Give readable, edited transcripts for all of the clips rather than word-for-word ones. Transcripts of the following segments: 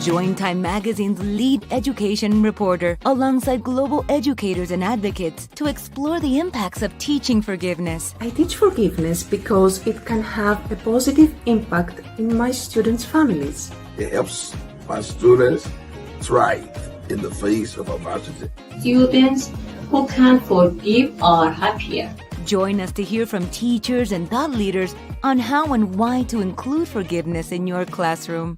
Join Time Magazine's lead education reporter alongside global educators and advocates to explore the impacts of teaching forgiveness. I teach forgiveness because it can have a positive impact in my students' families. It helps my students thrive in the face of adversity. Students who can forgive are happier. Join us to hear from teachers and thought leaders on how and why to include forgiveness in your classroom.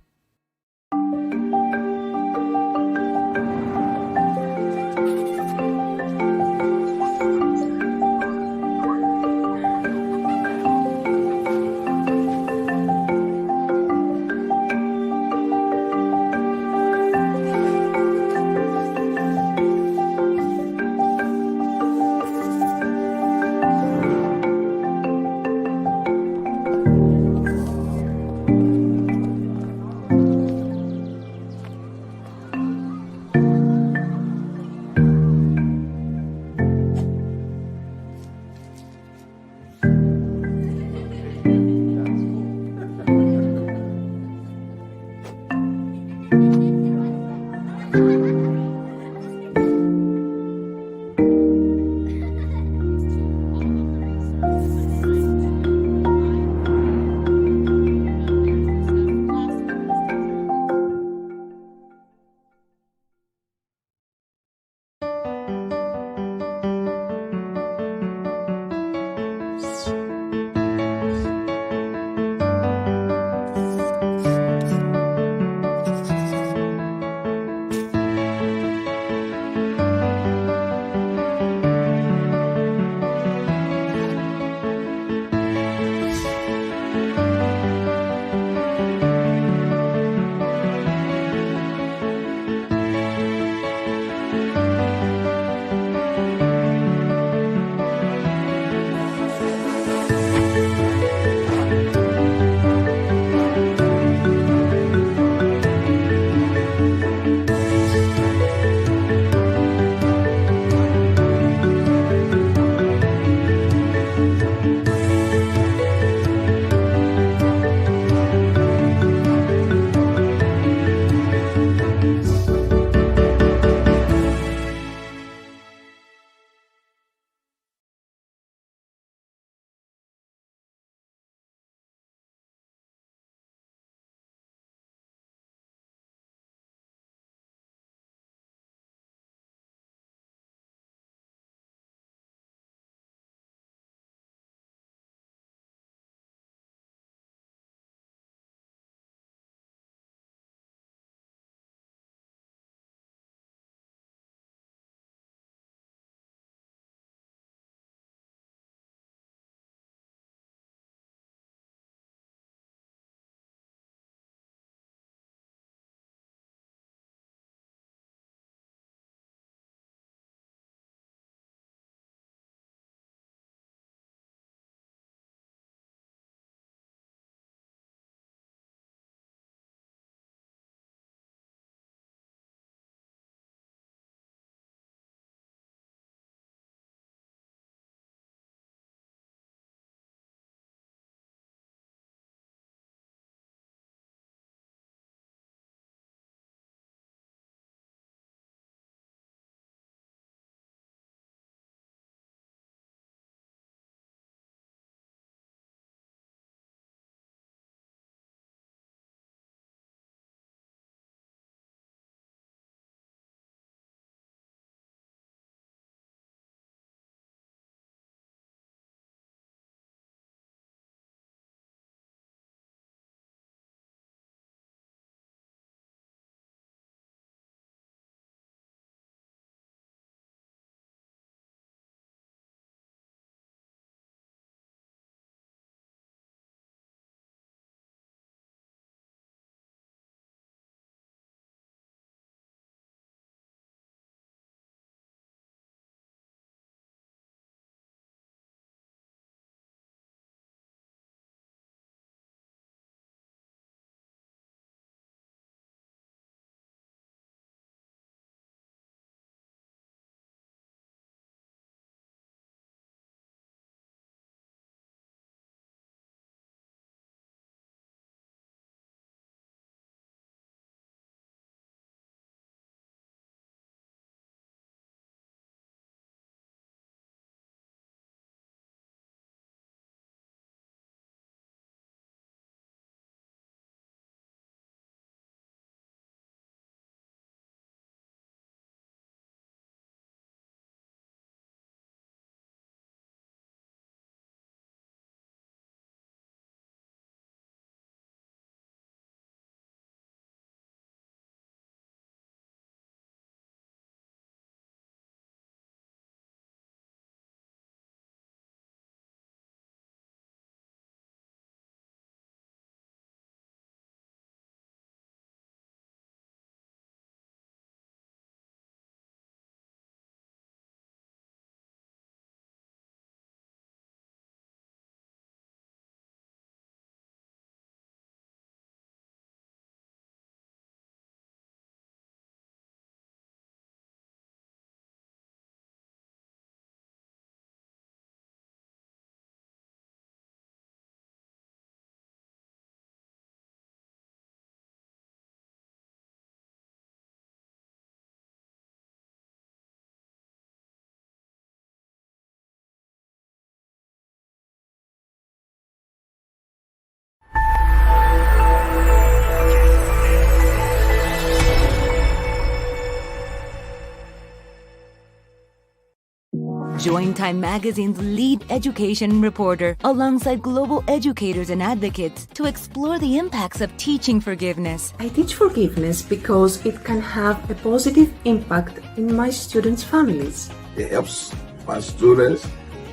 Join Time Magazine's lead education reporter alongside global educators and advocates to explore the impacts of teaching forgiveness. I teach forgiveness because it can have a positive impact in my students' families. It helps my students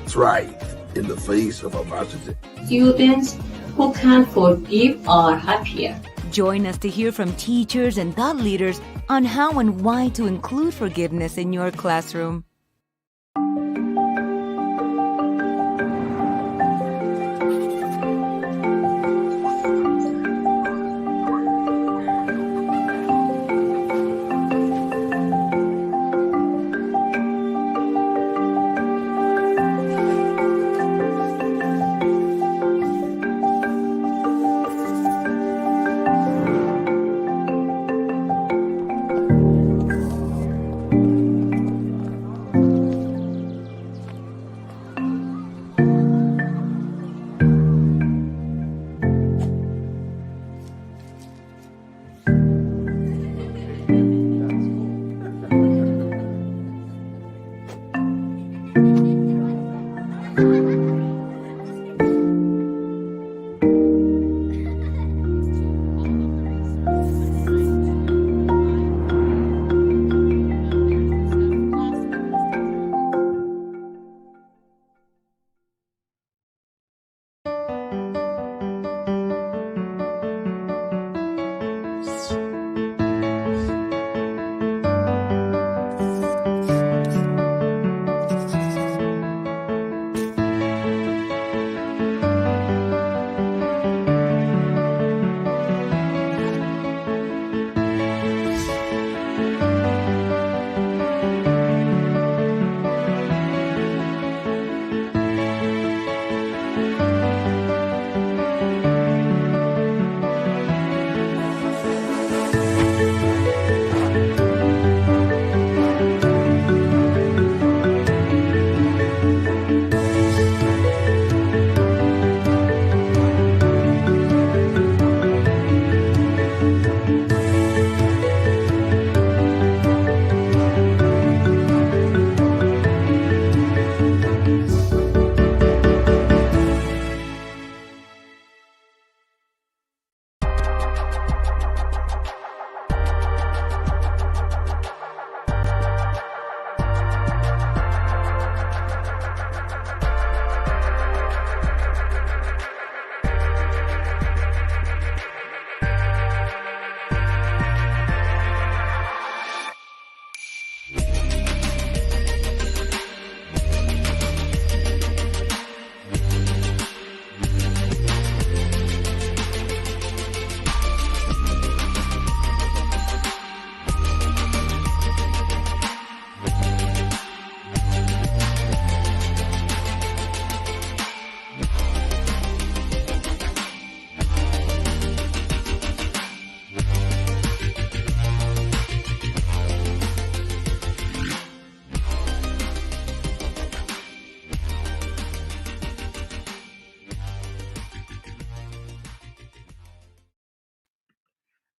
thrive in the face of adversity. Students who can forgive are happier. Join us to hear from teachers and thought leaders on how and why to include forgiveness in your classroom.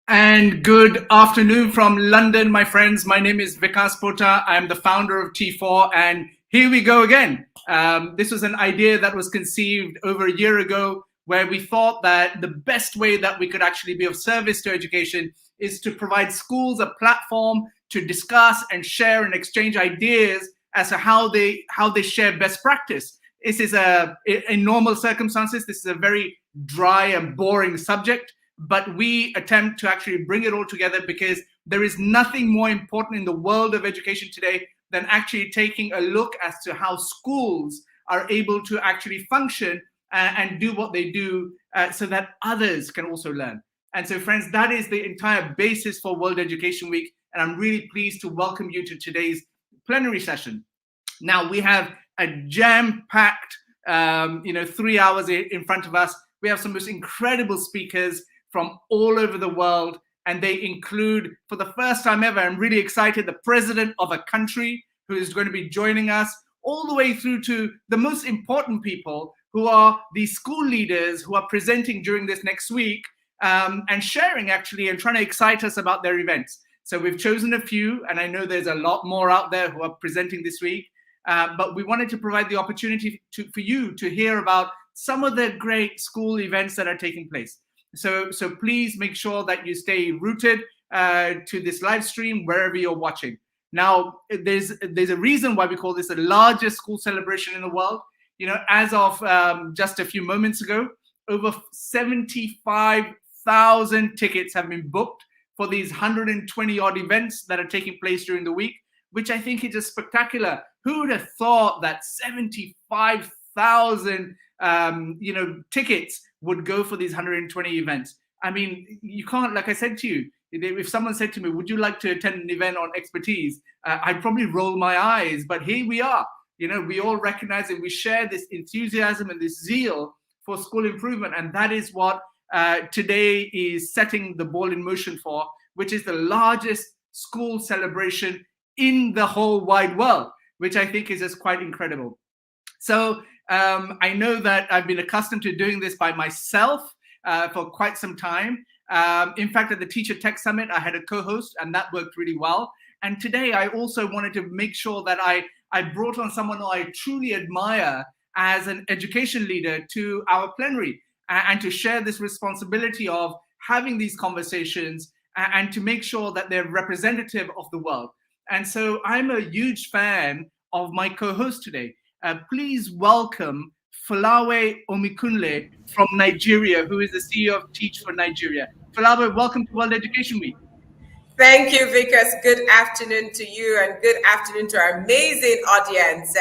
And good afternoon from London, my friends. My name is Vikas Pota. I am the founder of T4, and here we go again. This was an idea that was conceived over a year ago, where we thought that the best way that we could actually be of service to education is to provide schools a platform to discuss and share and exchange ideas as to how they share best practice. This is in normal circumstances, this is a very dry and boring subject. But we attempt to actually bring it all together because there is nothing more important in the world of education today than actually taking a look as to how schools are able to actually function and do what they do so that others can also learn. And so, friends, that is the entire basis for World Education Week. And I'm really pleased to welcome you to today's plenary session. Now, we have a jam-packed 3 hours in front of us. We have some most incredible speakers from all over the world, and they include, for the first time ever, I'm really excited, the president of a country who is going to be joining us, all the way through to the most important people who are the school leaders who are presenting during this next week and sharing actually and trying to excite us about their events. So we've chosen a few, and I know there's a lot more out there who are presenting this week. but we wanted to provide the opportunity for you to hear about some of the great school events that are taking place. So please make sure that you stay rooted to this live stream wherever you're watching. Now, there's a reason why we call this the largest school celebration in the world. As of just a few moments ago, over 75,000 tickets have been booked for these 120 odd events that are taking place during the week, which I think is just spectacular. Who would have thought that 75,000 tickets would go for these 120 events? I mean, you can't, like I said to you, if someone said to me, would you like to attend an event on expertise? I'd probably roll my eyes, but here we are. We all recognize it. We share this enthusiasm and this zeal for school improvement. And that is what today is setting the ball in motion for, which is the largest school celebration in the whole wide world, which I think is just quite incredible. So I know that I've been accustomed to doing this by myself for quite some time. In fact, at the Teacher Tech Summit, I had a co-host, and that worked really well. And today, I also wanted to make sure that I brought on someone who I truly admire as an education leader to our plenary, and to share this responsibility of having these conversations and to make sure that they're representative of the world. And so I'm a huge fan of my co-host today. Please welcome Falawe Omikunle from Nigeria, who is the CEO of Teach for Nigeria. Falawe, welcome to World Education Week. Thank you, Vikas. Good afternoon to you, and good afternoon to our amazing audience.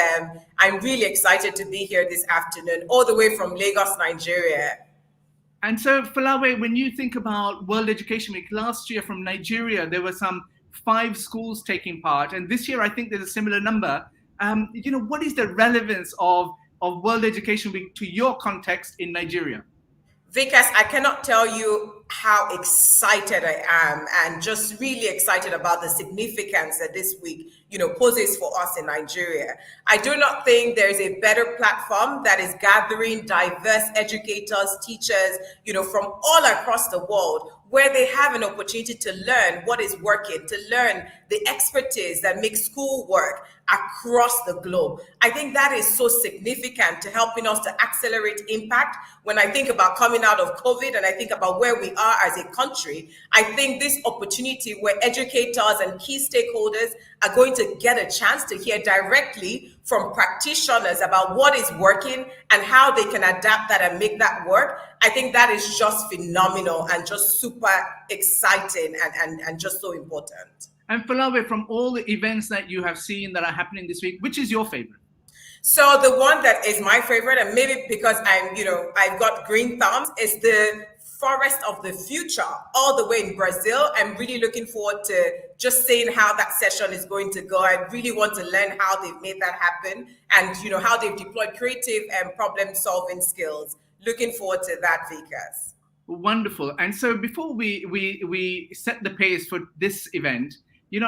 I'm really excited to be here this afternoon, all the way from Lagos, Nigeria. And so, Falawe, when you think about World Education Week, last year from Nigeria, there were some 5 schools taking part. And this year, I think there's a similar number. What is the relevance of World Education Week to your context in Nigeria? Vikas, I cannot tell you how excited I am, and just really excited about the significance that this week, poses for us in Nigeria. I do not think there is a better platform that is gathering diverse educators, teachers, from all across the world, where they have an opportunity to learn what is working, to learn the expertise that makes school work across the globe. I think that is so significant to helping us to accelerate impact. When I think about coming out of COVID and I think about where we are as a country, I think this opportunity where educators and key stakeholders are going to get a chance to hear directly from practitioners about what is working and how they can adapt that and make that work. I think that is just phenomenal and just super exciting and just so important. And Falawe, from all the events that you have seen that are happening this week, which is your favorite? So the one that is my favorite, and maybe because I've got green thumbs, is the Forest of the Future, all the way in Brazil. I'm really looking forward to just seeing how that session is going to go. I really want to learn how they've made that happen, and how they've deployed creative and problem-solving skills. Looking forward to that, Vikas. Wonderful. And so before we set the pace for this event,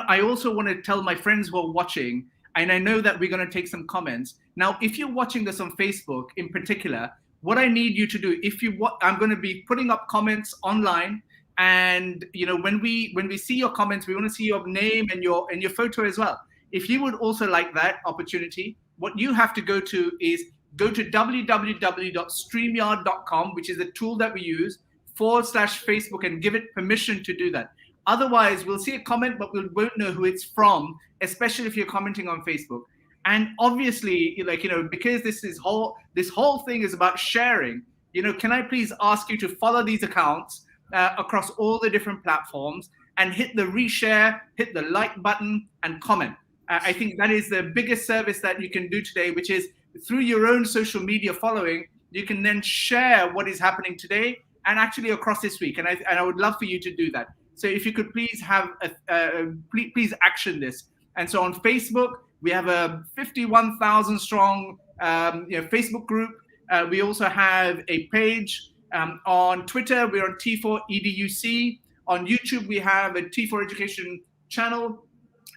I also want to tell my friends who are watching, and I know that we're going to take some comments. Now, if you're watching this on Facebook in particular, what I need you to do, I'm going to be putting up comments online, and when we see your comments, we want to see your name and your photo as well. If you would also like that opportunity, what you have to go to is go to www.streamyard.com, which is the tool that we use, /Facebook, and give it permission to do that. Otherwise, we'll see a comment, but we won't know who it's from, especially if you're commenting on Facebook. And obviously, because this whole thing is about sharing, can I please ask you to follow these accounts across all the different platforms and hit the reshare, hit the like button, and comment. I think that is the biggest service that you can do today, which is through your own social media following, you can then share what is happening today and actually across this week. And I would love for you to do that. So if you could please please action this. And so on Facebook, we have a 51,000 strong Facebook group. We also have a page on Twitter. We're on T4EDUC. On YouTube, we have a T4 Education channel.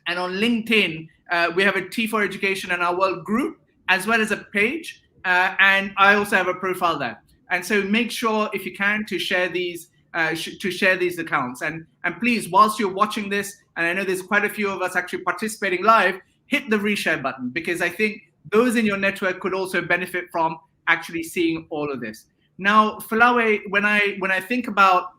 And on LinkedIn, we have a T4 Education and Our World group, as well as a page. And I also have a profile there. And so make sure, if you can, to share these accounts. And please, whilst you're watching this, and I know there's quite a few of us actually participating live, hit the reshare button, because I think those in your network could also benefit from actually seeing all of this. Now, Falawe, when I think about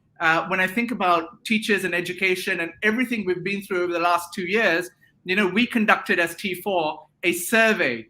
teachers and education and everything we've been through over the last 2 years, we conducted as T4 a survey,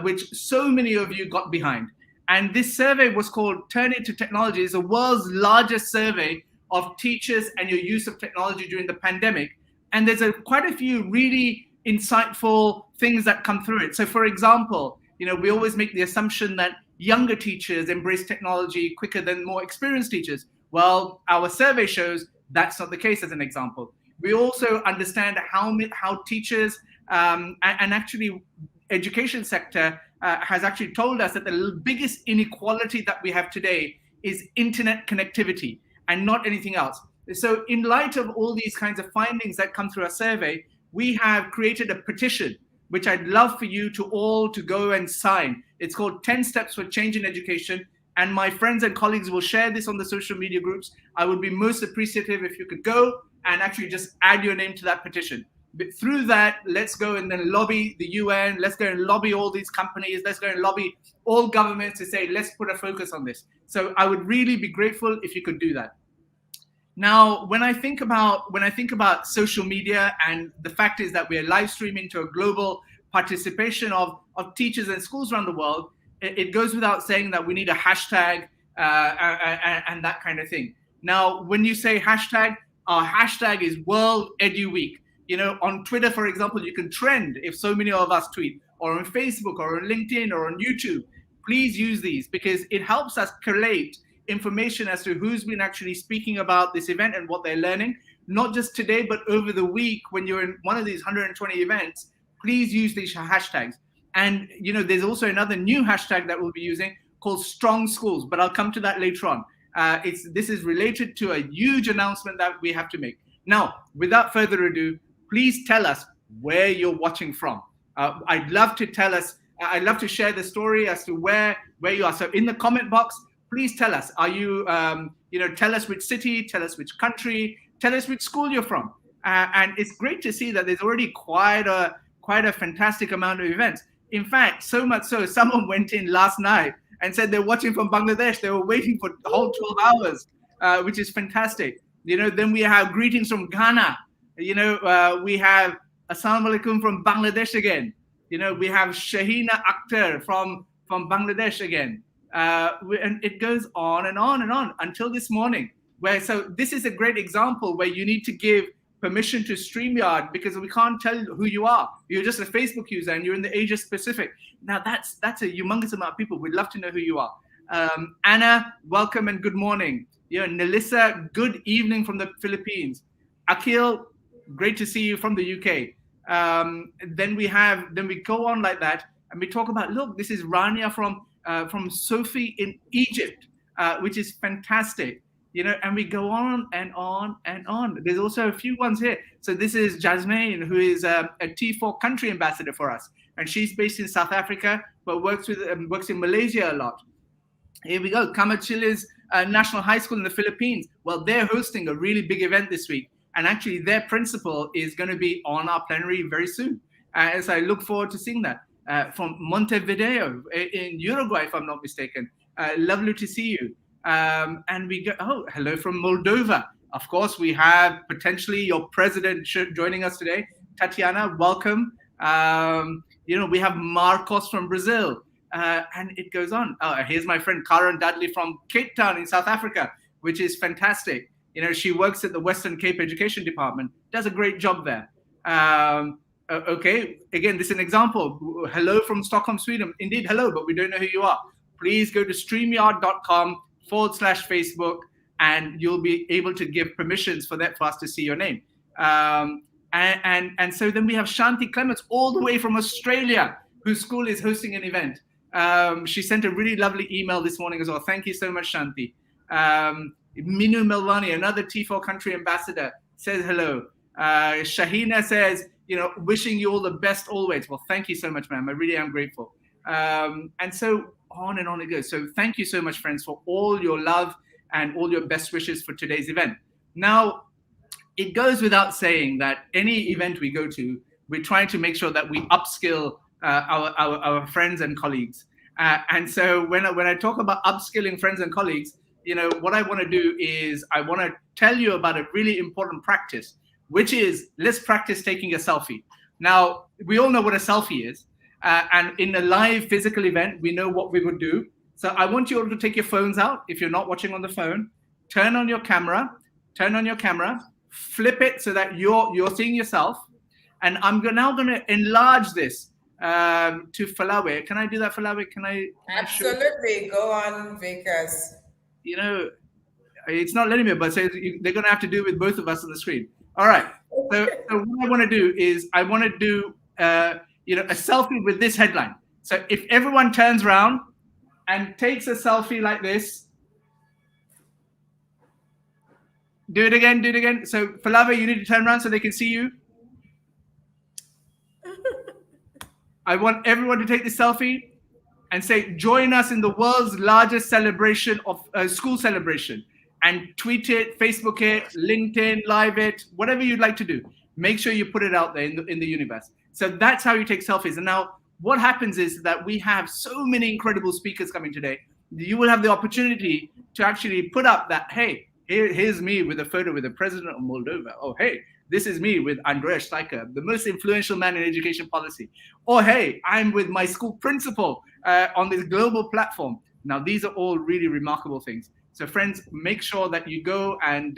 which so many of you got behind. And this survey was called Turning to Technology. It's the world's largest survey of teachers and your use of technology during the pandemic. And there's quite a few really insightful things that come through it. So for example, we always make the assumption that younger teachers embrace technology quicker than more experienced teachers. Well, our survey shows that's not the case, as an example. We also understand how teachers and actually education sector has actually told us that the biggest inequality that we have today is internet connectivity and not anything else. So in light of all these kinds of findings that come through our survey, we have created a petition, which I'd love for you to all to go and sign. It's called 10 Steps for Change in Education. And my friends and colleagues will share this on the social media groups. I would be most appreciative if you could go and actually just add your name to that petition. But through that, let's go and then lobby the UN. Let's go and lobby all these companies. Let's go and lobby all governments to say, let's put a focus on this. So I would really be grateful if you could do that. Now, when I think about social media, and the fact is that we are live streaming to a global participation of teachers and schools around the world, it goes without saying that we need a hashtag and that kind of thing. Now, when you say hashtag, our hashtag is World Edu Week. On Twitter, for example, you can trend if so many of us tweet, or on Facebook, or on LinkedIn, or on YouTube. Please use these, because it helps us collate information as to who's been actually speaking about this event and what they're learning, not just today, but over the week when you're in one of these 120 events. Please use these hashtags. And there's also another new hashtag that we'll be using called Strong Schools, but I'll come to that later on. This is related to a huge announcement that we have to make. Now, without further ado, please tell us where you're watching from. I'd love to share the story as to where you are. So in the comment box, please tell us, are you, tell us which city, tell us which country, tell us which school you're from. And it's great to see that there's already quite a fantastic amount of events. In fact, so much so, someone went in last night and said they're watching from Bangladesh. They were waiting for the whole 12 hours, which is fantastic. Then we have greetings from Ghana. We have Assalamu alaikum from Bangladesh again. We have Shahina Akhtar from Bangladesh again. And it goes on and on and on until this morning. So this is a great example where you need to give permission to StreamYard, because we can't tell who you are. You're just a Facebook user and you're in the Asia Pacific. Now that's a humongous amount of people. We'd love to know who you are. Anna, welcome and good morning. Nelissa, good evening from the Philippines. Akhil, great to see you from the UK. Then we go on like that, and we talk about, look, this is Rania from Sophie in Egypt, which is fantastic. And we go on and on and on. There's also a few ones here. So this is Jasmine, who is a T4 country ambassador for us. And she's based in South Africa, but works in Malaysia a lot. Here we go. Kamachilis National High School in the Philippines. Well, they're hosting a really big event this week. And actually their principal is going to be on our plenary very soon. As I look forward to seeing that. From Montevideo in Uruguay, if I'm not mistaken. Lovely to see you. And we go, hello from Moldova. Of course, we have potentially your president joining us today. Tatiana, welcome. We have Marcos from Brazil. And it goes on. Here's my friend Karen Dudley from Cape Town in South Africa, which is fantastic. She works at the Western Cape Education Department, does a great job there. Okay, again, this is an example. Hello from Stockholm, Sweden. Indeed, hello, but we don't know who you are. Please go to streamyard.com/Facebook, and you'll be able to give permissions for us to see your name. And so then we have Shanti Clements all the way from Australia, whose school is hosting an event. She sent a really lovely email this morning as well. Thank you so much, Shanti. Minu Melvani, another T4 country ambassador, says hello. Shahina says, wishing you all the best always. Well, thank you so much, ma'am. I really am grateful. And so on and on it goes. So thank you so much, friends, for all your love and all your best wishes for today's event. Now, it goes without saying that any event we go to, we're trying to make sure that we upskill our friends and colleagues. And so when I talk about upskilling friends and colleagues, what I want to do is I want to tell you about a really important practice, which is let's practice taking a selfie. Now, we all know what a selfie is. And in a live physical event, we know what we would do. So I want you all to take your phones out. If you're not watching on the phone, turn on your camera, flip it so that you're seeing yourself. And I'm now going to enlarge this to Falawe. Can I do that, Falawe? Can I? Absolutely. Go on, Vikas. It's not letting me, but they're going to have to do it with both of us on the screen. All right. So what I want to do is I want to do a selfie with this headline. So if everyone turns around and takes a selfie like this, do it again. So Falawe, you need to turn around so they can see you. I want everyone to take this selfie and say, join us in the world's largest celebration of school celebration, and tweet it, Facebook it, LinkedIn, live it, whatever you'd like to do. Make sure you put it out there in the universe. So that's how you take selfies. And now what happens is that we have so many incredible speakers coming today. You will have the opportunity to actually put up that, hey, here's me with a photo with the president of Moldova. Oh, hey, this is me with Andreas Schleicher, the most influential man in education policy. Or, hey, I'm with my school principal on this global platform. Now, these are all really remarkable things. So friends, make sure that you go and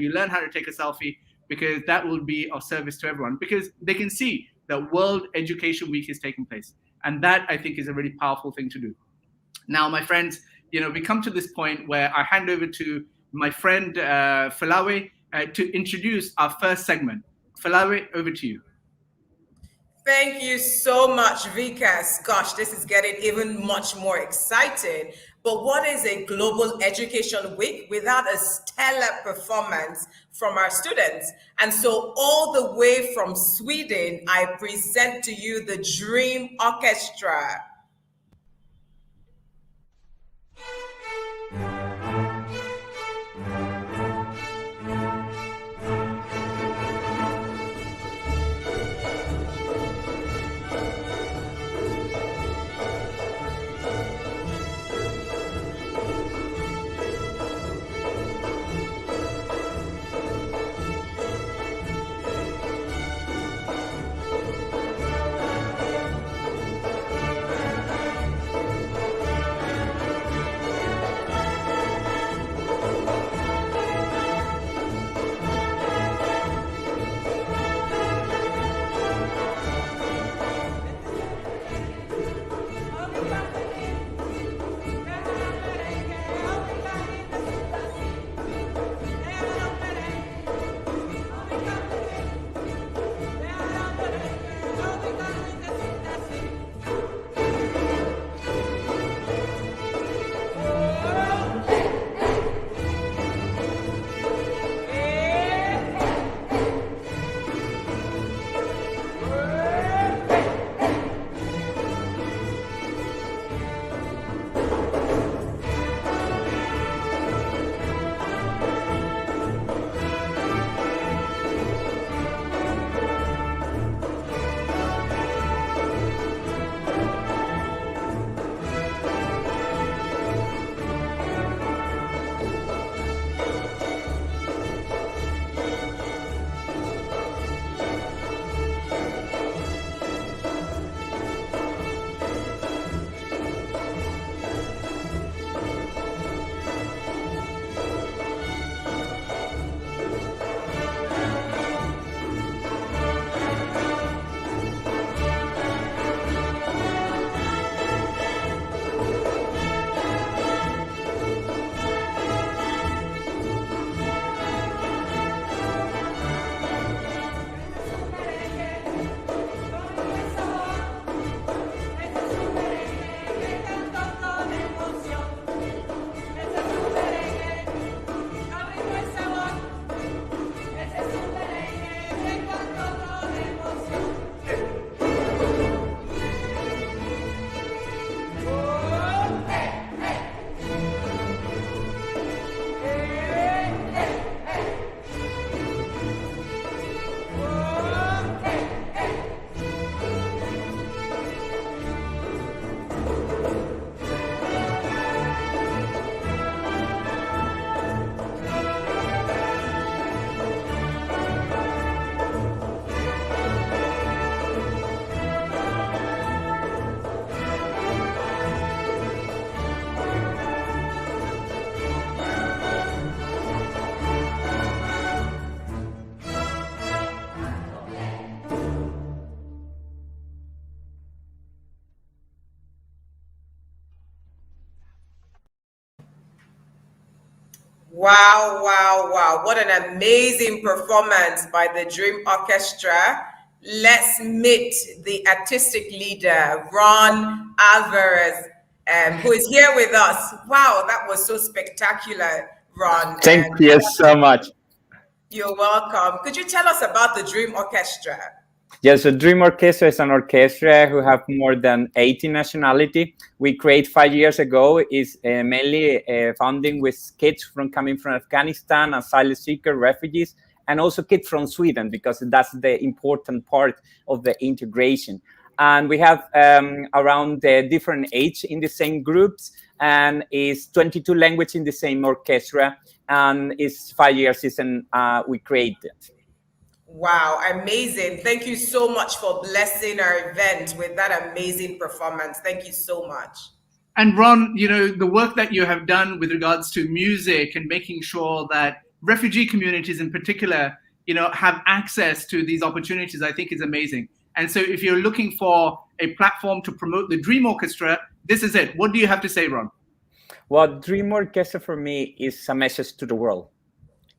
you learn how to take a selfie, because that will be of service to everyone, because they can see that World Education Week is taking place. And that, I think, is a really powerful thing to do. Now, my friends, we come to this point where I hand over to my friend Falawe to introduce our first segment. Falawe, over to you. Thank you so much, Vikas. Gosh, this is getting even much more exciting. But what is a Global Education Week without a stellar performance from our students? And so all the way from Sweden, I present to you the Dream Orchestra. Wow, wow, wow. What an amazing performance by the Dream Orchestra. Let's meet the artistic leader, Ron Alvarez, who is here with us. Wow, that was so spectacular, Ron. Thank you so much. You're welcome. Could you tell us about the Dream Orchestra? Yes, so Dream Orchestra is an orchestra who have more than 80 nationality. We created 5 years ago. Is mainly founding with kids coming from Afghanistan, asylum seeker, refugees, and also kids from Sweden, because that's the important part of the integration. And we have around different age in the same groups, and is 22 language in the same orchestra, and it's 5 years since we created. Wow, amazing. Thank you so much for blessing our event with that amazing performance. Thank you so much. And Ron, the work that you have done with regards to music and making sure that refugee communities in particular, have access to these opportunities, I think is amazing. And so if you're looking for a platform to promote the Dream Orchestra, this is it. What do you have to say, Ron? Well, Dream Orchestra for me is a message to the world.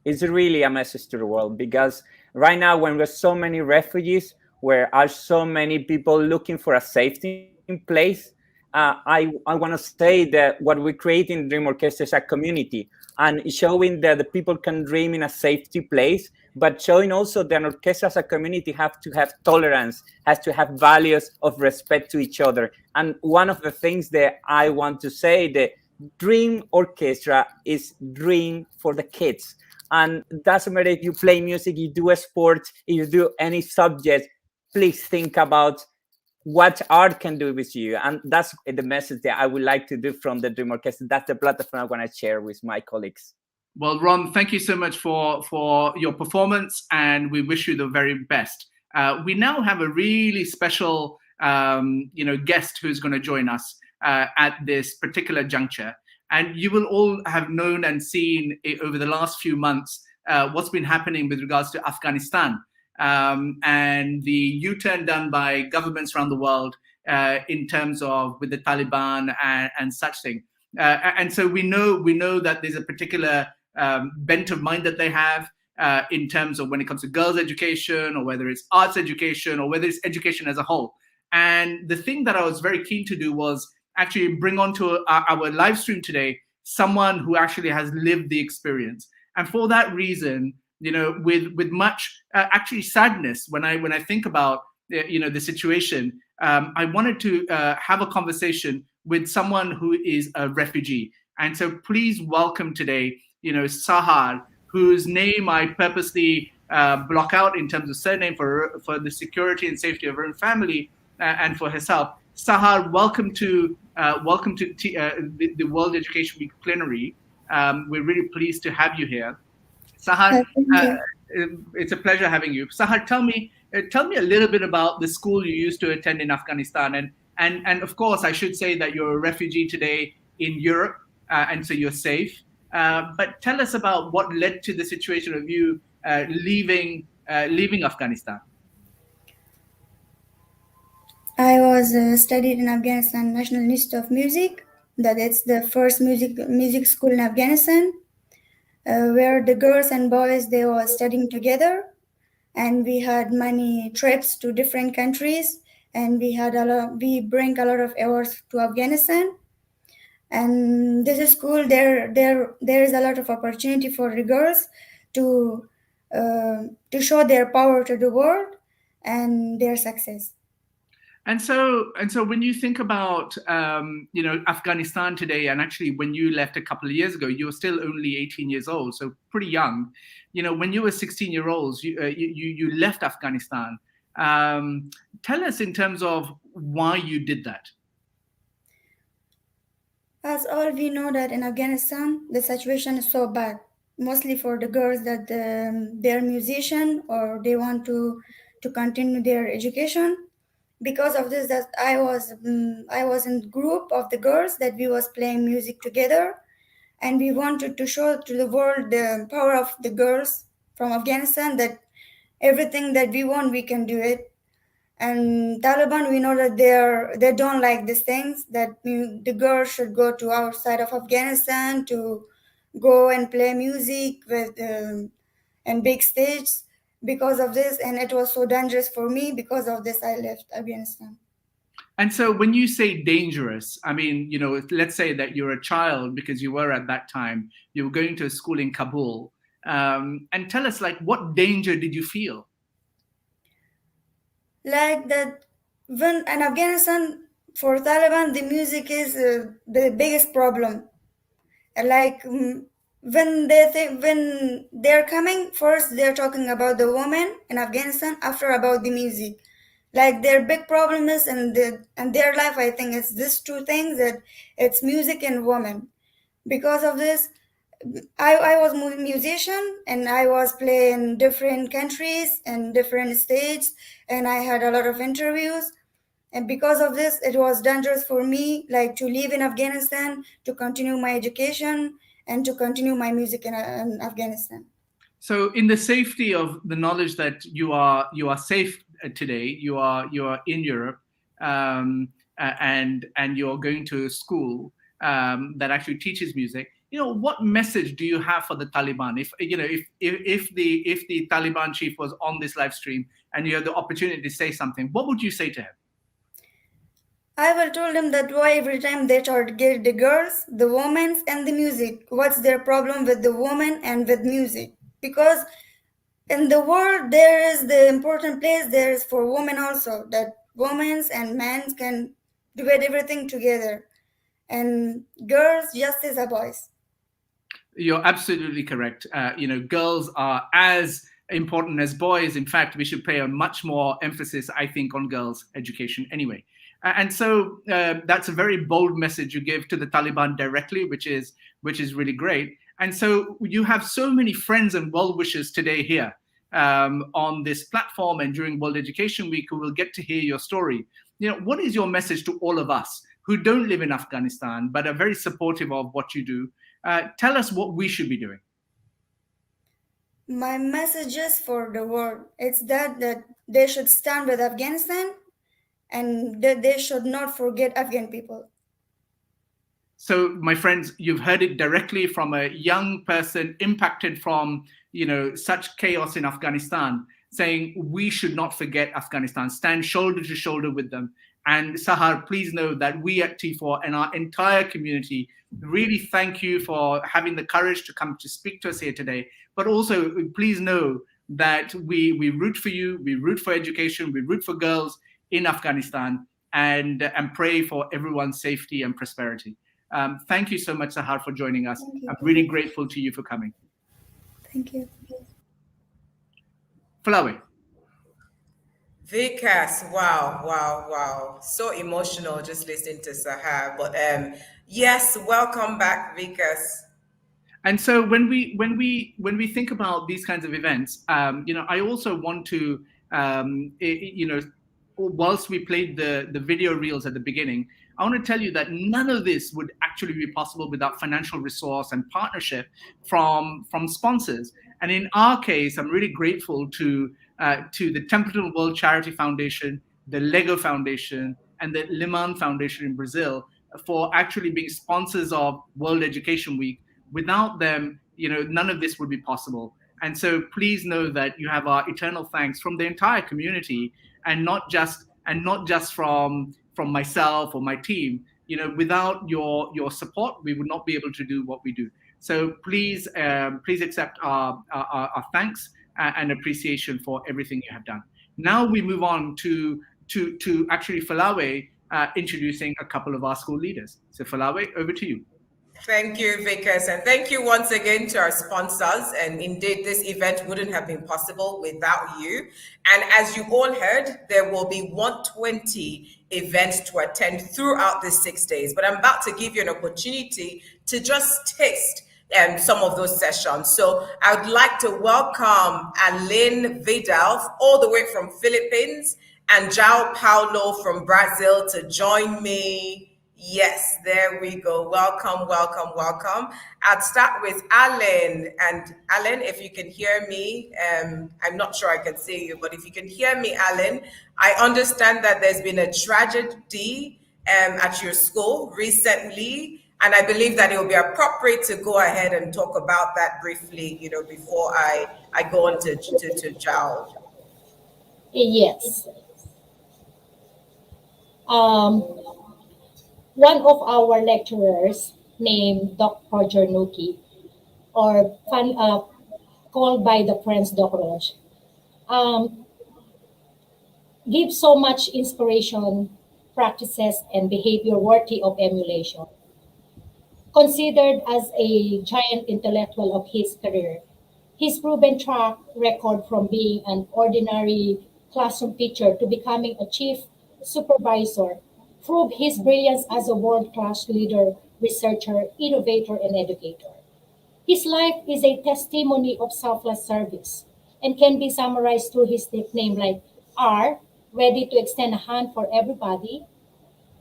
It's really a message to the world, because right now, when there's so many refugees, where are so many people looking for a safety place, I want to say that what we create in Dream Orchestra is a community, and showing that the people can dream in a safety place, but showing also that an orchestra as a community have to have tolerance, has to have values of respect to each other. And one of the things that I want to say, that Dream Orchestra is dream for the kids. And it doesn't matter if you play music, you do a sport, you do any subject, please think about what art can do with you. And that's the message that I would like to do from the Dream Orchestra. That's the platform I want to share with my colleagues. Well, Ron, thank you so much for your performance, and we wish you the very best. We now have a really special guest who's going to join us at this particular juncture. And you will all have known and seen over the last few months what's been happening with regards to Afghanistan and the U-turn done by governments around the world in terms of with the Taliban and such thing. And so we know that there's a particular bent of mind that they have in terms of when it comes to girls' education, or whether it's arts education, or whether it's education as a whole. And the thing that I was very keen to do was actually bring onto our live stream today someone who actually has lived the experience. And for that reason, with much actually sadness, when I think about the situation, I wanted to have a conversation with someone who is a refugee. And so please welcome today, Sahar, whose name I purposely block out in terms of surname for the security and safety of her own family and for herself. Sahar, welcome to the World Education Week plenary. We're really pleased to have you here. Sahar, it's a pleasure having you. Sahar, tell me a little bit about the school you used to attend in Afghanistan, and of course I should say that you're a refugee today in Europe, and so you're safe. But tell us about what led to the situation of you leaving Afghanistan. I was studied in Afghanistan National Institute of Music. That it's the first music school in Afghanistan, where the girls and boys, they were studying together, and we had many trips to different countries, and we bring a lot of awards to Afghanistan. And this is school, there is a lot of opportunity for the girls to show their power to the world and their success. And so when you think about Afghanistan today, and actually when you left a couple of years ago, you were still only 18 years old, so pretty young. When you were 16-year-olds, you left Afghanistan. Tell us in terms of why you did that. As all we know that in Afghanistan, the situation is so bad, mostly for the girls that they're musician or they want to continue their education. Because of this, that I was in group of the girls that we was playing music together, and we wanted to show to the world the power of the girls from Afghanistan, that everything that we want, we can do it. And Taliban, we know that they don't like these things, that the girls should go to outside of Afghanistan to go and play music with and big stage because of this, and it was so dangerous for me. Because of this, I left Afghanistan. And so when you say dangerous, I mean, let's say that you're a child, because you were at that time, you were going to a school in Kabul. And tell us, like, what danger did you feel? Like that, when in Afghanistan, for Taliban, the music is the biggest problem. Like when they're coming, first they're talking about the woman in Afghanistan, after about the music. Like their big problem is and their life, I think it's these two things, that it's music and woman. Because of this, I was a musician, and I was playing different countries and different states, and I had a lot of interviews. And because of this, it was dangerous for me, like to live in Afghanistan, to continue my education, and to continue my music in Afghanistan. So, in the safety of the knowledge that you are safe today, you are in Europe, and you're going to a school that actually teaches music. What message do you have for the Taliban? If the Taliban chief was on this live stream and you had the opportunity to say something, what would you say to him? I will tell them that why every time they target the girls, the women, and the music. What's their problem with the woman and with music? Because in the world, there is the important place there is for women also, that women and men can do everything together, and girls just as a boys. You're absolutely correct. Girls are as important as boys. In fact, we should pay a much more emphasis, I think, on girls' education anyway. And so that's a very bold message you give to the Taliban directly, which is really great. And so you have so many friends and well-wishers today here on this platform and during World Education Week who will get to hear your story. What is your message to all of us who don't live in Afghanistan but are very supportive of what you do? Tell us what we should be doing. My message is for the world. It's that they should stand with Afghanistan, and that they should not forget Afghan people. So, my friends, you've heard it directly from a young person impacted from, such chaos in Afghanistan, saying we should not forget Afghanistan, stand shoulder to shoulder with them. And Sahar, please know that we at T4 and our entire community really thank you for having the courage to come to speak to us here today. But also, please know that we root for you, we root for education, we root for girls in Afghanistan, and pray for everyone's safety and prosperity. Thank you so much, Sahar, for joining us. I'm really grateful to you for coming. Thank you. Falawe. Vikas, wow. So emotional just listening to Sahar. But yes, welcome back, Vikas. And so when we think about these kinds of events, I also want to, whilst we played the video reels at the beginning, I want to tell you that none of this would actually be possible without financial resource and partnership from sponsors. And in our case, I'm really grateful to the Templeton World Charity Foundation, the Lego Foundation, and the Liman Foundation in Brazil for actually being sponsors of World Education Week. Without them, none of this would be possible. And so please know that you have our eternal thanks from the entire community, and not just from myself or my team. Without your support, we would not be able to do what we do. So please accept our thanks and appreciation for everything you have done. Now we move on to actually Falawe introducing a couple of our school leaders. So Falawe, over to you. Thank you, Vikas, and thank you once again to our sponsors. And indeed, this event wouldn't have been possible without you. And as you all heard, there will be 120 events to attend throughout the 6 days. But I'm about to give you an opportunity to just taste some of those sessions. So I would like to welcome Aline Vidal, all the way from Philippines, and João Paulo from Brazil to join me. Yes, there we go. Welcome. I'd start with Alan. And Alan, if you can hear me, I'm not sure I can see you, but if you can hear me, Alan, I understand that there's been a tragedy at your school recently. And I believe that it will be appropriate to go ahead and talk about that briefly, before I go on to Jao. Yes. One of our lecturers named Dr. Nuki, or called by the friends Doc Roche, gives so much inspiration, practices, and behavior worthy of emulation. Considered as a giant intellectual of his career, his proven track record from being an ordinary classroom teacher to becoming a chief supervisor prove his brilliance as a world-class leader, researcher, innovator, and educator. His life is a testimony of selfless service and can be summarized through his nickname like R, ready to extend a hand for everybody,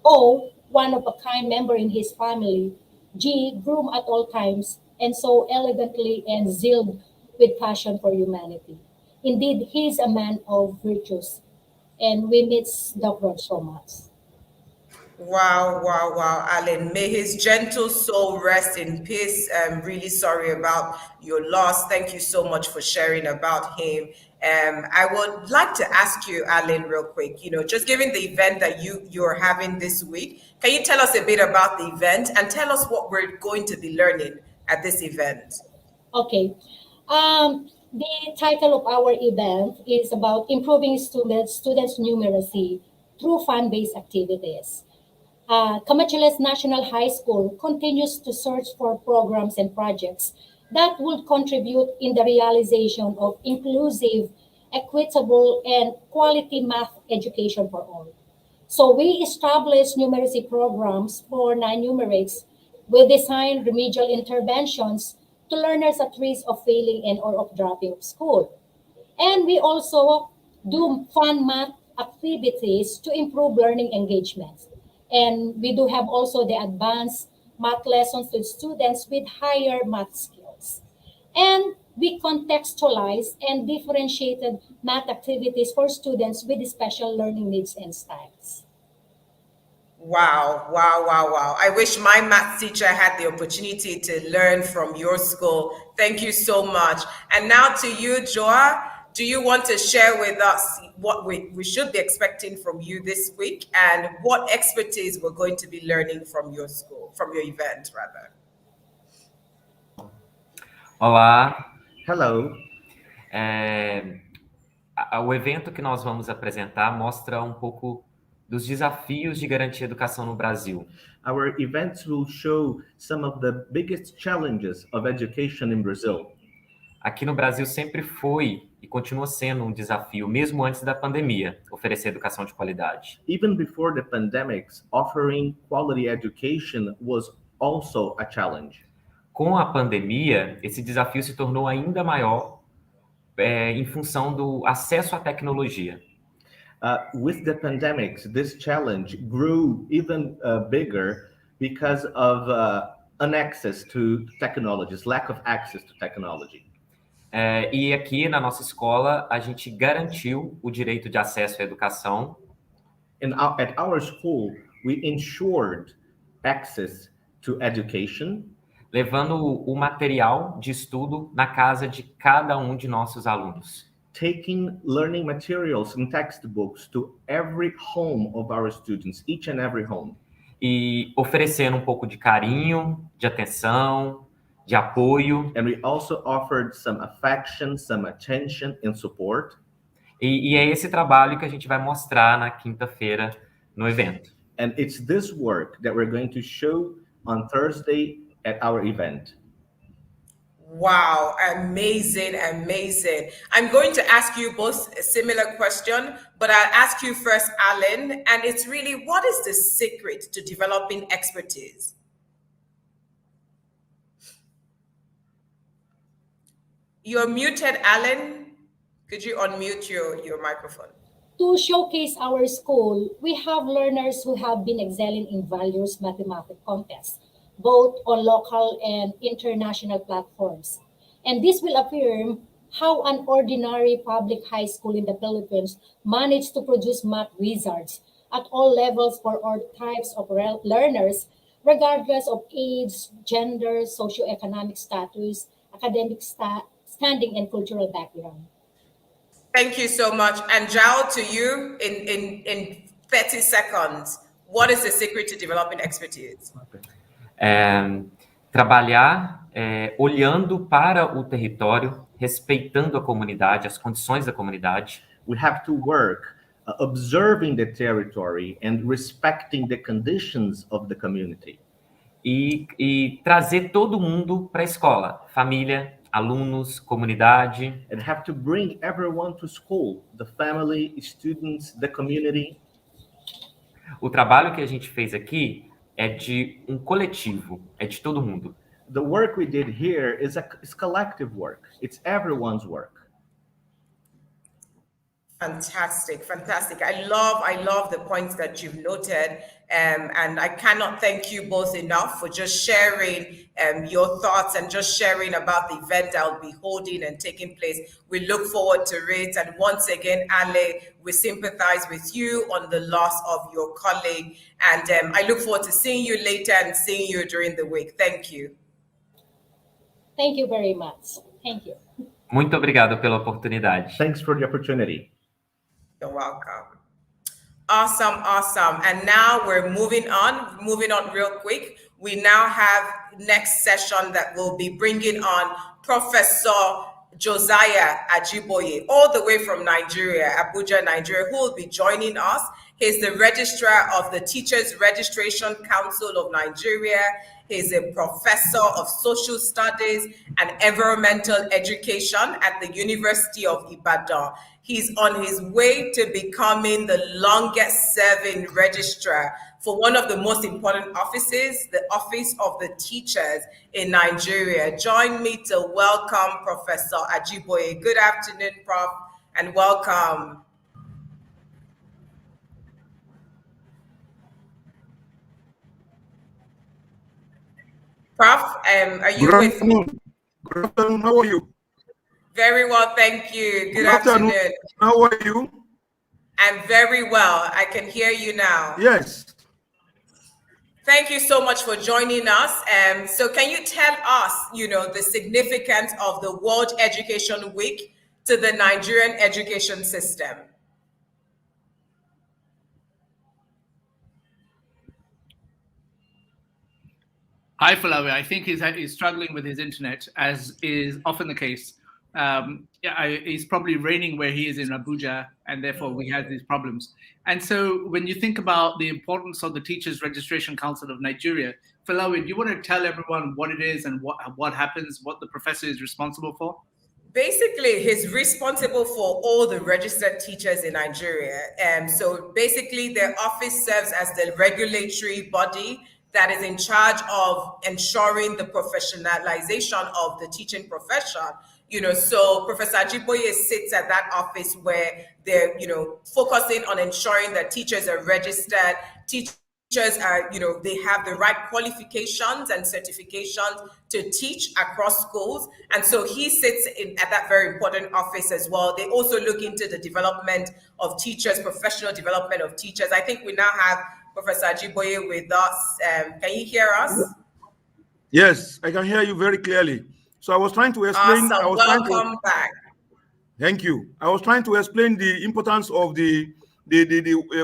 O, one of a kind member in his family, G, groom at all times, and so elegantly and zealed with passion for humanity. Indeed, he is a man of virtues, and we miss Dr. so much. Wow, wow, wow, Alan. May his gentle soul rest in peace. I'm really sorry about your loss. Thank you so much for sharing about him. I would like to ask you, Alan, real quick, just given the event that you're having this week, can you tell us a bit about the event and tell us what we're going to be learning at this event? Okay. The title of our event is about improving students' numeracy through fun-based activities. Camachiles National High School continues to search for programs and projects that would contribute in the realization of inclusive, equitable, and quality math education for all. So we established numeracy programs for non-numerates. We designed remedial interventions to learners at risk of failing and or of dropping school. And we also do fun math activities to improve learning engagement. And we do have also the advanced math lessons to students with higher math skills. And we contextualize and differentiated math activities for students with special learning needs and styles. Wow, wow, wow, wow. I wish my math teacher had the opportunity to learn from your school. Thank you so much. And now to you, Joa. Do you want to share with us what we should be expecting from you this week and what expertise we're going to be learning from your school, from your event, rather? Olá, Hello. o evento que nós vamos apresentar mostra um pouco dos desafios de garantir educação no Brasil. Our events will show some of the biggest challenges of education in Brazil. Aqui no Brasil sempre foi e continua sendo um desafio, mesmo antes da pandemia, oferecer educação de qualidade. Even before the pandemics, offering quality education was also a challenge. Com a pandemia, esse desafio se tornou ainda maior em função do acesso à tecnologia. With the pandemics, this challenge grew even bigger because of unaccess to technologies, lack of access to technology. E aqui na nossa escola, a gente garantiu o direito de acesso à educação. At our school, we ensured access to education, levando o material de estudo na casa de cada um de nossos alunos. Taking learning materials and textbooks to every home of our students, each and every home. E oferecendo um pouco de carinho, de atenção, de apoio. And we also offered some affection, some attention and support. E é esse trabalho que a gente vai mostrar na quinta-feira no evento. And it's this work that we're going to show on Thursday at our event. Wow, amazing, amazing. I'm going to ask you both a similar question, but I'll ask you first, Alan, and it's really, what is the secret to developing expertise? You're muted, Alan. Could you unmute your microphone? To showcase our school, we have learners who have been excelling in various mathematics contests, both on local and international platforms. And this will affirm how an ordinary public high school in the Philippines managed to produce math wizards at all levels for all types of learners, regardless of age, gender, socioeconomic status, academic standing, and cultural background. Thank you so much. And Jao, to you in 30 seconds, what is the secret to developing expertise? Trabalhar olhando para o território, respeitando a comunidade, as condições da comunidade. We have to work observing the territory and respecting the conditions of the community. E trazer todo mundo para a escola, família, alunos, comunidade. And have to bring everyone to school, the family, students, the community. O trabalho que a gente fez aqui é de um coletivo, é de todo mundo. The work we did here is collective work. It's everyone's work. Fantastic, fantastic. I love the points that you've noted. And I cannot thank you both enough for just sharing your thoughts and just sharing about the event that will be holding and taking place. We look forward to it. And once again, Ale, we sympathize with you on the loss of your colleague. And I look forward to seeing you later and seeing you during the week. Thank you. Thank you very much. Thank you. Muito obrigado pela oportunidade. Thanks for the opportunity. You're welcome. Awesome. And now we're moving on real quick. We now have next session that will be bringing on Professor Josiah Ajiboye, all the way from Nigeria, Abuja, Nigeria, who will be joining us. He's the registrar of the Teachers Registration Council of Nigeria. He's a professor of social studies and environmental education at the University of Ibadan. He's on his way to becoming the longest serving registrar for one of the most important offices, the Office of the Teachers in Nigeria. Join me to welcome Professor Ajiboye. Good afternoon, Prof, and welcome. Prof, are you with me? Good afternoon. How are you? Very well, thank you. Good afternoon. How are you? I'm very well. I can hear you now. Yes. Thank you so much for joining us. So can you tell us, the significance of the World Education Week to the Nigerian education system? Hi, Falawe. I think he's struggling with his internet, as is often the case. It's probably raining where he is in Abuja, and therefore we have these problems. And so when you think about the importance of the Teachers Registration Council of Nigeria, Falawe, do you want to tell everyone what it is and what happens, what the professor is responsible for? Basically, he's responsible for all the registered teachers in Nigeria. So basically, their office serves as the regulatory body that is in charge of ensuring the professionalization of the teaching profession. So Professor Ajiboye sits at that office where they're, focusing on ensuring that teachers are registered, teachers are, they have the right qualifications and certifications to teach across schools. And so he sits at that very important office as well. They also look into the development of teachers, professional development of teachers. I think we now have Professor Ajiboye with us. Can you hear us? Yes, I can hear you very clearly. So I was trying to explain. Awesome. Welcome back. Thank you. I was trying to explain the importance of the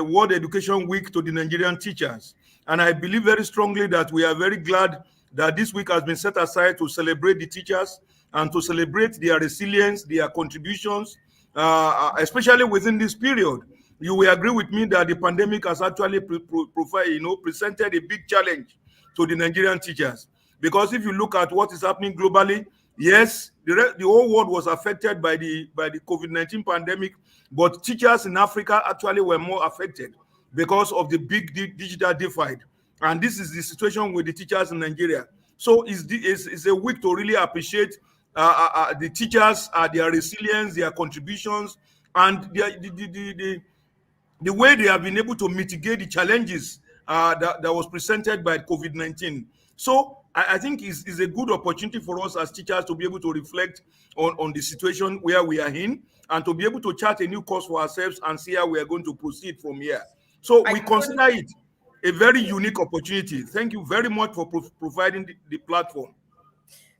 World Education Week to the Nigerian teachers. And I believe very strongly that we are very glad that this week has been set aside to celebrate the teachers and to celebrate their resilience, their contributions, especially within this period. You will agree with me that the pandemic has actually presented a big challenge to the Nigerian teachers. Because if you look at what is happening globally, yes, the whole world was affected by the COVID-19 pandemic, but teachers in Africa actually were more affected because of the big digital divide. And this is the situation with the teachers in Nigeria. So it's a week to really appreciate the teachers, their resilience, their contributions, and the way they have been able to mitigate the challenges that was presented by COVID-19. So I think it's a good opportunity for us as teachers to be able to reflect on the situation where we are in and to be able to chart a new course for ourselves and see how we are going to proceed from here. So we consider it a very unique opportunity. Thank you very much for providing the platform.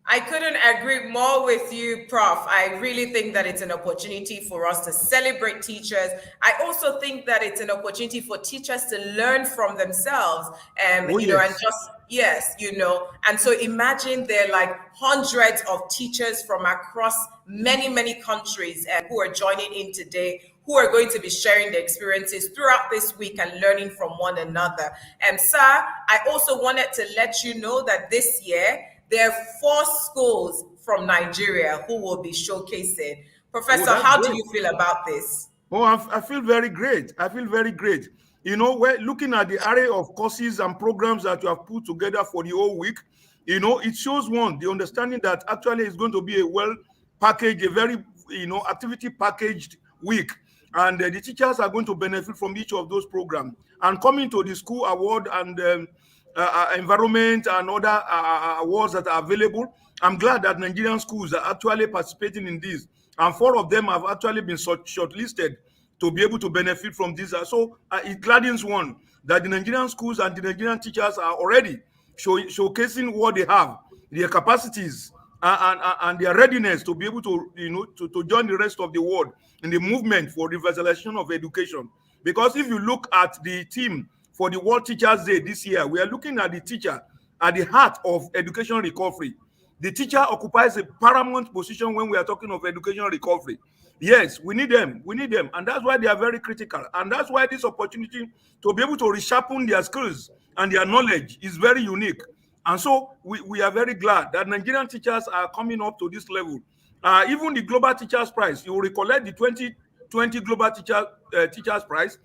I couldn't agree more with you, Prof. I really think that it's an opportunity for us to celebrate teachers. I also think that it's an opportunity for teachers to learn from themselves. And just, and so imagine there are like hundreds of teachers from across many, many countries who are joining in today, who are going to be sharing their experiences throughout this week and learning from one another. And sir, I also wanted to let you know that this year, there are 4 schools from Nigeria who will be showcasing. Professor, how do you feel about this? Oh, I feel very great. I feel very great. We're looking at the array of courses and programs that you have put together for the whole week. It shows the understanding that actually it's going to be a well-packaged, a very, activity packaged week. And the teachers are going to benefit from each of those programs. And coming to the school award and environment and other awards that are available, I'm glad that Nigerian schools are actually participating in this. And 4 of them have actually been shortlisted to be able to benefit from this. So it gladdens one that the Nigerian schools and the Nigerian teachers are already showcasing what they have, their capacities, and their readiness to be able to, to join the rest of the world in the movement for revitalization of education. Because if you look at the team for the World Teachers Day this year, we are looking at the teacher at the heart of education recovery. The teacher occupies a paramount position when we are talking of education recovery. Yes, we need them. We need them. And that's why they are very critical. And that's why this opportunity to be able to resharpen their skills and their knowledge is very unique. And so we are very glad that Nigerian teachers are coming up to this level. Even the Global Teachers Prize, you will recollect the 2020 Global Teachers Prize.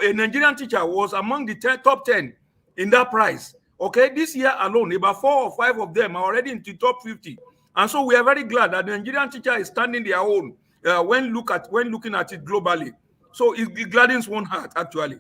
A Nigerian teacher was among the top 10 in that prize. Okay, this year alone, about 4 or 5 of them are already in the top 50. And so we are very glad that the Nigerian teacher is standing their own when looking at it globally. So it gladdens one heart, actually.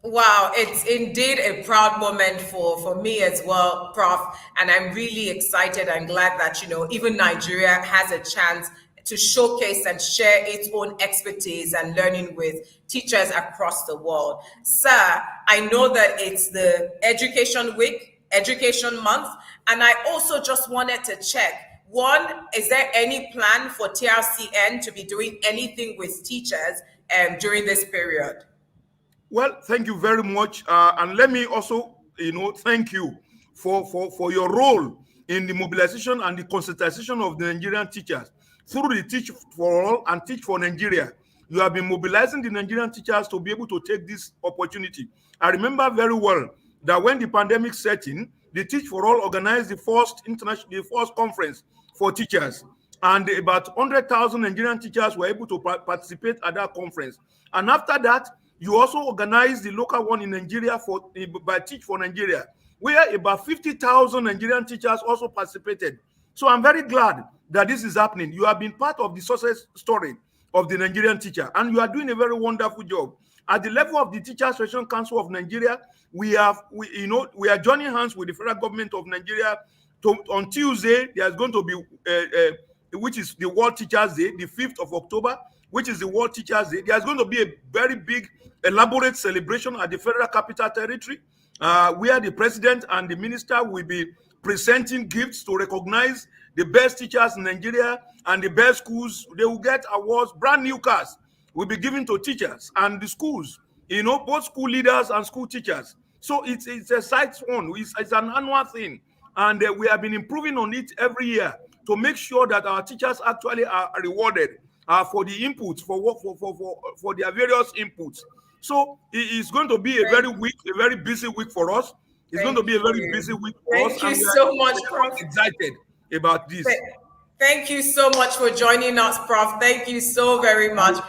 Wow, it's indeed a proud moment for me as well, Prof. And I'm really excited and glad that, even Nigeria has a chance to showcase and share its own expertise and learning with teachers across the world. Sir, I know that it's the Education Week, Education Month, and I also just wanted to check, 1, is there any plan for TRCN to be doing anything with teachers during this period? Well, thank you very much. And let me also, thank you for your role in the mobilization and the conscientization of the Nigerian teachers. Through the Teach for All and Teach for Nigeria, you have been mobilizing the Nigerian teachers to be able to take this opportunity. I remember very well that when the pandemic set in, the Teach for All organized the first conference for teachers, and about 100,000 Nigerian teachers were able to participate at that conference. And after that, you also organized the local one in Nigeria by Teach for Nigeria, where about 50,000 Nigerian teachers also participated. So I'm very glad that this is happening. You have been part of the success story of the Nigerian teacher, and you are doing a very wonderful job. At the level of the Teachers Association Council of Nigeria, we are joining hands with the federal government of Nigeria. On Tuesday, there's going to be, which is the World Teachers Day, the 5th of October, which is the World Teachers Day. There's going to be a very big, elaborate celebration at the Federal Capital Territory, where the president and the minister will be presenting gifts to recognize the best teachers in Nigeria and the best schools. They will get awards. Brand new cars will be given to teachers and the schools, both school leaders and school teachers. So it's a side one. It's an annual thing. And we have been improving on it every year to make sure that our teachers actually are rewarded for the inputs, for their various inputs. So it's going to be a very busy week for us. It's going to be a very busy week for us. Thank you so much, Prof. Excited about this. Thank you so much for joining us, Prof. Thank you so very much.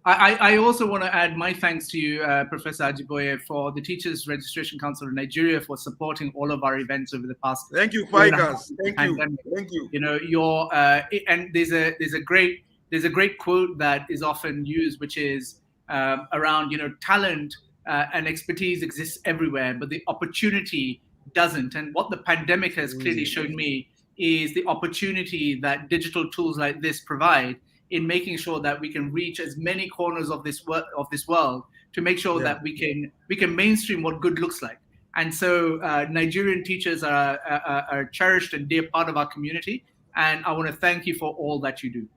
I also want to add my thanks to you, Professor Ajiboye, for the Teachers Registration Council of Nigeria for supporting all of our events over the past. Thank you, Faikas. Thank you. Thank you. And there's a great quote that is often used, which is around talent and expertise exists everywhere, but the opportunity doesn't. And what the pandemic has clearly shown me is the opportunity that digital tools like this provide in making sure that we can reach as many corners of this world to make sure that we can mainstream what good looks like. And so Nigerian teachers are a cherished and dear part of our community. And I want to thank you for all that you do.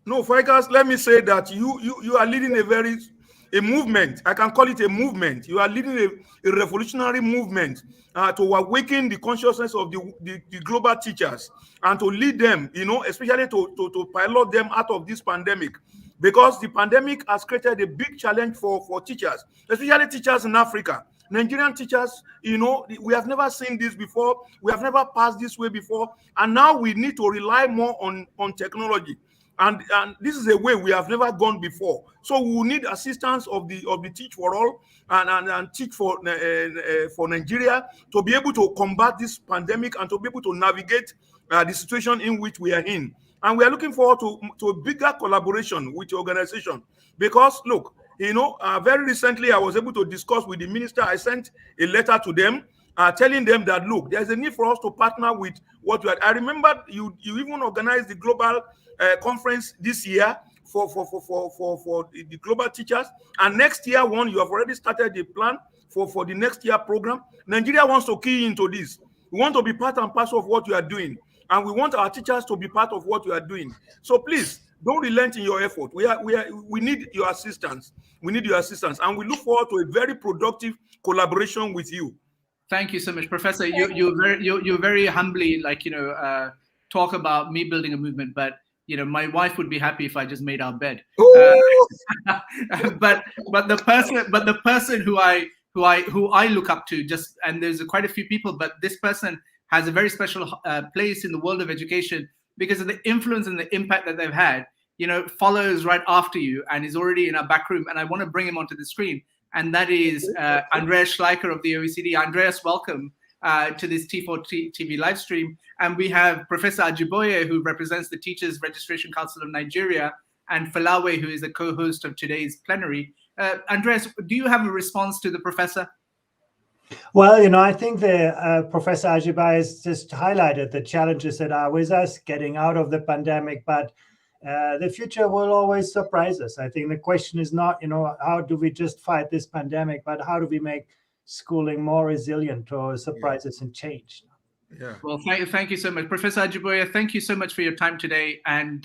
No, Ficus, let me say that you are leading a movement. I can call it a movement. You are leading a revolutionary movement to awaken the consciousness of the global teachers and to lead them, especially to pilot them out of this pandemic. Because the pandemic has created a big challenge for teachers, especially teachers in Africa. Nigerian teachers, we have never seen this before. We have never passed this way before. And now we need to rely more on technology. And this is a way we have never gone before. So we will need assistance of the Teach for All and Teach for Nigeria to be able to combat this pandemic and to be able to navigate the situation in which we are in. And we are looking forward to a bigger collaboration with the organization. Because, look, very recently I was able to discuss with the minister. I sent a letter to them telling them that, look, there's a need for us to partner with what you had. I remember you even organized the global conference this year for the global teachers. And next year one, you have already started the plan for the next year program. Nigeria wants to key into this. We want to be part and parcel of what you are doing. And we want our teachers to be part of what you are doing. So please, don't relent in your effort. We need your assistance. We need your assistance. And we look forward to a very productive collaboration with you. Thank you so much, Professor. You very humbly, talk about me building a movement, but my wife would be happy if I just made our bed. But the person who I look up to, and there's quite a few people, but this person has a very special place in the world of education because of the influence and the impact that they've had. Follows right after you and is already in our back room, and I want to bring him onto the screen. And that is Andreas Schleicher of the OECD. Andreas, welcome to this T4 TV live stream. And we have Professor Ajiboye, who represents the Teachers Registration Council of Nigeria, and Falawe, who is the co-host of today's plenary. Andreas, do you have a response to the professor? Well, I think the Professor Ajiboye has just highlighted the challenges that are with us getting out of the pandemic, but the future will always surprise us. I think the question is not, how do we just fight this pandemic, but how do we make schooling more resilient to surprises and change? Yeah. Well, thank you so much, Professor Ajiboye. Thank you so much for your time today, and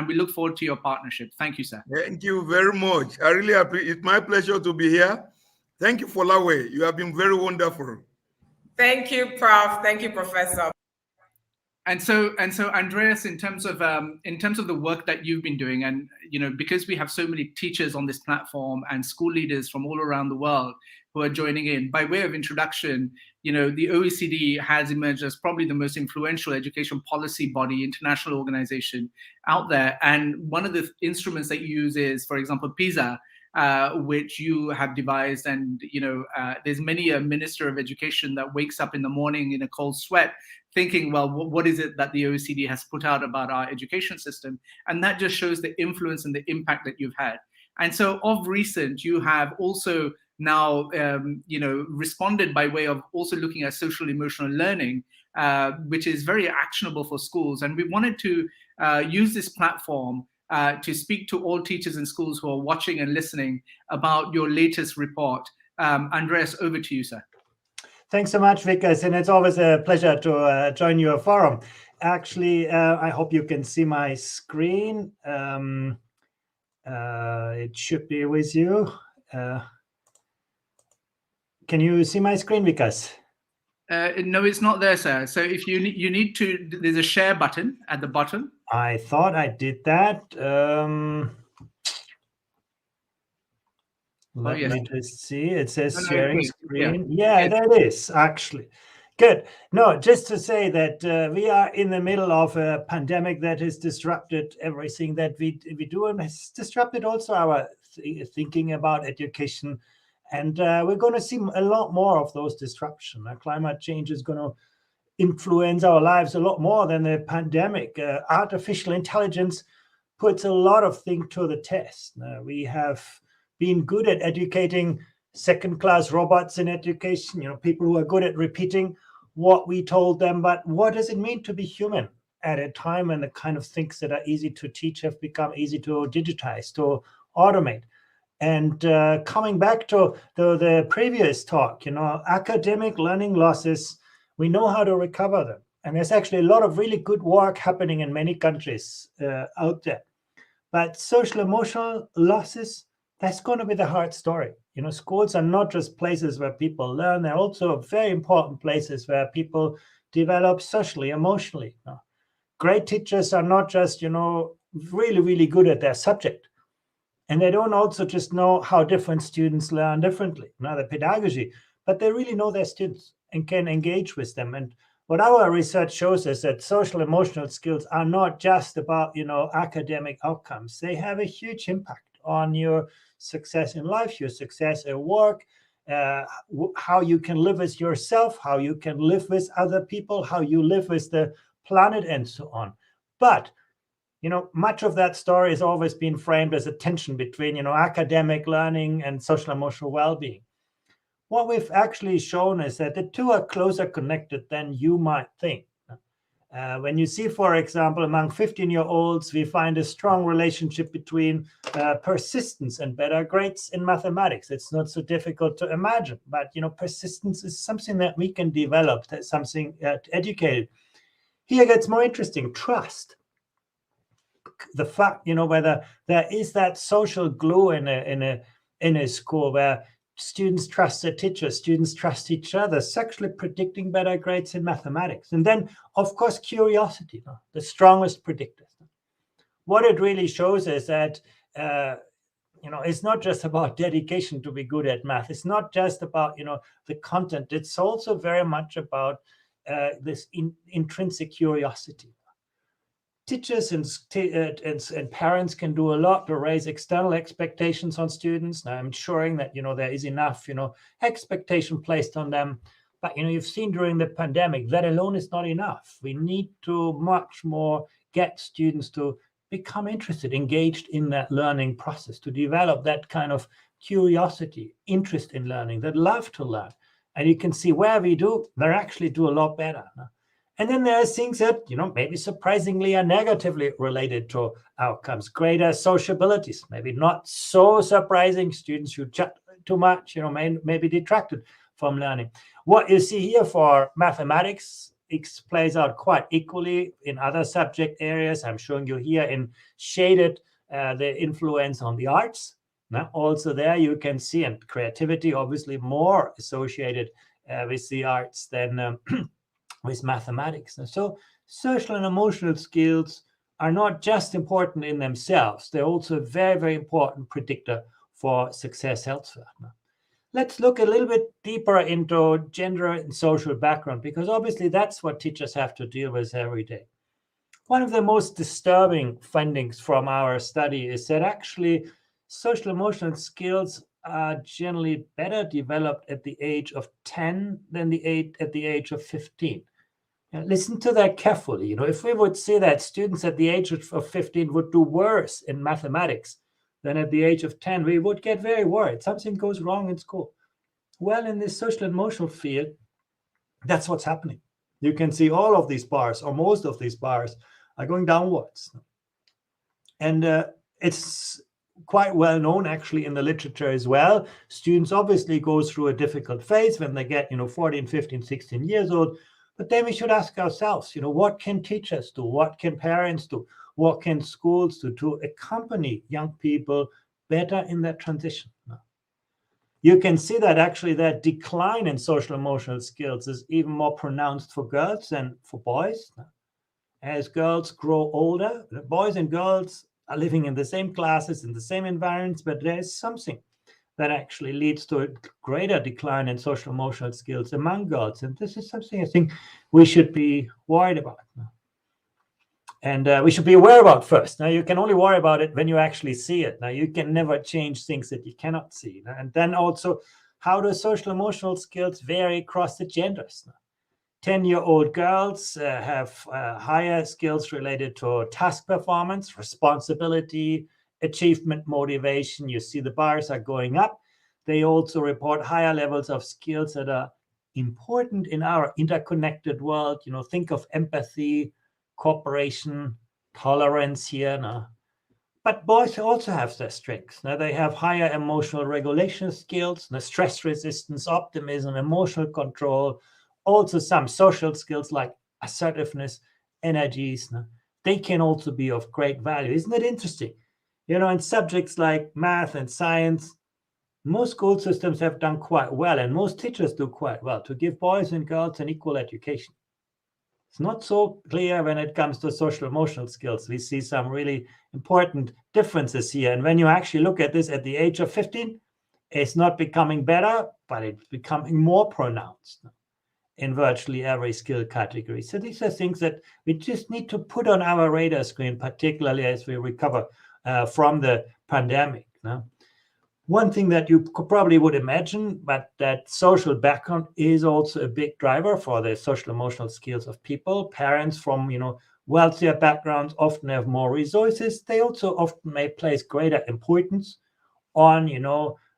we look forward to your partnership. Thank you, sir. Thank you very much. I really appreciate. It's my pleasure to be here. Thank you, Falawe. You have been very wonderful. Thank you, Prof. Thank you, Professor. And so, Andreas, in terms of the work that you've been doing, and because we have so many teachers on this platform and school leaders from all around the world who are joining in, by way of introduction, the OECD has emerged as probably the most influential education policy body, international organization out there. And one of the instruments that you use is, for example, PISA, which you have devised. And there's many a minister of education that wakes up in the morning in a cold sweat thinking, well, what is it that the OECD has put out about our education system? And that just shows the influence and the impact that you've had. And so of recent, you have also now, responded by way of also looking at social emotional learning, which is very actionable for schools. And we wanted to use this platform to speak to all teachers in schools who are watching and listening about your latest report. Andreas, over to you, sir. Thanks so much, Vikas, and it's always a pleasure to join your forum. Actually, I hope you can see my screen. It should be with you. Can you see my screen, Vikas? No, it's not there, sir. So if you need to, there's a share button at the bottom. I thought I did that. Let me just see. It says sharing screen. Yeah, there it is, actually. Good. No, just to say that we are in the middle of a pandemic that has disrupted everything that we do, and has disrupted also our thinking about education. And we're going to see a lot more of those disruptions. Climate change is going to influence our lives a lot more than the pandemic. Artificial intelligence puts a lot of things to the test. We have been good at educating second-class robots in education, people who are good at repeating what we told them. But what does it mean to be human at a time when the kind of things that are easy to teach have become easy to digitize, to automate? And coming back to the previous talk, academic learning losses, we know how to recover them. And there's actually a lot of really good work happening in many countries out there. But social emotional losses, that's going to be the hard story. Schools are not just places where people learn. They're also very important places where people develop socially, emotionally. Great teachers are not just, really, really good at their subject. And they don't also just know how different students learn differently, the pedagogy, but they really know their students and can engage with them. And what our research shows is that social emotional skills are not just about, academic outcomes. They have a huge impact on your success in life, your success at work, how you can live with yourself, how you can live with other people, how you live with the planet, and so on. But much of that story has always been framed as a tension between, academic learning and social emotional well-being. What we've actually shown is that the two are closer connected than you might think. When you see, for example, among 15-year-olds, we find a strong relationship between persistence and better grades in mathematics. It's not so difficult to imagine, but, persistence is something that we can develop, that's something educated. Here it gets more interesting, trust. The fact, whether there is that social glue in a school where students trust their teachers, students trust each other, it's actually predicting better grades in mathematics. And then, of course, curiosity, the strongest predictor. What it really shows is that, it's not just about dedication to be good at math. It's not just about, the content. It's also very much about this intrinsic curiosity. Teachers and parents can do a lot to raise external expectations on students. Now, ensuring that, there is enough, expectation placed on them. But, you've seen during the pandemic, that alone is not enough. We need to much more get students to become interested, engaged in that learning process, to develop that kind of curiosity, interest in learning, that love to learn. And you can see where we do, they actually do a lot better. And then there are things that, maybe surprisingly are negatively related to outcomes. Greater sociabilities, maybe not so surprising. Students who chat too much, may be detracted from learning. What you see here for mathematics plays out quite equally in other subject areas. I'm showing you here in shaded the influence on the arts. Now, also there you can see, and creativity obviously more associated with the arts than with mathematics. And so social and emotional skills are not just important in themselves. They're also a very, very important predictor for success elsewhere. Let's look a little bit deeper into gender and social background, because obviously that's what teachers have to deal with every day. One of the most disturbing findings from our study is that actually social emotional skills are generally better developed at the age of 10 than at the age of 15. Listen to that carefully. If we would say that students at the age of 15 would do worse in mathematics than at the age of 10, we would get very worried. Something goes wrong in school. Well, in this social and emotional field, that's what's happening. You can see all of these bars, or most of these bars, are going downwards. And it's quite well known actually in the literature as well. Students obviously go through a difficult phase when they get, 14, 15, 16 years old. But then we should ask ourselves, what can teachers do? What can parents do? What can schools do to accompany young people better in that transition? You can see that actually that decline in social emotional skills is even more pronounced for girls than for boys. As girls grow older, boys and girls are living in the same classes, in the same environments, but there is something that actually leads to a greater decline in social emotional skills among girls. And this is something I think we should be worried about. And we should be aware about first. Now, you can only worry about it when you actually see it. Now, you can never change things that you cannot see. And then also, how do social emotional skills vary across the genders? 10-year-old girls have higher skills related to task performance, responsibility, achievement, motivation. You see the bars are going up. They also report higher levels of skills that are important in our interconnected world. Think of empathy, cooperation, tolerance here. But boys also have their strengths. Now they have higher emotional regulation skills, stress resistance, optimism, emotional control, also some social skills like assertiveness, energies. They can also be of great value. Isn't it interesting? In subjects like math and science, most school systems have done quite well, and most teachers do quite well to give boys and girls an equal education. It's not so clear when it comes to social emotional skills. We see some really important differences here. And when you actually look at this at the age of 15, it's not becoming better, but it's becoming more pronounced in virtually every skill category. So these are things that we just need to put on our radar screen, particularly as we recover from the pandemic. One thing that you probably would imagine, but that social background is also a big driver for the social emotional skills of people. Parents from wealthier backgrounds often have more resources. They also often may place greater importance on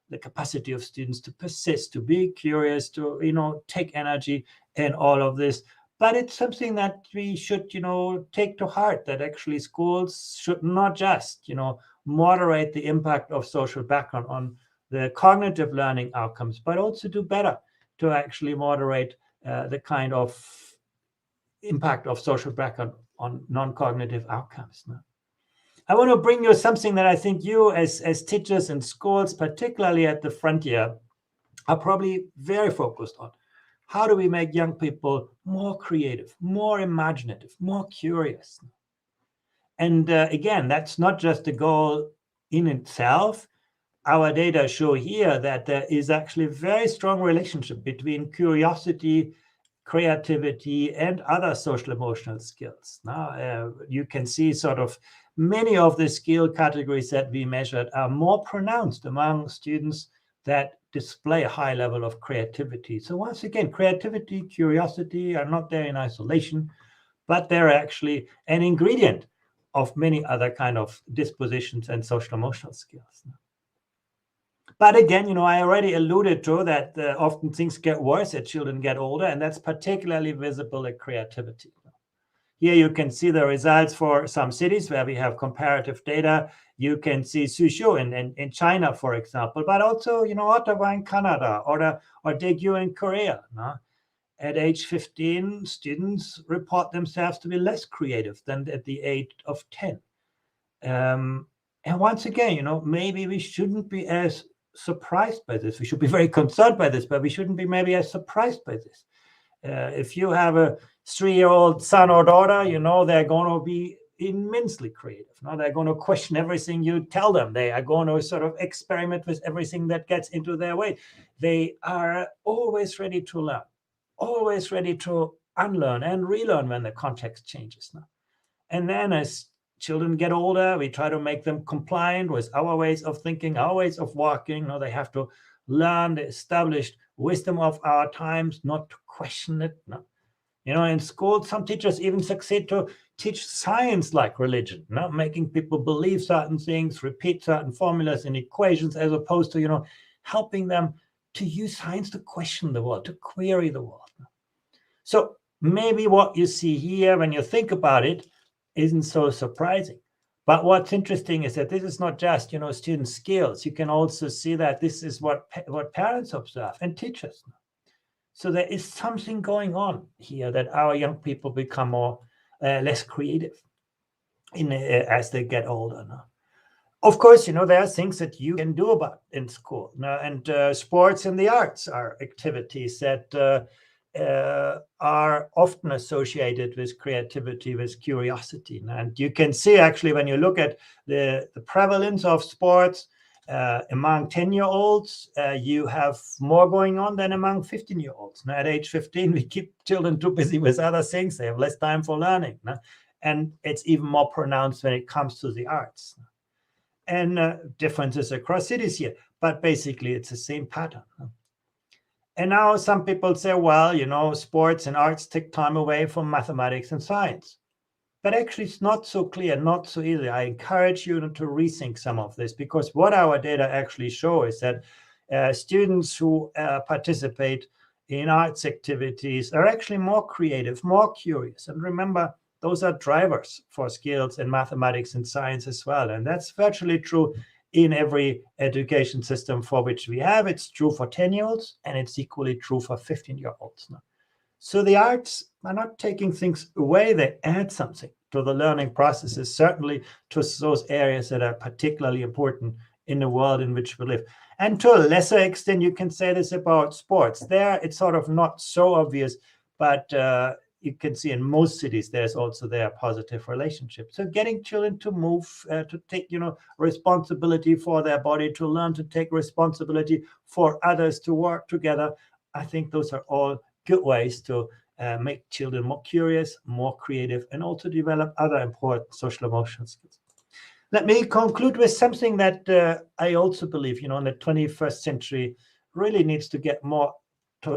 the capacity of students to persist, to be curious, to take energy and all of this. But it's something that we should take to heart, that actually schools should not just moderate the impact of social background on the cognitive learning outcomes, but also do better to actually moderate the kind of impact of social background on non-cognitive outcomes. I want to bring you something that I think you as teachers in schools, particularly at the frontier, are probably very focused on. How do we make young people more creative, more imaginative, more curious? And again, that's not just a goal in itself. Our data show here that there is actually a very strong relationship between curiosity, creativity, and other social emotional skills. Now, you can see sort of many of the skill categories that we measured are more pronounced among students that display a high level of creativity. So once again, creativity, curiosity are not there in isolation, but they're actually an ingredient of many other kind of dispositions and social emotional skills. But again, I already alluded to that often things get worse as children get older, and that's particularly visible at creativity. Here you can see the results for some cities where we have comparative data. You can see Suzhou in China, for example, but also, Ottawa in Canada or Daegu in Korea. At age 15, students report themselves to be less creative than at the age of 10. And once again, maybe we shouldn't be as surprised by this. We should be very concerned by this, but we shouldn't be maybe as surprised by this. If you have a 3-year-old son or daughter, they're going to be immensely creative. They're going to question everything you tell them. They are going to sort of experiment with everything that gets into their way. They are always ready to learn, always ready to unlearn and relearn when the context changes. And then as children get older, we try to make them compliant with our ways of thinking, our ways of walking. They have to learn the established wisdom of our times, not to question it. In school, some teachers even succeed to teach science like religion, making people believe certain things, repeat certain formulas and equations, as opposed to, helping them to use science to question the world, to query the world. So maybe what you see here, when you think about it, isn't so surprising. But what's interesting is that this is not just, student skills. You can also see that this is what parents observe and teachers. So there is something going on here, that our young people become less creative as they get older. Of course, there are things that you can do about in school. And sports and the arts are activities that are often associated with creativity, with curiosity. And you can see actually when you look at the prevalence of sports among 10-year-olds, you have more going on than among 15-year-olds. Now, at age 15, we keep children too busy with other things. They have less time for learning. And it's even more pronounced when it comes to the arts. And differences across cities here, but basically it's the same pattern. And now some people say, well, sports and arts take time away from mathematics and science. But actually, it's not so clear, not so easy. I encourage you to rethink some of this, because what our data actually show is that students who participate in arts activities are actually more creative, more curious. And remember, those are drivers for skills in mathematics and science as well. And that's virtually true in every education system for which we have. It's true for 10-year-olds, and it's equally true for 15-year-olds. So the arts are not taking things away, they add something to the learning processes, certainly to those areas that are particularly important in the world in which we live. And to a lesser extent, you can say this about sports. There, it's sort of not so obvious, but you can see in most cities, there's also their positive relationship. So getting children to move, to take, responsibility for their body, to learn to take responsibility for others, to work together. I think those are all good ways to make children more curious, more creative, and also develop other important social emotional skills. Let me conclude with something that I also believe, in the 21st century really needs to get more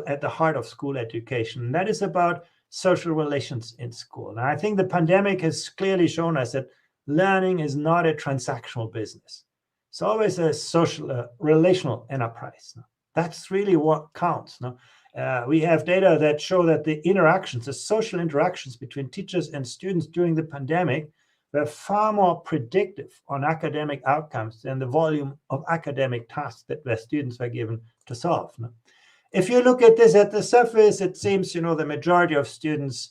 at the heart of school education. And that is about social relations in school. And I think the pandemic has clearly shown us that learning is not a transactional business. It's always a social, relational enterprise. That's really what counts. We have data that show that the social interactions between teachers and students during the pandemic were far more predictive on academic outcomes than the volume of academic tasks that the students were given to solve. If you look at this at the surface, it seems, the majority of students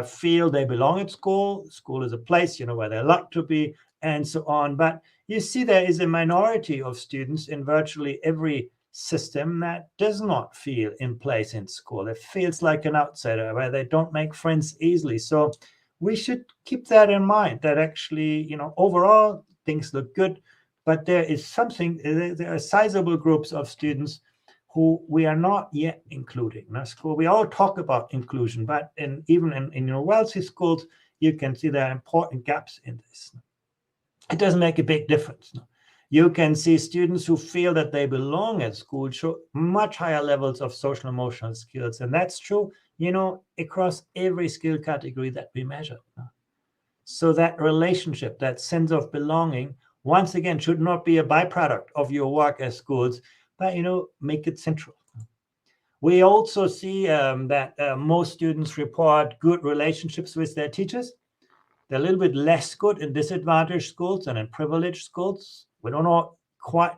feel they belong at school. School is a place, where they like to be, and so on. But you see there is a minority of students in virtually every system that does not feel in place in school. It feels like an outsider, where they don't make friends easily. So we should keep that in mind, that actually, overall things look good, but there are sizable groups of students who we are not yet including in our school. We all talk about inclusion, but even in wealthy schools, you can see there are important gaps in this. It doesn't make a big difference. You can see students who feel that they belong at school show much higher levels of social emotional skills. And that's true, across every skill category that we measure. So that relationship, that sense of belonging, once again, should not be a byproduct of your work at schools, but, make it central. We also see that most students report good relationships with their teachers. They're a little bit less good in disadvantaged schools than in privileged schools. We don't know quite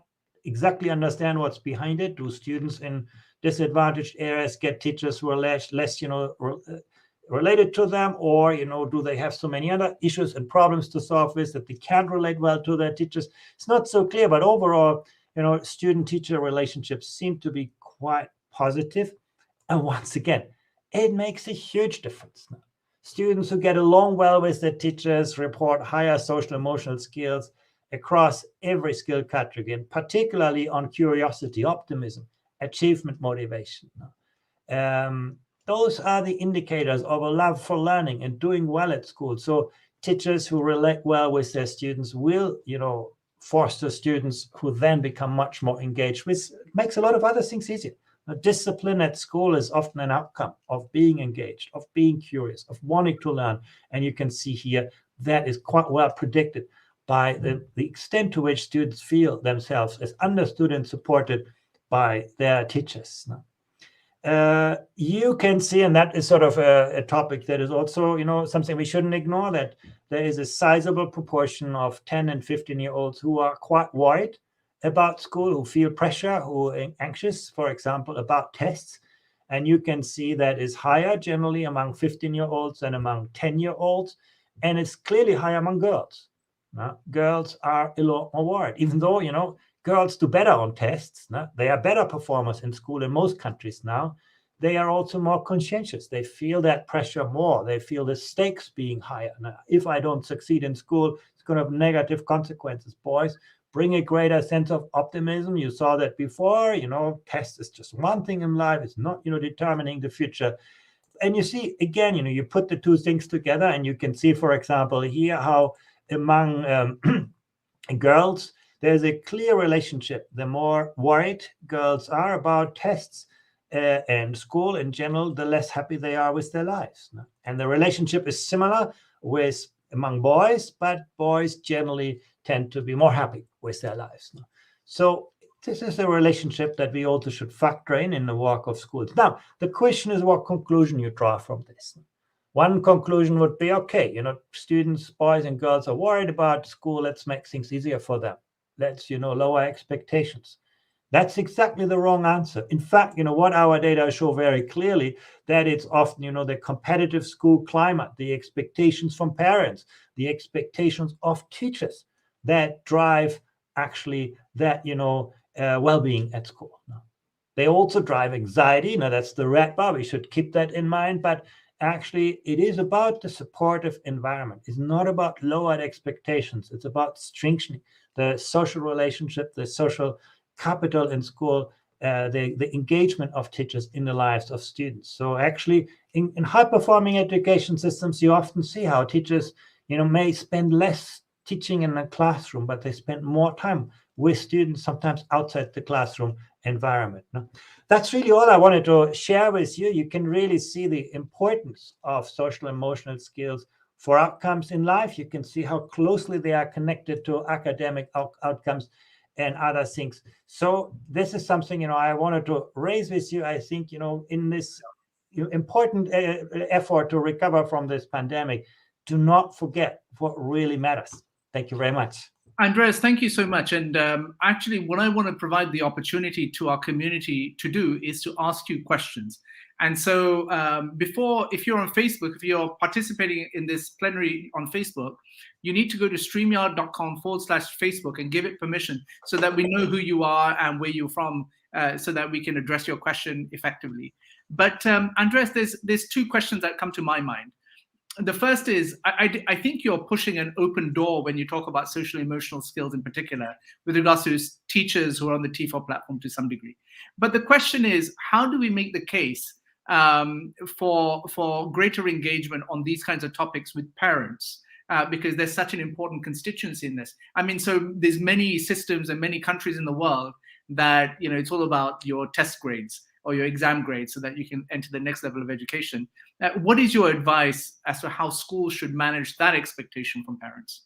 exactly understand what's behind it. Do students in disadvantaged areas get teachers who are less related to them, or do they have so many other issues and problems to solve with that they can't relate well to their teachers? It's not so clear, but overall, student-teacher relationships seem to be quite positive. And once again, it makes a huge difference. Students who get along well with their teachers report higher social emotional skills across every skill category, and particularly on curiosity, optimism, achievement motivation. Those are the indicators of a love for learning and doing well at school. So teachers who relate well with their students will, foster students who then become much more engaged, which makes a lot of other things easier. Discipline at school is often an outcome of being engaged, of being curious, of wanting to learn. And you can see here that is quite well predicted by the extent to which students feel themselves as understood and supported by their teachers. You can see, and that is sort of a topic that is also, something we shouldn't ignore, that there is a sizable proportion of 10 and 15-year-olds who are quite worried about school, who feel pressure, who are anxious, for example, about tests. And you can see that is higher generally among 15-year-olds than among 10-year-olds. And it's clearly higher among girls. Girls are a lot more worried, even though, girls do better on tests. They are better performers in school in most countries now. They are also more conscientious. They feel that pressure more. They feel the stakes being higher. Now, if I don't succeed in school, it's going to have negative consequences. Boys bring a greater sense of optimism. You saw that before, test is just one thing in life. It's not, determining the future. And you see, again, you put the two things together, and you can see, for example, here how among girls, there's a clear relationship. The more worried girls are about tests and school in general, the less happy they are with their lives. And the relationship is similar among boys, but boys generally tend to be more happy with their lives. So this is a relationship that we also should factor in the work of schools. Now, the question is what conclusion you draw from this. One conclusion would be, okay, students, boys and girls are worried about school. Let's make things easier for them. Let's, lower expectations. That's exactly the wrong answer. In fact, what our data show very clearly, that it's often, the competitive school climate, the expectations from parents, the expectations of teachers that drive actually that, well-being at school. They also drive anxiety. That's the red bar. We should keep that in mind. But actually, it is about the supportive environment. It's not about lowered expectations. It's about strengthening the social relationship, the social capital in school, the engagement of teachers in the lives of students. So actually, in high-performing education systems, you often see how teachers, may spend less teaching in a classroom, but they spend more time with students, sometimes outside the classroom environment. That's really all I wanted to share with you. You can really see the importance of social emotional skills for outcomes in life. You can see how closely they are connected to academic outcomes and other things. So this is something, I wanted to raise with you. I think, in this important effort to recover from this pandemic, do not forget what really matters. Thank you very much. Andreas, thank you so much. And actually, what I want to provide the opportunity to our community to do is to ask you questions. And so if you're on Facebook, if you're participating in this plenary on Facebook, you need to go to streamyard.com/Facebook and give it permission so that we know who you are and where you're from, so that we can address your question effectively. But Andreas, there's two questions that come to my mind. The first is, I think you're pushing an open door when you talk about social emotional skills in particular, with regards to teachers who are on the T4 platform to some degree. But the question is, how do we make the case for greater engagement on these kinds of topics with parents? Because there's such an important constituency in this. I mean, so there's many systems and many countries in the world that, it's all about your test grades or your exam grades so that you can enter the next level of education. What is your advice as to how schools should manage that expectation from parents?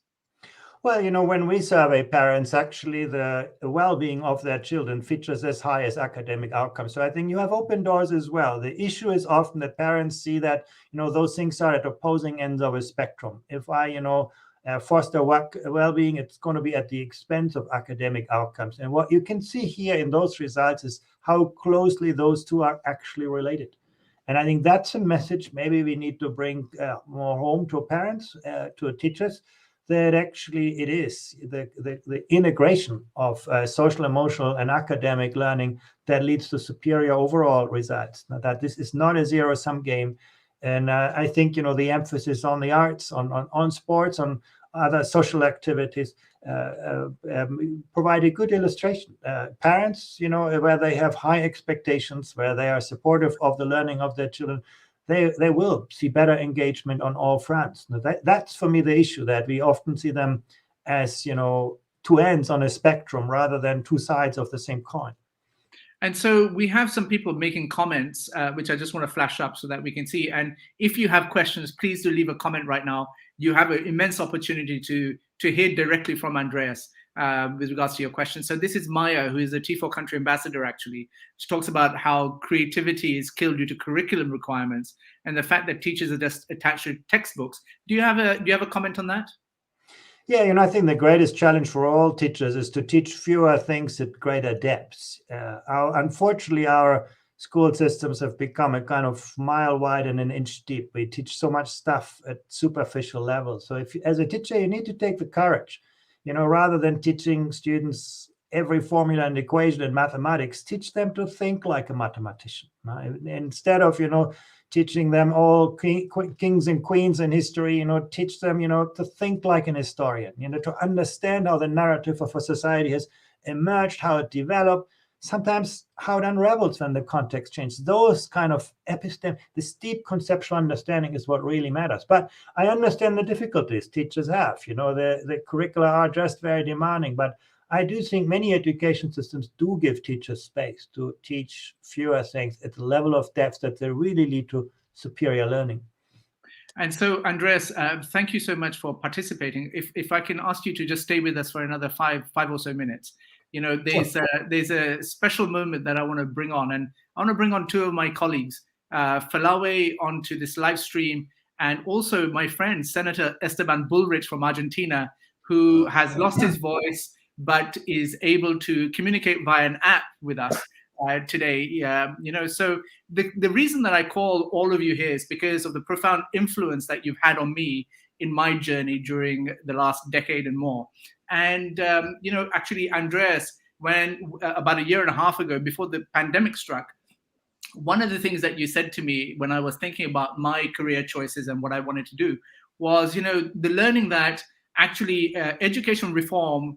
Well, when we survey parents, actually the well-being of their children features as high as academic outcomes. So I think you have open doors as well. The issue is often that parents see that, those things are at opposing ends of a spectrum. If I, foster well-being, it's going to be at the expense of academic outcomes. And what you can see here in those results is how closely those two are actually related. And I think that's a message maybe we need to bring more home to parents, to teachers, that actually it is the integration of social, emotional, and academic learning that leads to superior overall results. Now, that this is not a zero-sum game. And I think, the emphasis on the arts, on sports, on other social activities provide a good illustration. Parents, where they have high expectations, where they are supportive of the learning of their children, they will see better engagement on all fronts. Now that's for me the issue, that we often see them as, two ends on a spectrum rather than two sides of the same coin. And so we have some people making comments, which I just want to flash up so that we can see. And if you have questions, please do leave a comment right now. You have an immense opportunity to hear directly from Andreas with regards to your question. So this is Maia, who is a T4 country ambassador, actually. She talks about how creativity is killed due to curriculum requirements and the fact that teachers are just attached to textbooks. Do you have a comment on that? Yeah, I think the greatest challenge for all teachers is to teach fewer things at greater depths. Unfortunately, our school systems have become a kind of mile wide and an inch deep. We teach so much stuff at superficial levels. So if, as a teacher, you need to take the courage, rather than teaching students every formula and equation in mathematics, teach them to think like a mathematician. Right? Instead of, teaching them all kings and queens in history, teach them, to think like an historian, to understand how the narrative of a society has emerged, how it developed, sometimes how it unravels when the context changes. Those kind of this deep conceptual understanding is what really matters. But I understand the difficulties teachers have. The curricula are just very demanding, but I do think many education systems do give teachers space to teach fewer things at the level of depth that they really lead to superior learning. And so, Andreas, thank you so much for participating. If I can ask you to just stay with us for another five or so minutes. There's a special moment that I want to bring on, and I want to bring on two of my colleagues, Falawe, onto this live stream, and also my friend, Senator Esteban Bullrich from Argentina, who has lost his voice but is able to communicate via an app with us today. So the reason that I call all of you here is because of the profound influence that you've had on me in my journey during the last decade and more. And, actually, Andreas, when about a year and a half ago, before the pandemic struck, one of the things that you said to me when I was thinking about my career choices and what I wanted to do was, the learning that actually education reform,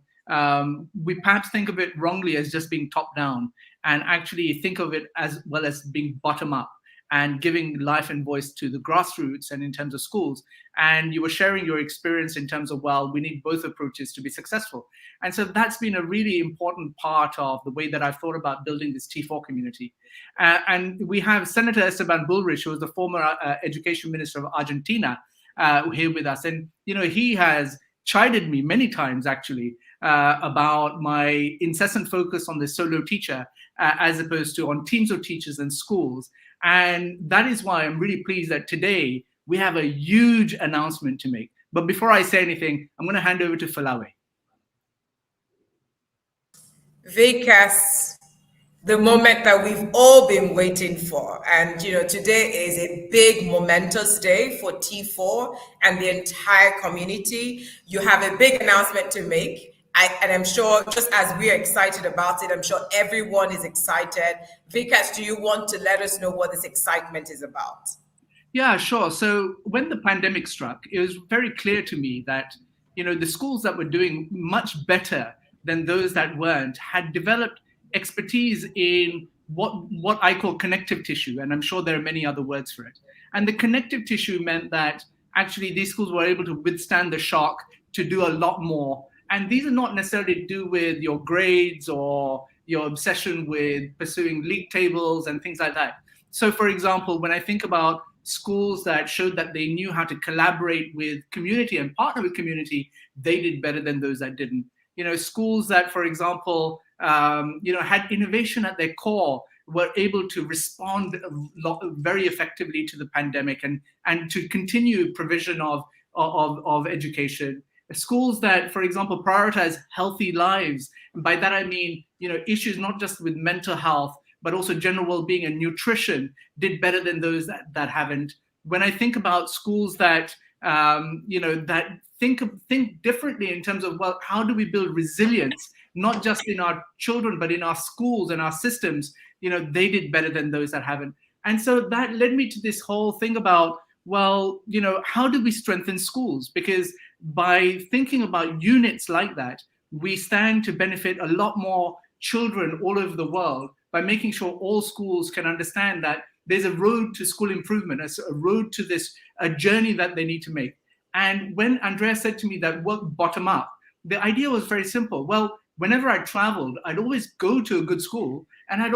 we perhaps think of it wrongly as just being top down, and actually think of it as well as being bottom up and giving life and voice to the grassroots and in terms of schools. And you were sharing your experience in terms of, well, we need both approaches to be successful. And so that's been a really important part of the way that I've thought about building this T4 community. And we have Senator Esteban Bullrich, who was the former education minister of Argentina, here with us. And, he has chided me many times, actually, about my incessant focus on the solo teacher as opposed to on teams of teachers and schools. And that is why I'm really pleased that today we have a huge announcement to make. But before I say anything, I'm going to hand over to Falawe. Vikas, the moment that we've all been waiting for. And, today is a big momentous day for T4 and the entire community. You have a big announcement to make. And I'm sure just as we're excited about it, I'm sure everyone is excited. Vikas, do you want to let us know what this excitement is about? Yeah, sure. So when the pandemic struck, it was very clear to me that, the schools that were doing much better than those that weren't had developed expertise in what I call connective tissue. And I'm sure there are many other words for it. And the connective tissue meant that actually these schools were able to withstand the shock to do a lot more. And these are not necessarily to do with your grades or your obsession with pursuing league tables and things like that. So, for example, when I think about schools that showed that they knew how to collaborate with community and partner with community, they did better than those that didn't. Schools that, for example, had innovation at their core, were able to respond very effectively to the pandemic and to continue provision of education. Schools that, for example, prioritize healthy lives. And by that, I mean, issues not just with mental health, but also general well-being and nutrition did better than those that haven't. When I think about schools that, that think differently in terms of, well, how do we build resilience, not just in our children, but in our schools and our systems, they did better than those that haven't. And so that led me to this whole thing about, well, how do we strengthen schools? Because by thinking about units like that, we stand to benefit a lot more children all over the world by making sure all schools can understand that there's a road to school improvement, a road to a journey that they need to make. And when Andreas said to me that work bottom up, the idea was very simple. Well, whenever I traveled, I'd always go to a good school and I'd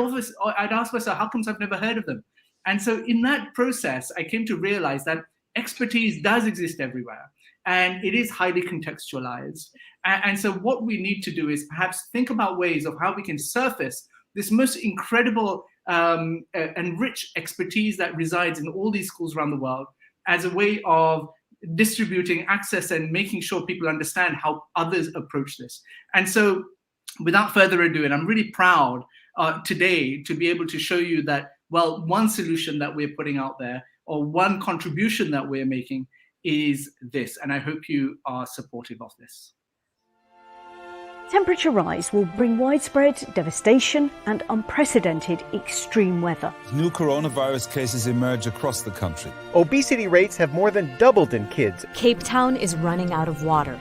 ask myself, how come I've never heard of them? And so in that process, I came to realize that expertise does exist everywhere and it is highly contextualized. And so what we need to do is perhaps think about ways of how we can surface this most incredible and rich expertise that resides in all these schools around the world as a way of distributing access and making sure people understand how others approach this. And so without further ado, and I'm really proud today to be able to show you that, well, one solution that we're putting out there or one contribution that we're making is this. And I hope you are supportive of this. Temperature rise will bring widespread devastation and unprecedented extreme weather. New coronavirus cases emerge across the country. Obesity rates have more than doubled in kids. Cape Town is running out of water.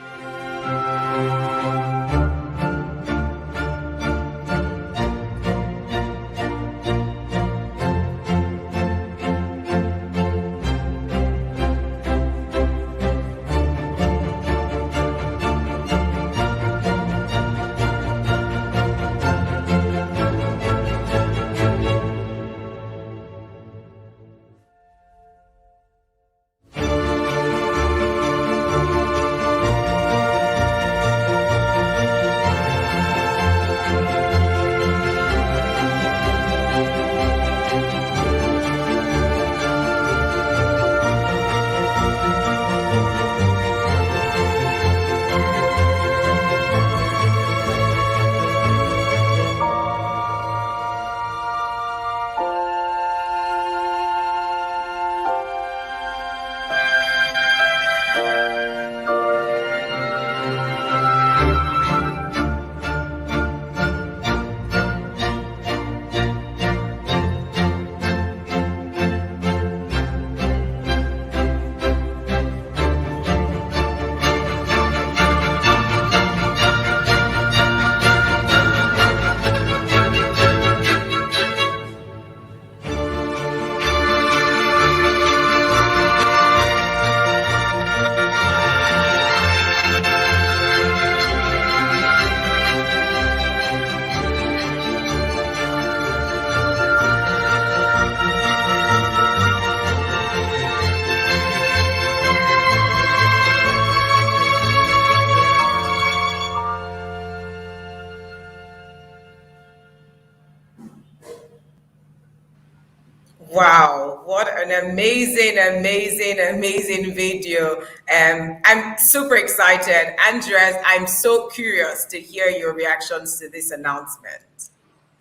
an amazing video. I'm super excited. Andreas, I'm so curious to hear your reactions to this announcement.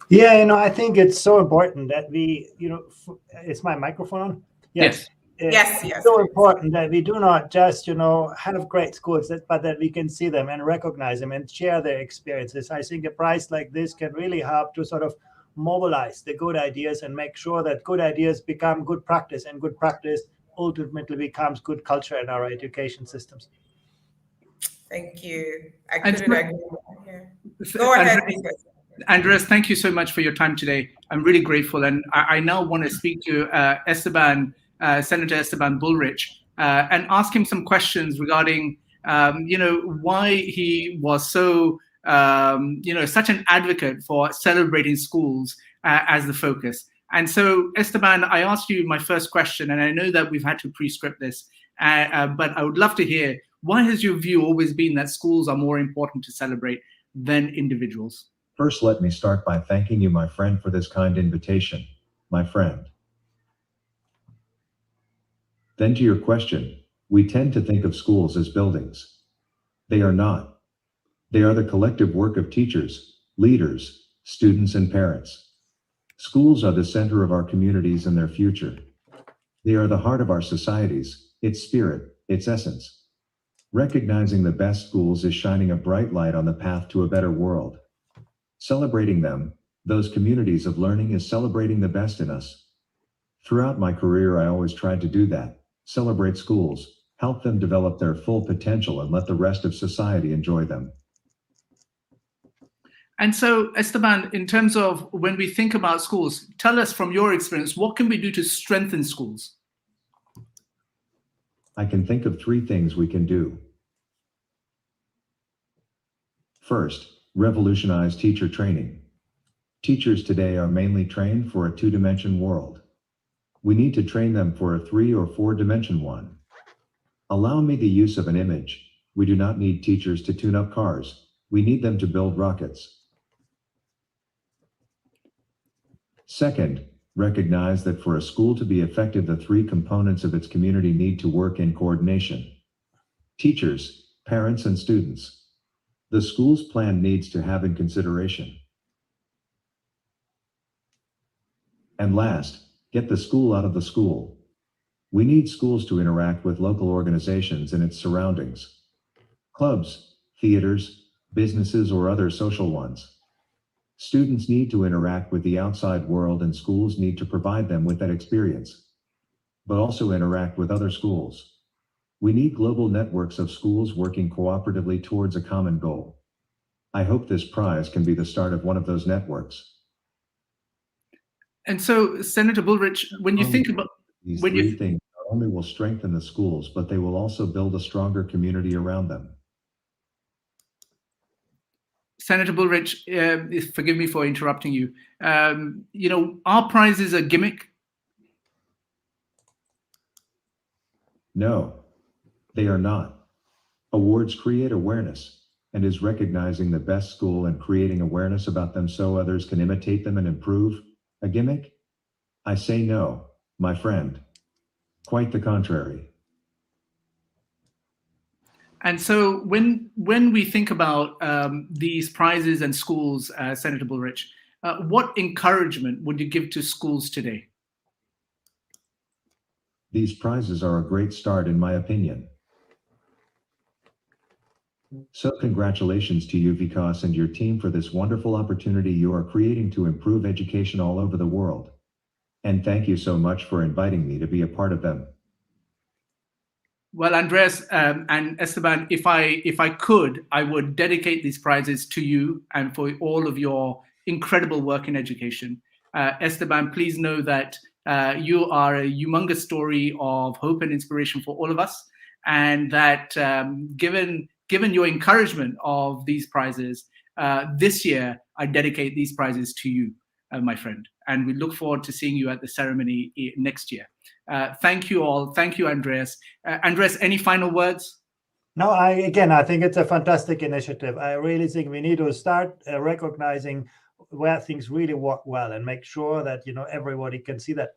Yeah, I think it's so important that we, is my microphone on? Yes. Yes. It's so important that we do not just, have great schools, but that we can see them and recognize them and share their experiences. I think a prize like this can really help to sort of mobilize the good ideas and make sure that good ideas become good practice, and good practice ultimately becomes good culture in our education systems. Thank you. I couldn't agree more. Go ahead, Andreas, thank you so much for your time today. I'm really grateful. And I now want to speak to Esteban, Senator Esteban Bullrich, and ask him some questions regarding, why he was so, such an advocate for celebrating schools as the focus. And so, Esteban, I asked you my first question, and I know that we've had to pre-script this, but I would love to hear, why has your view always been that schools are more important to celebrate than individuals? First, let me start by thanking you, my friend, for this kind invitation, my friend. Then to your question, we tend to think of schools as buildings. They are not. They are the collective work of teachers, leaders, students, and parents. Schools are the center of our communities and their future. They are the heart of our societies, its spirit, its essence. Recognizing the best schools is shining a bright light on the path to a better world. Celebrating them, those communities of learning, is celebrating the best in us. Throughout my career, I always tried to do that. Celebrate schools, help them develop their full potential, and let the rest of society enjoy them. And so, Esteban, in terms of when we think about schools, tell us from your experience, what can we do to strengthen schools? I can think of 3 things we can do. First, revolutionize teacher training. Teachers today are mainly trained for a 2-dimension world. We need to train them for a 3 or 4-dimension one. Allow me the use of an image. We do not need teachers to tune up cars. We need them to build rockets. Second, recognize that for a school to be effective, the 3 components of its community need to work in coordination. Teachers, parents, and students. The school's plan needs to have in consideration. And last, get the school out of the school. We need schools to interact with local organizations and its surroundings. Clubs, theaters, businesses, or other social ones. Students need to interact with the outside world, and schools need to provide them with that experience, but also interact with other schools. We need global networks of schools working cooperatively towards a common goal. I hope this prize can be the start of one of those networks. And so, Senator Bullrich, when you think about these 3 things, not only will strengthen the schools, but they will also build a stronger community around them. Senator Bullrich, forgive me for interrupting you. Are prizes a gimmick? No, they are not. Awards create awareness, and is recognizing the best school and creating awareness about them so others can imitate them and improve a gimmick? I say no, my friend. Quite the contrary. And so when we think about these prizes and schools, Senator Bullrich, what encouragement would you give to schools today? These prizes are a great start, in my opinion. So congratulations to you, Vikas, and your team for this wonderful opportunity you are creating to improve education all over the world. And thank you so much for inviting me to be a part of them. Well, Andreas and Esteban, if I could, I would dedicate these prizes to you and for all of your incredible work in education. Esteban, please know that you are a humongous story of hope and inspiration for all of us, and that given your encouragement of these prizes, this year I dedicate these prizes to you, my friend, and we look forward to seeing you at the ceremony next year. Thank you all. Thank you, Andreas. Andreas, any final words? No, I think it's a fantastic initiative. I really think we need to start recognizing where things really work well and make sure that everybody can see that.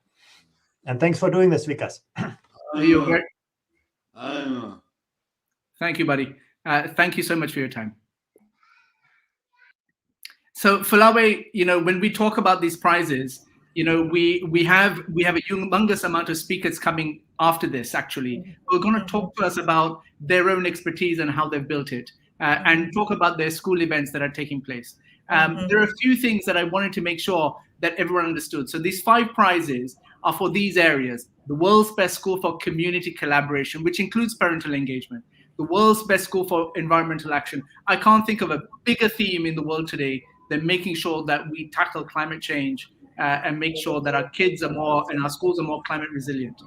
And thanks for doing this, Vikas. You're great. Thank you, buddy. Thank you so much for your time. So, Falawe, when we talk about these prizes, we have a humongous amount of speakers coming after this, actually, who are going to talk to us about their own expertise and how they've built it, and talk about their school events that are taking place. There are a few things that I wanted to make sure that everyone understood. So these 5 prizes are for these areas: the world's best school for community collaboration, which includes parental engagement; the world's best school for environmental action. I can't think of a bigger theme in the world today than making sure that we tackle climate change and make sure that our kids are more and our schools are more climate resilient.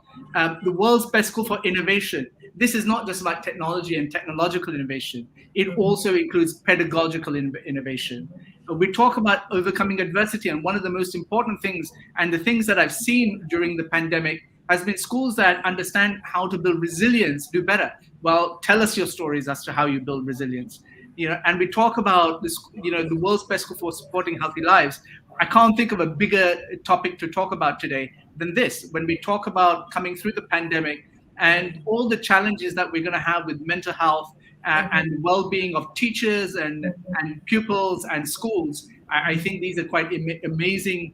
The world's best school for innovation. This is not just about technology and technological innovation. It also includes pedagogical innovation. We talk about overcoming adversity, and one of the most important things, and the things that I've seen during the pandemic, has been schools that understand how to build resilience do better. Well, tell us your stories as to how you build resilience. And we talk about this, the world's best school for supporting healthy lives. I can't think of a bigger topic to talk about today than this. When we talk about coming through the pandemic and all the challenges that we're going to have with mental health and well-being of teachers and pupils and schools, I think these are quite amazing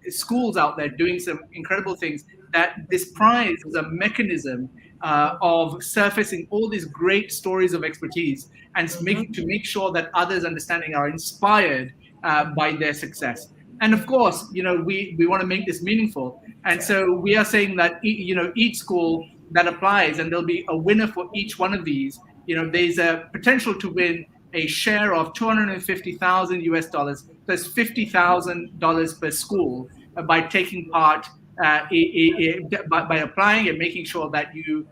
schools out there doing some incredible things. That this prize is a mechanism of surfacing all these great stories of expertise and to make sure that others understanding are inspired by their success. And of course, we want to make this meaningful. And so we are saying that, each school that applies, and there'll be a winner for each one of these, there's a potential to win a share of $250,000 US, that's $50,000 per school by taking part, by applying and making sure that you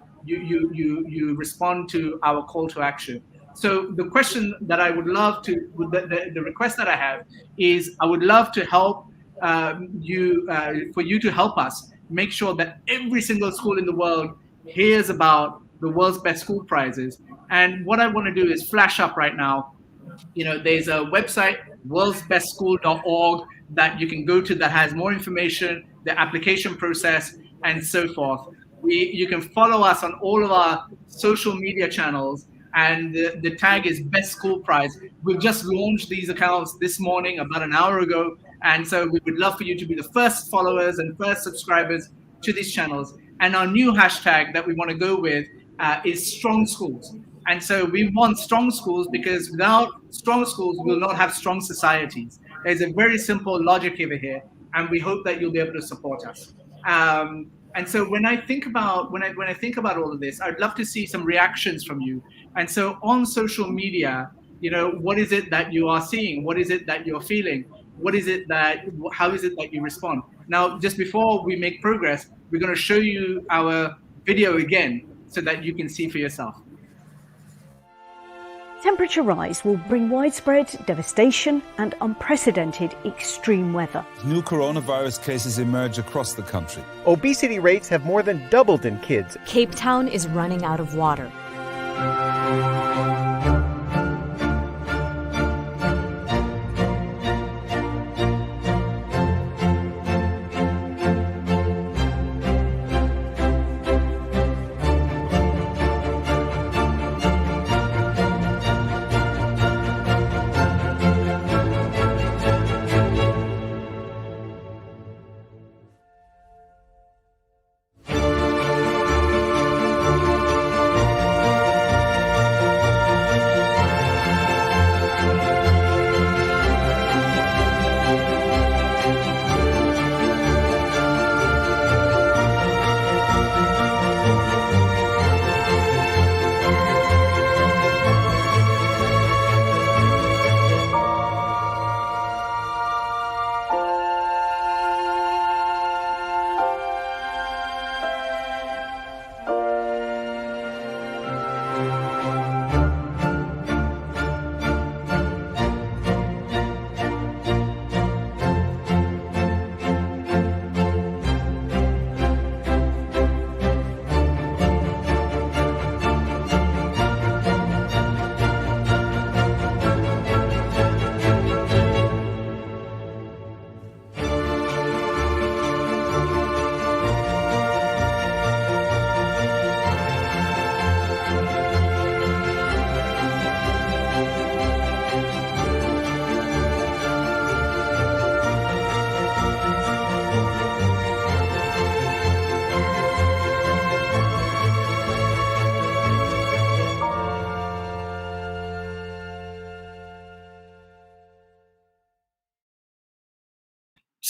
respond to our call to action. So the question that I would love to, the request that I have is, I would love to help for you to help us make sure that every single school in the world hears about the world's best school prizes. And what I want to do is flash up right now. There's a website, worldsbestschool.org, that you can go to that has more information, the application process, and so forth. You can follow us on all of our social media channels, and the tag is Best School Prize. We've just launched these accounts this morning, about an hour ago, and so we would love for you to be the first followers and first subscribers to these channels. And our new hashtag that we want to go with is Strong Schools. And so we want strong schools, because without strong schools, we will not have strong societies. There's a very simple logic over here, and we hope that you'll be able to support us. And so when I think about all of this, I'd love to see some reactions from you. And so on social media, what is it that you are seeing? What is it that you're feeling? How is it that you respond? Now, just before we make progress, we're going to show you our video again so that you can see for yourself. Temperature rise will bring widespread devastation and unprecedented extreme weather. New coronavirus cases emerge across the country. Obesity rates have more than doubled in kids. Cape Town is running out of water.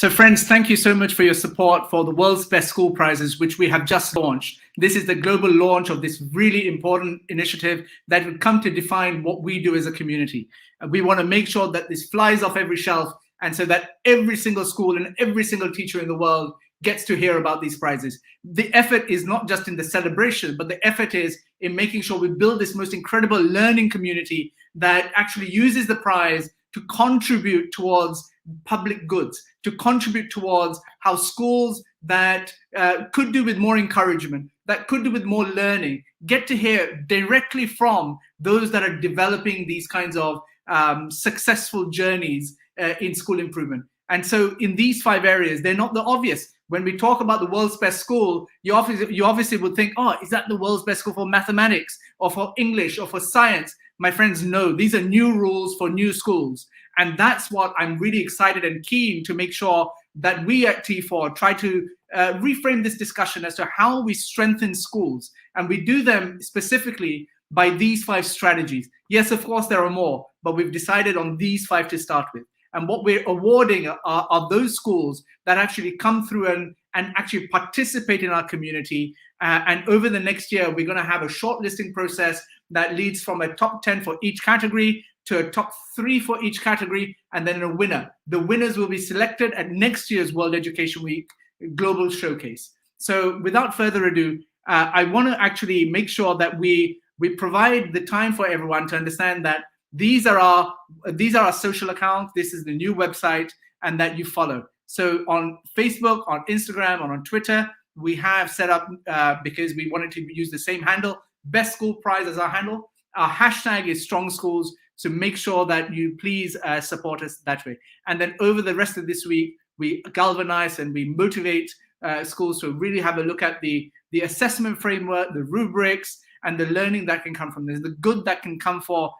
So friends, thank you so much for your support for the World's Best School Prizes, which we have just launched. This is the global launch of this really important initiative that will come to define what we do as a community. We want to make sure that this flies off every shelf, and so that every single school and every single teacher in the world gets to hear about these prizes. The effort is not just in the celebration, but the effort is in making sure we build this most incredible learning community that actually uses the prize to contribute towards public goods, to contribute towards how schools that could do with more encouragement, that could do with more learning, get to hear directly from those that are developing these kinds of successful journeys in school improvement. And so in these 5 areas, they're not the obvious. When we talk about the world's best school, you obviously would think, oh, is that the world's best school for mathematics or for English or for science? My friends, no, these are new rules for new schools. And that's what I'm really excited and keen to make sure that we at T4 try to reframe this discussion as to how we strengthen schools. And we do them specifically by these 5 strategies. Yes, of course, there are more, but we've decided on these 5 to start with. And what we're awarding are those schools that actually come through and actually participate in our community. And over the next year, we're going to have a shortlisting process that leads from a top 10 for each category to a top 3 for each category, and then a winner. The winners will be selected at next year's World Education Week Global Showcase. So without further ado, I want to actually make sure that we provide the time for everyone to understand that these are our social accounts. This is the new website, and that you follow. So on Facebook, on Instagram, and on Twitter, we have set up, because we wanted to use the same handle, Best School Prize as our handle. Our hashtag is Strong Schools. So make sure that you please support us that way. And then over the rest of this week, we galvanize and we motivate schools to really have a look at the assessment framework, the rubrics, and the learning that can come from this, the good that can come for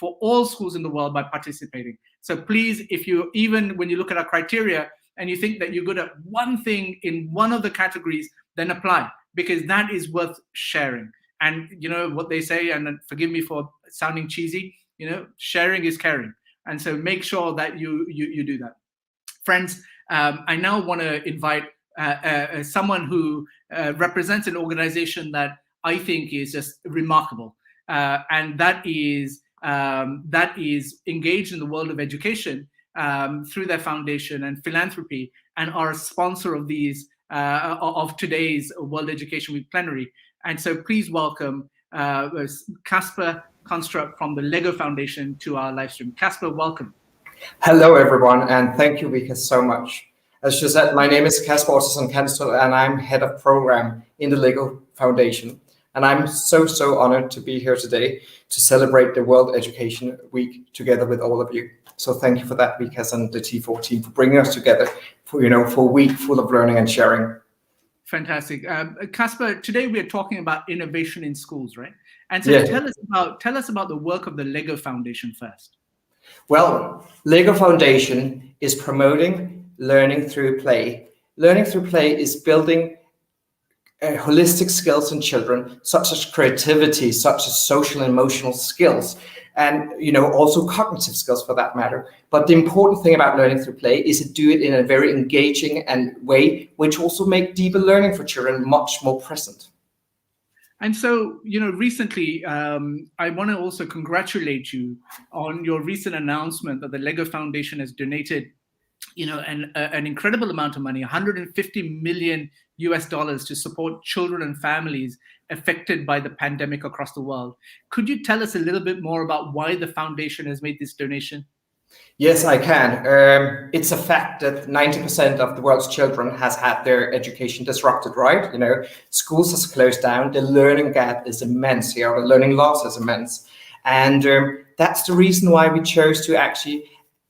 all schools in the world by participating. So please, even when you look at our criteria and you think that you're good at one thing in one of the categories, then apply, because that is worth sharing. And you know what they say, and forgive me for sounding cheesy, sharing is caring. And so make sure that you do that. Friends, I now want to invite someone who represents an organization that I think is just remarkable, and that is engaged in the world of education through their foundation and philanthropy, and are a sponsor of of today's World Education Week plenary. And so please welcome Kasper Kanstrup from the Lego Foundation to our live stream. Kasper, welcome. Hello, everyone, and thank you, Vika, so much. As you said, my name is Kasper Kanstrup, and I'm head of program in the Lego Foundation. And I'm so honored to be here today to celebrate the World Education Week together with all of you. So thank you for that, Vika, and the T4 team for bringing us together for a week full of learning and sharing. Fantastic. Kasper, today we are talking about innovation in schools, right? And so tell us about the work of the Lego Foundation first. Well, Lego Foundation is promoting learning through play. Learning through play is building holistic skills in children, such as creativity, such as social and emotional skills, and also cognitive skills for that matter. But the important thing about learning through play is to do it in a very engaging way, which also make deeper learning for children much more present. And so, recently, I want to also congratulate you on your recent announcement that the Lego Foundation has donated, an incredible amount of money, $150 million to support children and families affected by the pandemic across the world. Could you tell us a little bit more about why the foundation has made this donation? Yes, I can. It's a fact that 90% of the world's children has had their education disrupted, right? Schools has closed down. The learning gap is immense here. The learning loss is immense. And that's the reason why we chose to actually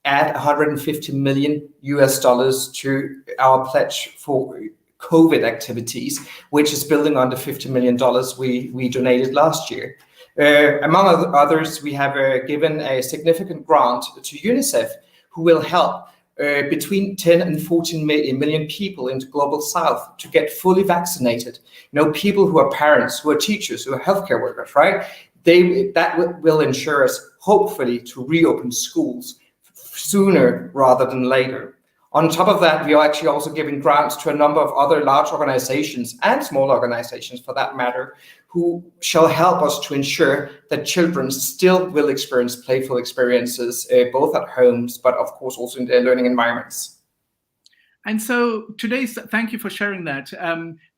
add $150 million to our pledge for COVID activities, which is building on the $50 million we donated last year. Among others, we have given a significant grant to UNICEF, who will help between 10 and 14 million people in the global south to get fully vaccinated. People who are parents, who are teachers, who are healthcare workers, right? That will ensure us, hopefully, to reopen schools sooner rather than later. On top of that, we are actually also giving grants to a number of other large organizations and small organizations for that matter, who shall help us to ensure that children still will experience playful experiences, both at homes, but of course also in their learning environments. And so thank you for sharing that.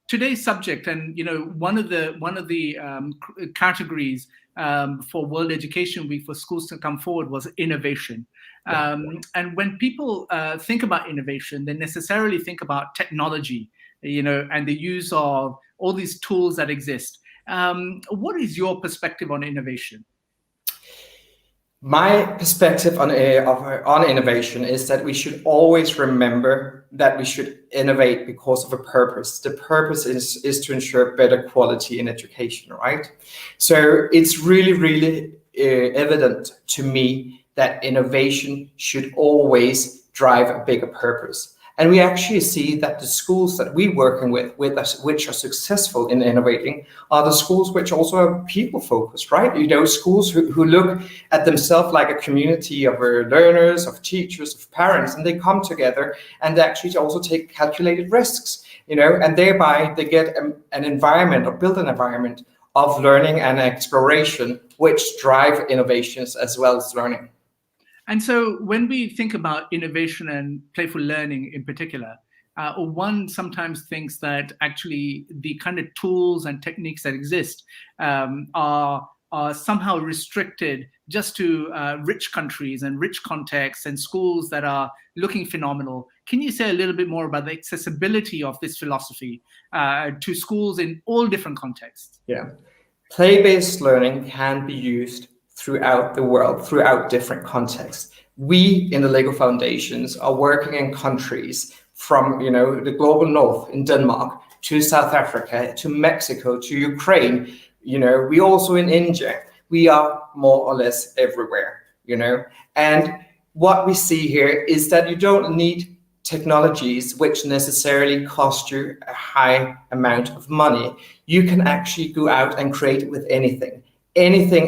Today's subject, and one of the categories for World Education Week for schools to come forward was innovation. And when people think about innovation, they necessarily think about technology, and the use of all these tools that exist. What is your perspective on innovation? My perspective on innovation is that we should always remember that we should innovate because of a purpose. The purpose is to ensure better quality in education, right? So it's really, really evident to me that innovation should always drive a bigger purpose. And we actually see that the schools that we're working with which are successful in innovating are the schools which also are people-focused, right? Schools who look at themselves like a community of learners, of teachers, of parents, and they come together and they actually also take calculated risks, and thereby they get an environment or build an environment of learning and exploration which drive innovations as well as learning. And so when we think about innovation and playful learning in particular, one sometimes thinks that actually the kind of tools and techniques that exist are somehow restricted just to rich countries and rich contexts and schools that are looking phenomenal. Can you say a little bit more about the accessibility of this philosophy to schools in all different contexts? Yeah, play-based learning can be used throughout the world, throughout different contexts. We in the LEGO Foundations are working in countries from the global north in Denmark to South Africa to Mexico to Ukraine. We also in India. We are more or less everywhere. And what we see here is that you don't need technologies which necessarily cost you a high amount of money. You can actually go out and create with anything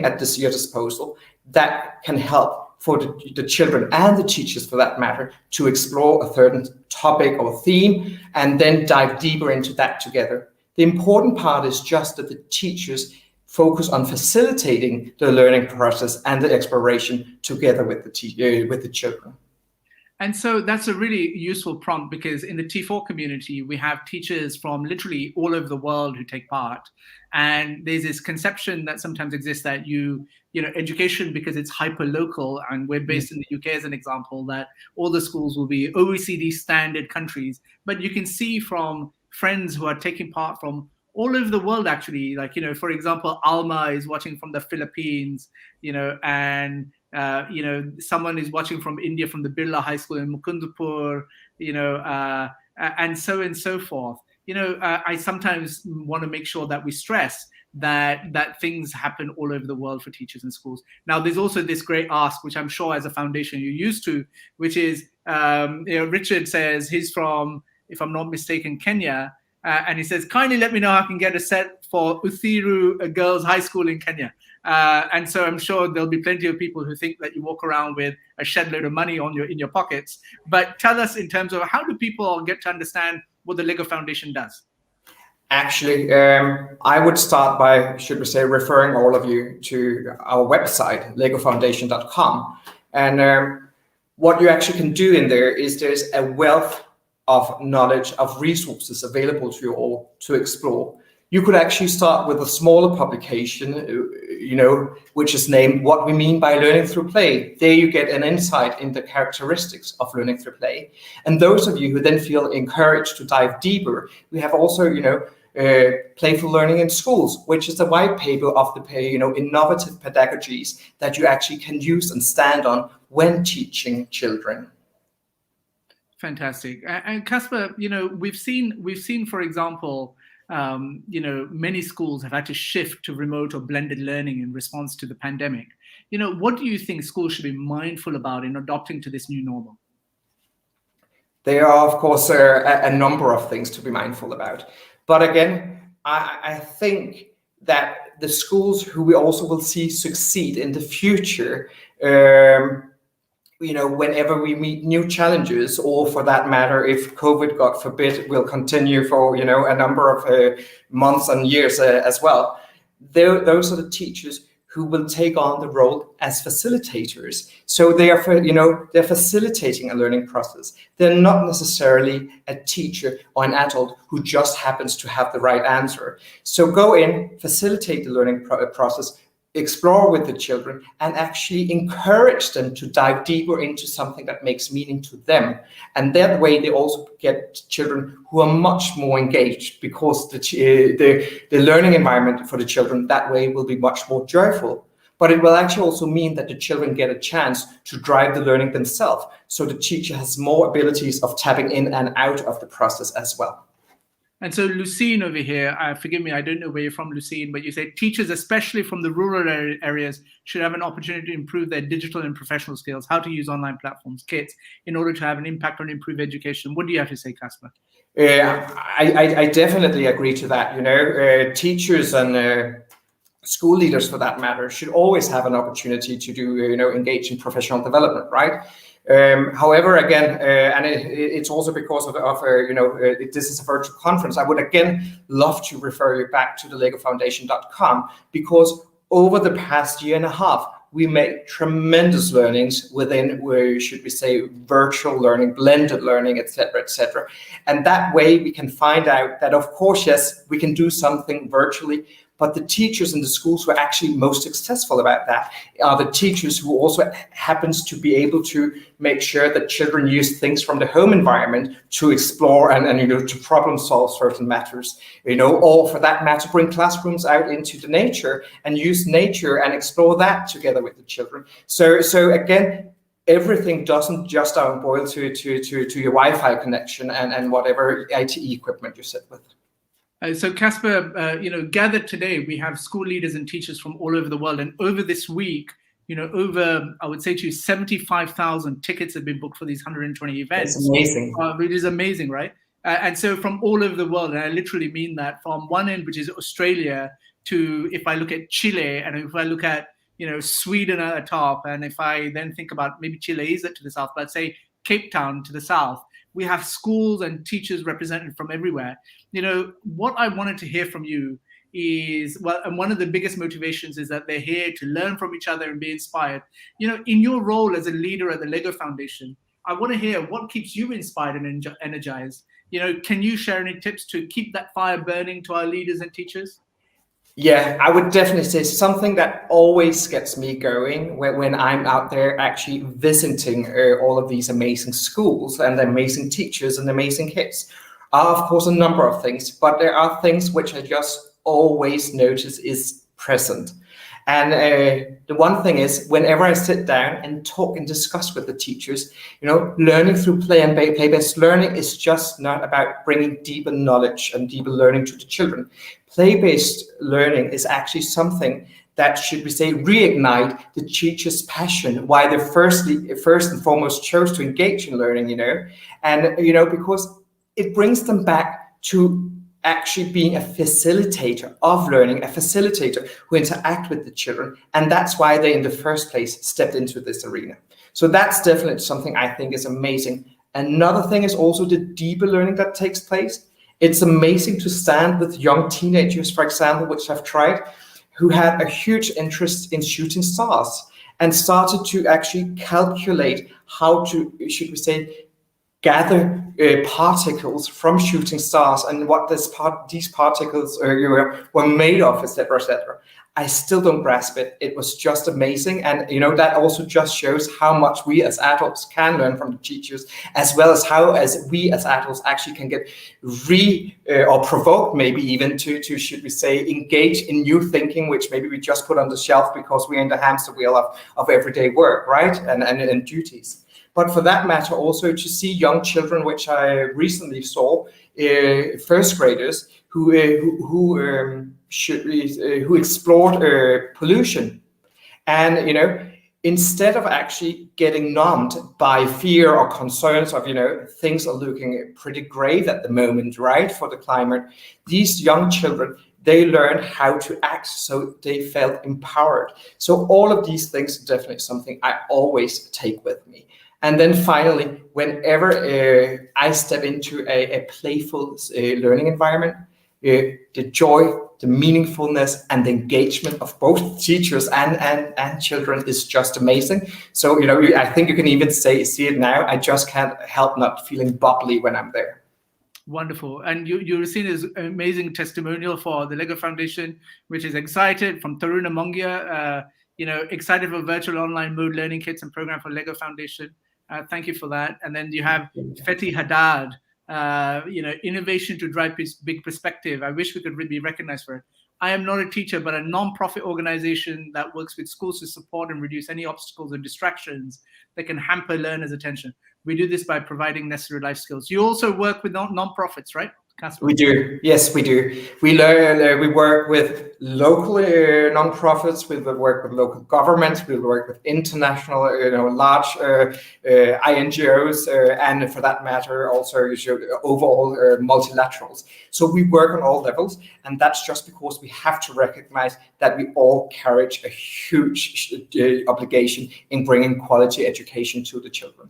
at your disposal that can help for the children and the teachers for that matter to explore a certain topic or theme and then dive deeper into that together. The important part is just that the teachers focus on facilitating the learning process and the exploration together with the children. And so that's a really useful prompt, because in the T4 community, we have teachers from literally all over the world who take part. And there's this conception that sometimes exists that education, because it's hyper local, and we're based in the UK as an example, that all the schools will be OECD standard countries. But you can see from friends who are taking part from all over the world, actually, like, for example, Alma is watching from the Philippines, and someone is watching from India, from the Birla High School in Mukundapur, and so on and so forth. I sometimes want to make sure that we stress that things happen all over the world for teachers and schools. Now, there's also this great ask, which I'm sure as a foundation you're used to, which is, Richard says he's from, if I'm not mistaken, Kenya, and he says, kindly let me know how I can get a set for Uthiru Girls High School in Kenya. And so I'm sure there'll be plenty of people who think that you walk around with a shed load of money in your pockets. But tell us, in terms of how do people get to understand what the LEGO Foundation does? Actually, I would start by, referring all of you to our website, legofoundation.com. And what you actually can do in there is there's a wealth of knowledge, of resources available to you all to explore. You could actually start with a smaller publication, which is named What We Mean by Learning Through Play. There you get an insight into the characteristics of learning through play. And those of you who then feel encouraged to dive deeper, we have also, Playful Learning in Schools, which is a white paper of the innovative pedagogies that you actually can use and stand on when teaching children. Fantastic. And Kasper, we've seen, for example, many schools have had to shift to remote or blended learning in response to the pandemic. What do you think schools should be mindful about in adopting to this new normal? There are, of course, a number of things to be mindful about. But again, I think that the schools who we also will see succeed in the future, whenever we meet new challenges, or for that matter, if COVID, God forbid, will continue for, a number of months and years as well, those are the teachers who will take on the role as facilitators. So they are, they're facilitating a learning process. They're not necessarily a teacher or an adult who just happens to have the right answer. So go in, facilitate the learning process, explore with the children, and actually encourage them to dive deeper into something that makes meaning to them. And that way they also get children who are much more engaged, because the learning environment for the children that way will be much more joyful. But it will actually also mean that the children get a chance to drive the learning themselves. So the teacher has more abilities of tapping in and out of the process as well. And so Lucine over here, forgive me, I don't know where you're from, Lucine, but you say teachers, especially from the rural areas, should have an opportunity to improve their digital and professional skills, how to use online platforms, kits, in order to have an impact on improved education. What do you have to say, Kasper? I definitely agree to that. Teachers and school leaders, for that matter, should always have an opportunity to do, engage in professional development, right? However, again, and it's also because of this is a virtual conference, I would again love to refer you back to the legofoundation.com, because over the past year and a half, we made tremendous learnings within, should we say, virtual learning, blended learning, etc. And that way we can find out that, of course, yes, we can do something virtually, but the teachers in the schools who are actually most successful about that are the teachers who also happens to be able to make sure that children use things from the home environment to explore and to problem solve certain matters, or for that matter, bring classrooms out into the nature and use nature and explore that together with the children. So again, everything doesn't just boil to your Wi-Fi connection and whatever IT equipment you sit with. So Kasper, gathered today, we have school leaders and teachers from all over the world. And over this week, over, I would say to you, 75,000 tickets have been booked for these 120 events. It's amazing. It is amazing, right? And so from all over the world, and I literally mean that, from one end, which is Australia, to, if I look at Chile, and if I look at, Sweden at the top, and if I then think about maybe Chile is to the south, but say Cape Town to the south, we have schools and teachers represented from everywhere. What I wanted to hear from you is, and one of the biggest motivations is that they're here to learn from each other and be inspired. In your role as a leader at the Lego Foundation, I want to hear what keeps you inspired and energized. Can you share any tips to keep that fire burning to our leaders and teachers? Yeah, I would definitely say something that always gets me going when I'm out there actually visiting all of these amazing schools and amazing teachers and amazing kids are, of course, a number of things, but there are things which I just always notice is present. And the one thing is, whenever I sit down and talk and discuss with the teachers, learning through play and play-based learning is just not about bringing deeper knowledge and deeper learning to the children. Play-based learning is actually something that, should we say, reignite the teacher's passion, why they first and foremost chose to engage in learning, and, because it brings them back to actually being a facilitator of learning, a facilitator who interact with the children. And that's why they, in the first place, stepped into this arena. So that's definitely something I think is amazing. Another thing is also the deeper learning that takes place. It's amazing to stand with young teenagers, for example, which I've tried, who had a huge interest in shooting stars and started to actually calculate how to, should we say, gather particles from shooting stars and what these particles were made of, etc., etc. I still don't grasp it. It was just amazing. And, that also just shows how much we as adults can learn from the teachers, as well as how as we as adults actually can get or provoked maybe even to, should we say, engage in new thinking, which maybe we just put on the shelf because we're in the hamster wheel of everyday work, right? And duties. But for that matter, also to see young children, which I recently saw, first graders who explored pollution, and instead of actually getting numbed by fear or concerns of things are looking pretty grave at the moment, right, for the climate, these young children, they learned how to act, so they felt empowered. So all of these things are definitely something I always take with me. And then finally, whenever I step into a playful learning environment, the joy, the meaningfulness, and the engagement of both teachers and children is just amazing. So, you know, I think you can even see it now. I just can't help not feeling bubbly when I'm there. Wonderful. And you're seeing this amazing testimonial for the Lego Foundation, which is excited, from Taruna Mongia, excited for virtual online mode learning kits and program for Lego Foundation. Thank you for that. And then you have Fethi Haddad, innovation to drive big perspective. I wish we could be recognized for it. I am not a teacher, but a non-profit organization that works with schools to support and reduce any obstacles or distractions that can hamper learners' attention. We do this by providing necessary life skills. You also work with non-profits, right, Kasper? We do. Yes, we do. We learn. We work with local non-profits. We work with local governments. We work with international, large INGOs, and for that matter, also overall multilaterals. So we work on all levels, and that's just because we have to recognize that we all carry a huge obligation in bringing quality education to the children.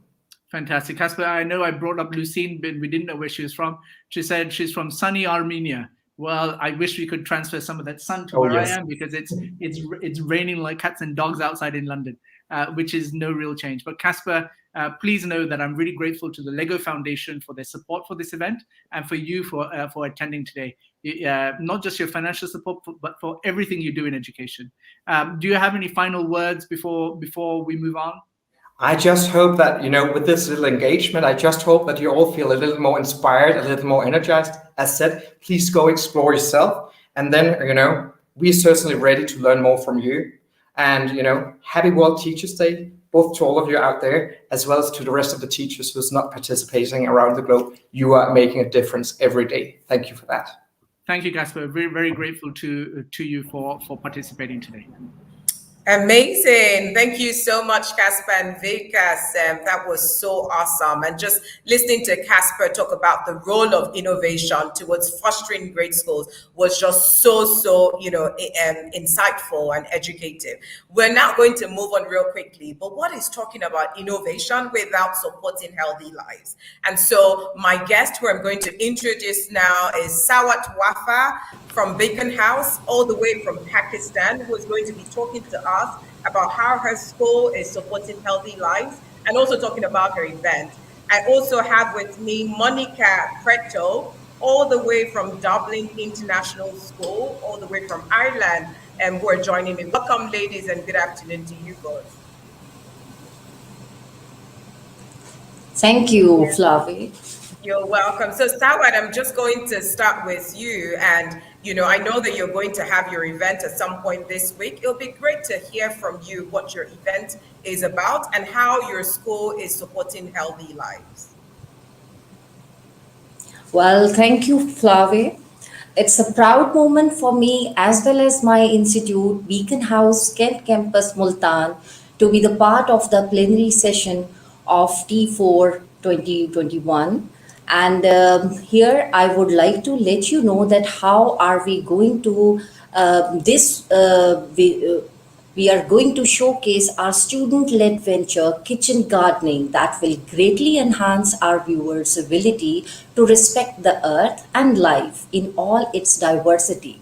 Fantastic. Kasper, I know I brought up Lucine, but we didn't know where she was from. She said she's from sunny Armenia. Well, I wish we could transfer some of that sun to where I am, because it's raining like cats and dogs outside in London, which is no real change. But Kasper, please know that I'm really grateful to the Lego Foundation for their support for this event, and for you for attending today. Not just your financial support, but for everything you do in education. Do you have any final words before we move on? I just hope that, with this little engagement, I just hope that you all feel a little more inspired, a little more energized. As said, please go explore yourself. And then, we're certainly ready to learn more from you. And, happy World Teachers Day, both to all of you out there, as well as to the rest of the teachers who's not participating around the globe. You are making a difference every day. Thank you for that. Thank you, Kasper. Very, very grateful to you for participating today. Amazing. Thank you so much, Kasper and Vikas. That was so awesome. And just listening to Kasper talk about the role of innovation towards fostering great schools was just so insightful and educative. We're now going to move on real quickly, but what is talking about innovation without supporting healthy lives? And so my guest who I'm going to introduce now is Sawat Wafa from Bacon House, all the way from Pakistan, who is going to be talking to us about how her school is supporting healthy lives and also talking about her event. I also have with me Monica Preto, all the way from Dublin International School, all the way from Ireland, who are joining me. Welcome, ladies, and good afternoon to you both. Thank you, Flavie. You're welcome. So Sawat, I'm just going to start with you. And, I know that you're going to have your event at some point this week. It'll be great to hear from you what your event is about and how your school is supporting healthy lives. Well, thank you, Flavie. It's a proud moment for me as well as my institute, Beacon House, Kent Campus, Multan, to be the part of the plenary session of T4 2021. And here I would like to let you know that how are we going to we are going to showcase our student-led venture, Kitchen Gardening, that will greatly enhance our viewers' ability to respect the earth and life in all its diversity.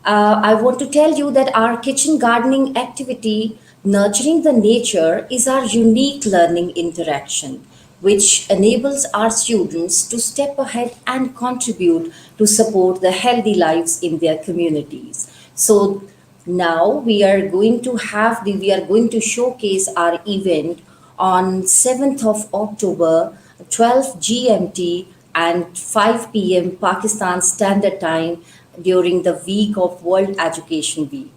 I want to tell you that our kitchen gardening activity, Nurturing the Nature, is our unique learning interaction, which enables our students to step ahead and contribute to support the healthy lives in their communities. So now we are going to showcase our event on 7th of October, 12 GMT and 5 p.m. Pakistan Standard Time during the week of World Education Week.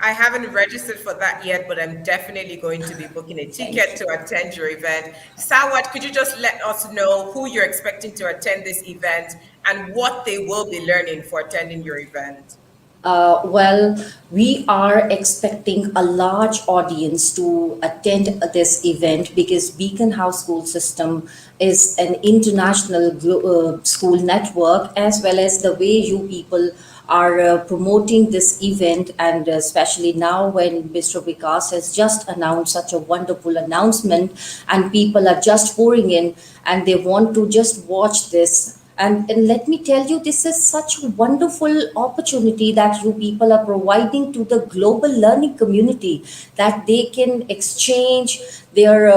I haven't registered for that yet, but I'm definitely going to be booking a ticket to attend your event. Sawat, could you just let us know who you're expecting to attend this event and what they will be learning for attending your event? Well, we are expecting a large audience to attend this event because Beacon House School System is an international school network, as well as the way you people are promoting this event, and especially now when Mr. Vikas has just announced such a wonderful announcement, and people are just pouring in and they want to just watch this. And let me tell you, this is such a wonderful opportunity that you people are providing to the global learning community, that they can exchange their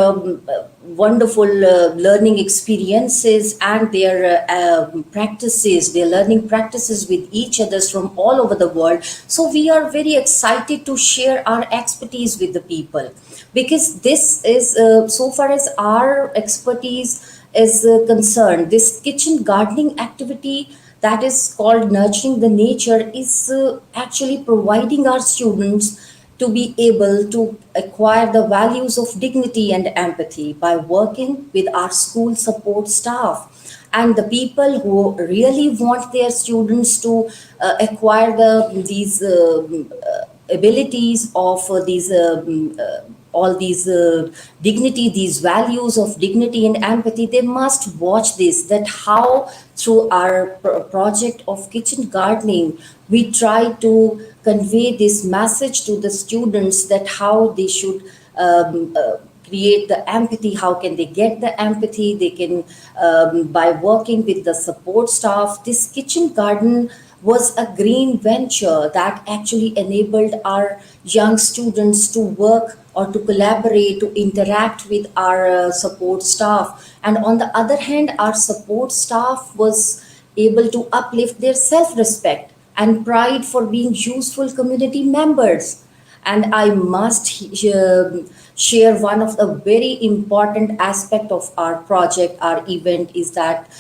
wonderful learning experiences and their practices, their learning practices with each other from all over the world. So we are very excited to share our expertise with the people, because this is, so far as our expertise is concerned, this kitchen gardening activity that is called nurturing the nature is actually providing our students to be able to acquire the values of dignity and empathy by working with our school support staff and the people who really want their students to acquire these abilities of these all these dignity, these values of dignity and empathy. They must watch this, that how through our project of kitchen gardening we try to convey this message to the students, that how they should create the empathy, how can they get the empathy. They can, by working with the support staff. This kitchen garden was a green venture that actually enabled our young students to work or to collaborate, to interact with our support staff. And on the other hand, our support staff was able to uplift their self-respect and pride for being useful community members. And I must share one of the very important aspect of our project, our event, is that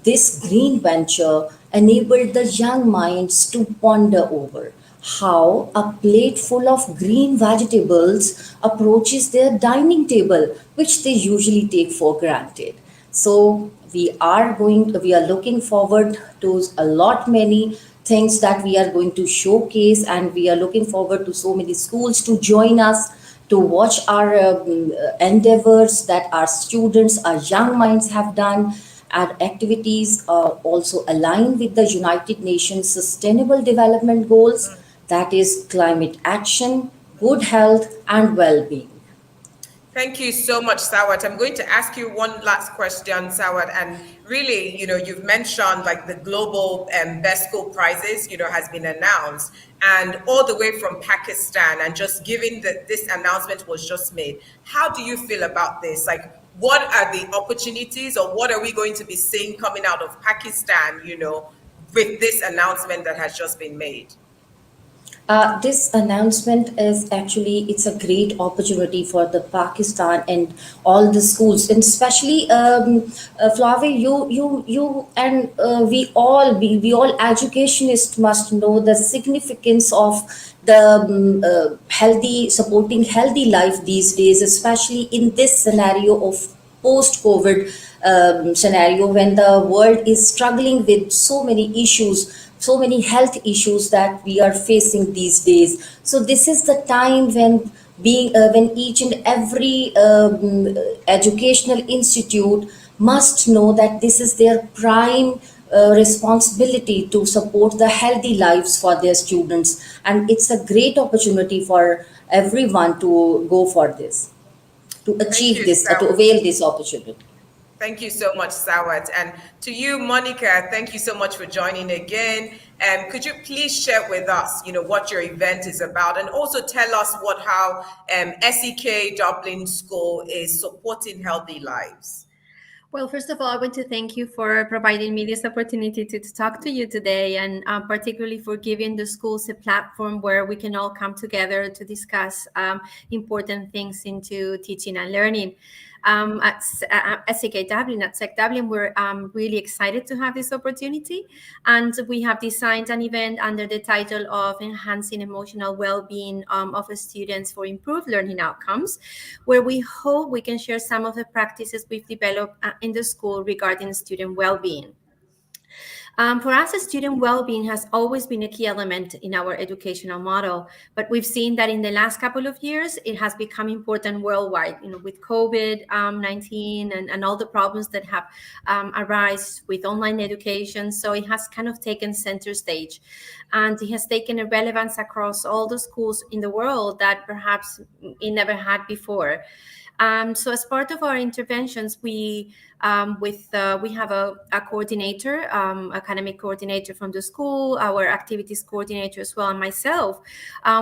this green venture enabled the young minds to ponder over how a plate full of green vegetables approaches their dining table, which they usually take for granted. So we are looking forward to a lot many things that we are going to showcase, and we are looking forward to so many schools to join us to watch our endeavors that our students, our young minds have done. Our activities are also aligned with the United Nations Sustainable Development Goals, that is climate action, good health, and well-being. Thank you so much, Sawat. I'm going to ask you one last question, Sawat. And really, you've mentioned like the global best school prizes, has been announced, and all the way from Pakistan. And just given that this announcement was just made, how do you feel about this? Like, what are the opportunities, or what are we going to be seeing coming out of Pakistan, with this announcement that has just been made? This announcement is actually, it's a great opportunity for the Pakistan and all the schools, and especially Flavie, you and we all educationists must know the significance of the supporting healthy life these days, especially in this scenario of post-COVID scenario, when the world is struggling with so many issues, so many health issues that we are facing these days. So this is the time when each and every educational institute must know that this is their prime responsibility to support the healthy lives for their students, and it's a great opportunity for everyone to go for this, to achieve this, to avail this opportunity. Thank you so much, Sawat. And to you, Monica, thank you so much for joining again. Could you please share with us, what your event is about, and also tell us how SEK Dublin School is supporting healthy lives? Well, first of all, I want to thank you for providing me this opportunity to talk to you today, and particularly for giving the schools a platform where we can all come together to discuss important things into teaching and learning. At SEK Dublin, at SEK Dublin, we're really excited to have this opportunity, and we have designed an event under the title of Enhancing Emotional Well-Being of Students for Improved Learning Outcomes, where we hope we can share some of the practices we've developed in the school regarding student well-being. For us, student well-being has always been a key element in our educational model, but we've seen that in the last couple of years, it has become important worldwide, with COVID-19 and all the problems that have arise with online education. So it has kind of taken center stage, and it has taken a relevance across all the schools in the world that perhaps it never had before. So as part of our interventions, we have a coordinator, academic coordinator from the school, our activities coordinator as well, and myself.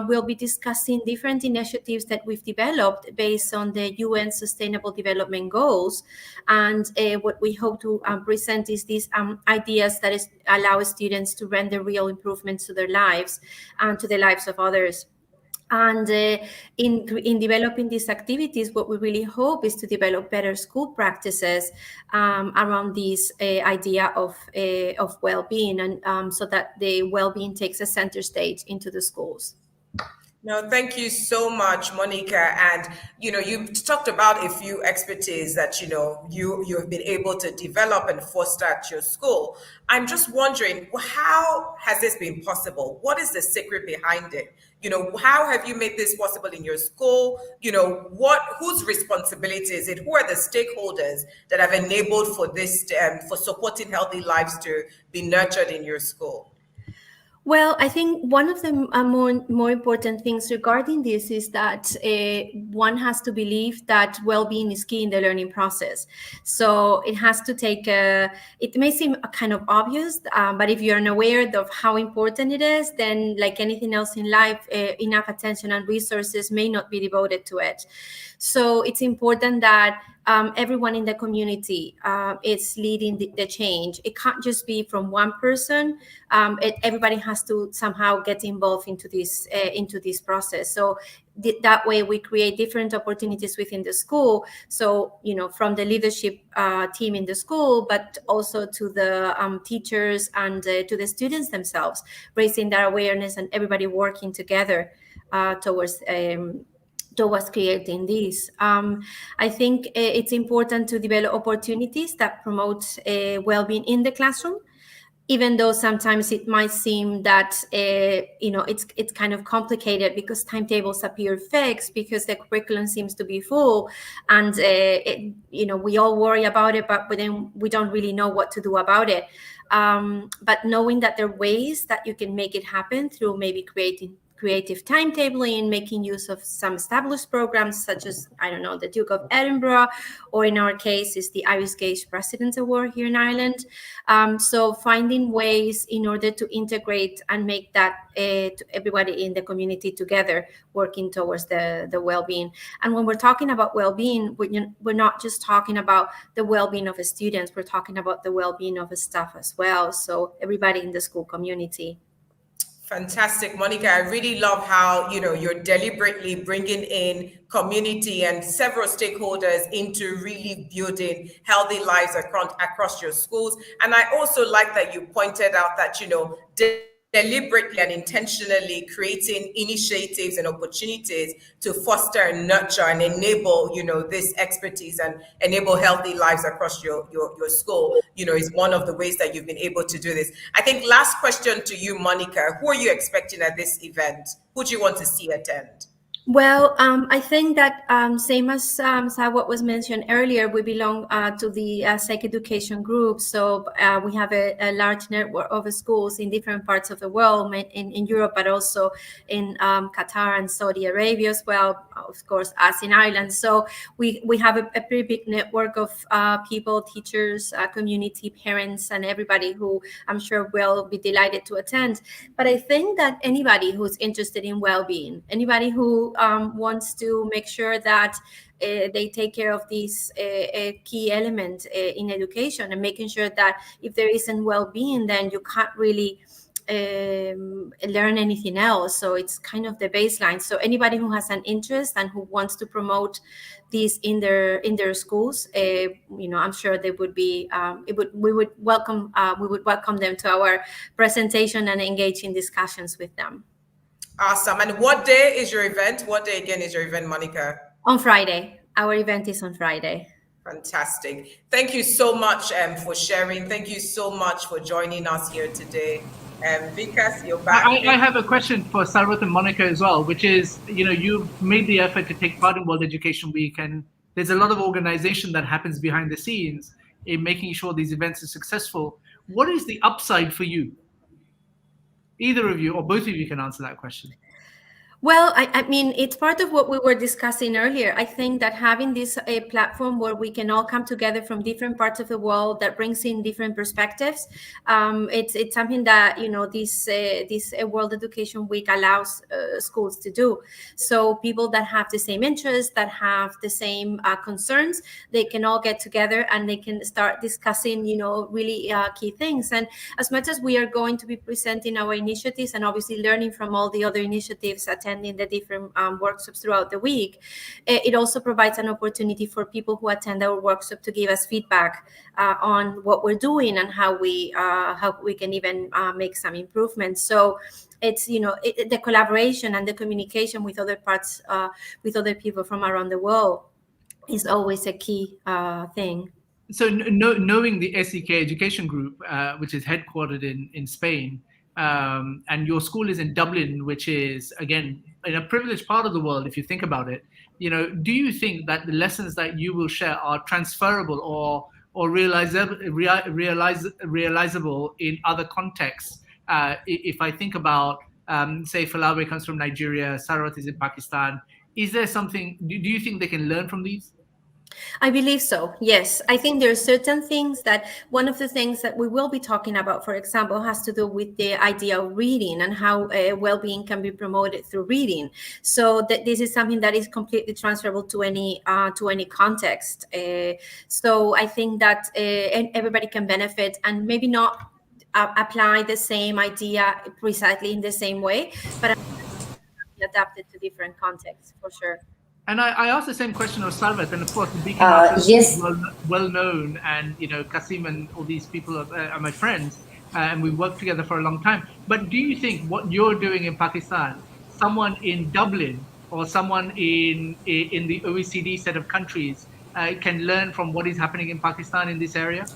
We'll be discussing different initiatives that we've developed based on the UN Sustainable Development Goals. And what we hope to present is these ideas that allow students to render real improvements to their lives and to the lives of others. And in developing these activities, what we really hope is to develop better school practices around this idea of well-being, and so that the well-being takes a center stage into the schools. No, thank you so much, Monica. And, you talked about a few expertise that, you have been able to develop and foster at your school. I'm just wondering, how has this been possible? What is the secret behind it? How have you made this possible in your school? Whose responsibility is it? Who are the stakeholders that have enabled for this, for supporting healthy lives to be nurtured in your school? Well, I think one of the more important things regarding this is that one has to believe that well-being is key in the learning process. So it has to take it may seem kind of obvious, but if you're unaware of how important it is, then like anything else in life, enough attention and resources may not be devoted to it. So it's important that everyone in the community is leading the change. It can't just be from one person. Everybody has to somehow get involved into this process. So that way we create different opportunities within the school. So, from the leadership team in the school, but also to the teachers and to the students themselves, raising their awareness and everybody working together towards creating this. I think it's important to develop opportunities that promote well-being in the classroom, even though sometimes it might seem that it's kind of complicated because timetables appear fixed, because the curriculum seems to be full, and we all worry about it, but then we don't really know what to do about it. But knowing that there are ways that you can make it happen through maybe creative timetabling, making use of some established programs such as, the Duke of Edinburgh, or in our case is the Iris Gage President's Award here in Ireland. So finding ways in order to integrate and make that everybody in the community together working towards the well-being. And when we're talking about well-being, we're not just talking about the well-being of the students, we're talking about the well-being of the staff as well. So everybody in the school community. Fantastic, Monica. I really love how, you're deliberately bringing in community and several stakeholders into really building healthy lives across your schools. And I also like that you pointed out that, deliberately and intentionally creating initiatives and opportunities to foster and nurture and enable, this expertise and enable healthy lives across your school, is one of the ways that you've been able to do this. I think last question to you, Monica, who are you expecting at this event? Who do you want to see attend? Well, I think that same as what was mentioned earlier, we belong to the psych education group. So we have a large network of schools in different parts of the world, in Europe, but also in Qatar and Saudi Arabia as well, of course, us in Ireland. So we have a pretty big network of people, teachers, community, parents, and everybody who I'm sure will be delighted to attend. But I think that anybody who's interested in well-being, anybody who wants to make sure that they take care of this key element in education, and making sure that if there isn't well-being, then you can't really learn anything else. So it's kind of the baseline. So anybody who has an interest and who wants to promote this in their schools, I'm sure they would be. We would welcome them to our presentation and engage in discussions with them. Awesome. And what day is your event? What day again is your event, Monica? On Friday. Our event is on Friday. Fantastic. Thank you so much for sharing. Thank you so much for joining us here today. Vikas, you're back. I have a question for Sarvat and Monica as well, which is, you've made the effort to take part in World Education Week, and there's a lot of organization that happens behind the scenes in making sure these events are successful. What is the upside for you? Either of you or both of you can answer that question. Well, I mean, it's part of what we were discussing earlier. I think that having this a platform where we can all come together from different parts of the world that brings in different perspectives, it's something that this World Education Week allows schools to do. So people that have the same interests, that have the same concerns, they can all get together and they can start discussing, really key things. And as much as we are going to be presenting our initiatives and obviously learning from all the other initiatives attending the different workshops throughout the week, it also provides an opportunity for people who attend our workshop to give us feedback on what we're doing and how we can even make some improvements. So it's the collaboration and the communication with other parts, with other people from around the world is always a key thing. So knowing the SEK Education Group, which is headquartered in Spain, and your school is in Dublin, which is, again, in a privileged part of the world, if you think about it, do you think that the lessons that you will share are transferable or realizable in other contexts? If I think about, say, Falawe comes from Nigeria, Sarat is in Pakistan, is there something, do you think they can learn from these? I believe so. Yes. I think there are certain things that one of the things that we will be talking about, for example, has to do with the idea of reading and how well-being can be promoted through reading. So that this is something that is completely transferable to any context. So I think that everybody can benefit and maybe not apply the same idea precisely in the same way, but adapted to different contexts for sure. And I asked the same question of Sarvat, and of course, the Beacon Artists is well known, and Kasim and all these people are my friends, and we worked together for a long time. But do you think what you're doing in Pakistan, someone in Dublin or someone in the OECD set of countries can learn from what is happening in Pakistan in this area?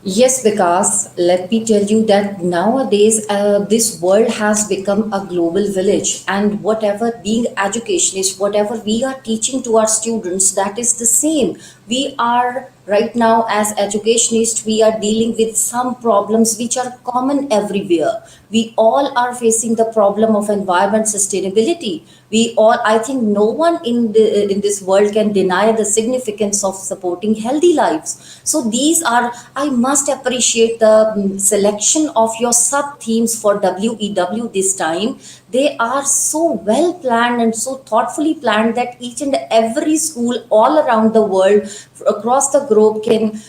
Yes, because let me tell you that nowadays this world has become a global village, and whatever being educationist, whatever we are teaching to our students, that is the same. We are right now as educationists, we are dealing with some problems which are common everywhere. We all are facing the problem of environment sustainability. I think no one in this world can deny the significance of supporting healthy lives. So these are, I must appreciate the selection of your sub themes for WEW this time. They are so well planned and so thoughtfully planned that each and every school all around the world, across the globe can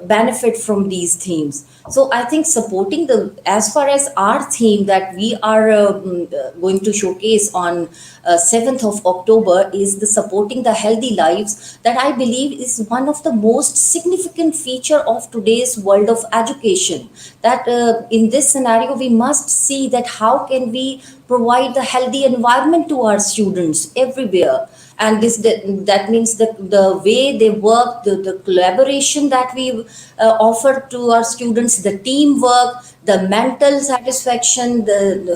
benefit from these themes. So I think supporting as far as our theme that we are going to showcase on 7th of October is the supporting the healthy lives, that I believe is one of the most significant feature of today's world of education. That in this scenario, we must see that how can we provide the healthy environment to our students everywhere. And that means the way they work, the collaboration that we offer to our students, the teamwork, the mental satisfaction,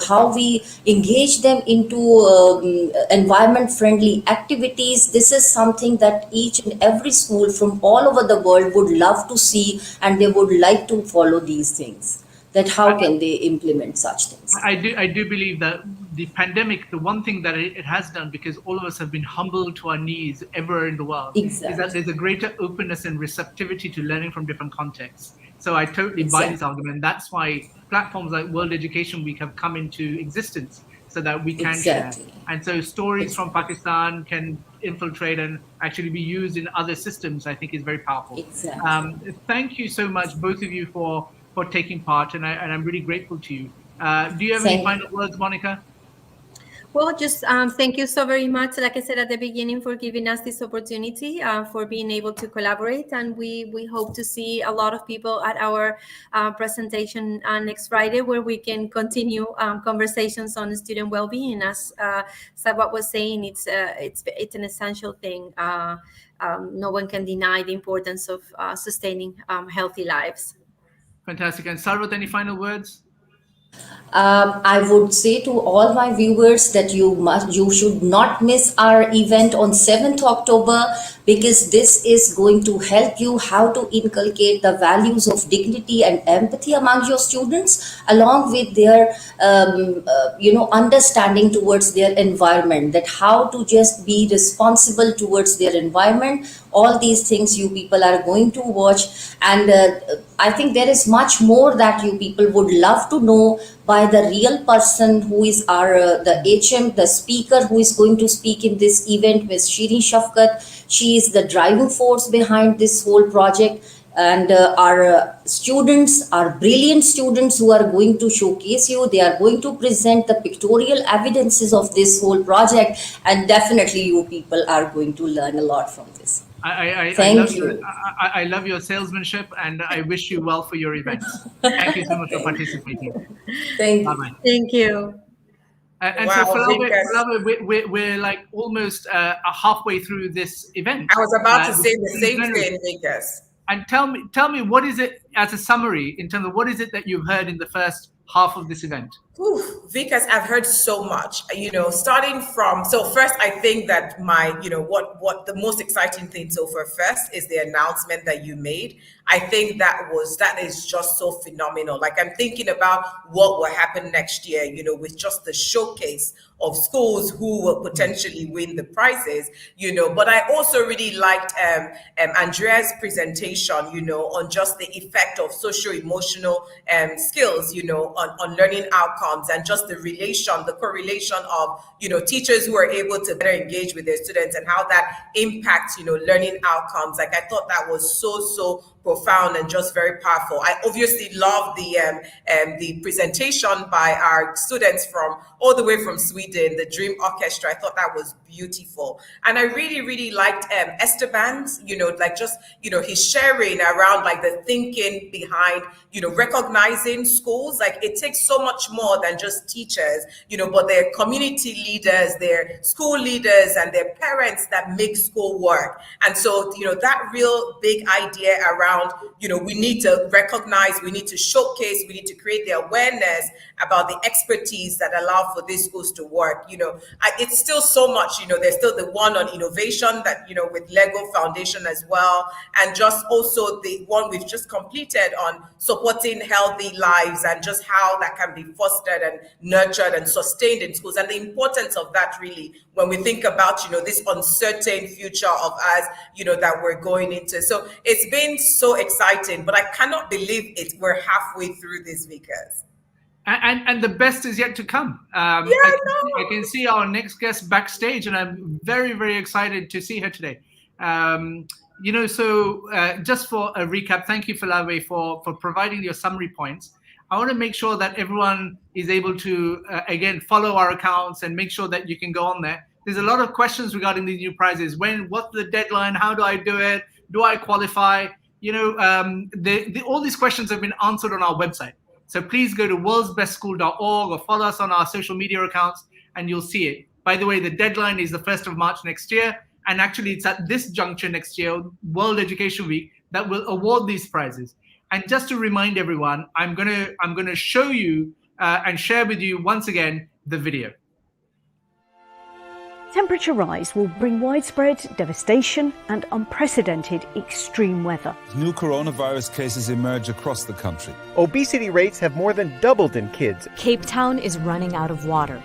how we engage them into environment-friendly activities. This is something that each and every school from all over the world would love to see, and they would like to follow these things. That how can they implement such things? I do believe that the pandemic, the one thing that it has done, because all of us have been humbled to our knees everywhere in the world, is that there's a greater openness and receptivity to learning from different contexts. So I totally buy this argument. That's why platforms like World Education Week have come into existence, so that we can share. And so stories from Pakistan can infiltrate and actually be used in other systems, I think is very powerful. Thank you so much, both of you, for taking part, and I'm really grateful to you. Do you have any final words, Monica? Well, just thank you so very much, like I said at the beginning, for giving us this opportunity, for being able to collaborate. And we hope to see a lot of people at our presentation next Friday, where we can continue conversations on student well-being. As Sabah was saying, it's an essential thing. No one can deny the importance of sustaining healthy lives. Fantastic. And Sarvat, any final words? I would say to all my viewers that you should not miss our event on 7th October, because this is going to help you how to inculcate the values of dignity and empathy among your students, along with their understanding towards their environment, that how to just be responsible towards their environment. All these things you people are going to watch, and I think there is much more that you people would love to know by the real person who is our the HM, the speaker who is going to speak in this event, Ms. Shirin Shafkat. She is the driving force behind this whole project, and our students are brilliant students who are going to showcase you. They are going to present the pictorial evidences of this whole project, and definitely you people are going to learn a lot from this. I love your salesmanship, and I wish you well for your events. Thank you so much for participating. Thank you. Bye-bye. Thank you. And so, Falawe, we're like almost halfway through this event. I was about to say the same thing, Vikas. And tell me, what is it, as a summary, in terms of what is it that you've heard in the first half of this event? Vikas, I've heard so much, starting from, so first, I think that what the most exciting thing so far first is the announcement that you made. I think that is just so phenomenal. Like, I'm thinking about what will happen next year, with just the showcase of schools who will potentially win the prizes, but I also really liked Andreas' presentation, on just the effect of socio-emotional skills, on learning outcomes, and just the correlation of, teachers who are able to better engage with their students and how that impacts, learning outcomes. Like, I thought that was so profound and just very powerful. I obviously love the presentation by our students from all the way from Sweden, the Dream Orchestra. I thought that was beautiful. And I really liked Esteban's, his sharing around like the thinking behind, recognizing schools. Like, it takes so much more than just teachers, but their community leaders, their school leaders, and their parents that make school work. And so, that real big idea around, we need to recognize, we need to showcase, we need to create the awareness about the expertise that allow for these schools to work. It's still so much, there's still the one on innovation that, with Lego Foundation as well. And just also the one we've just completed on supporting healthy lives and just how that can be fostered and nurtured and sustained in schools. And the importance of that really, when we think about, this uncertain future of us, that we're going into. So it's been so exciting, but I cannot believe it. We're halfway through this, Vikas. And the best is yet to come. I can see our next guest backstage, and I'm very excited to see her today. Just for a recap, thank you, Falawe, for providing your summary points. I want to make sure that everyone is able to, again, follow our accounts and make sure that you can go on there. There's a lot of questions regarding these new prizes. What's the deadline? How do I do it? Do I qualify? All these questions have been answered on our website. So please go to worldsbestschool.org or follow us on our social media accounts, and you'll see it. By the way, the deadline is the 1st of March next year. And actually, it's at this juncture next year, World Education Week, that will award these prizes. And just to remind everyone, I'm gonna show you and share with you once again the video. Temperature rise will bring widespread devastation and unprecedented extreme weather. New coronavirus cases emerge across the country. Obesity rates have more than doubled in kids. Cape Town is running out of water.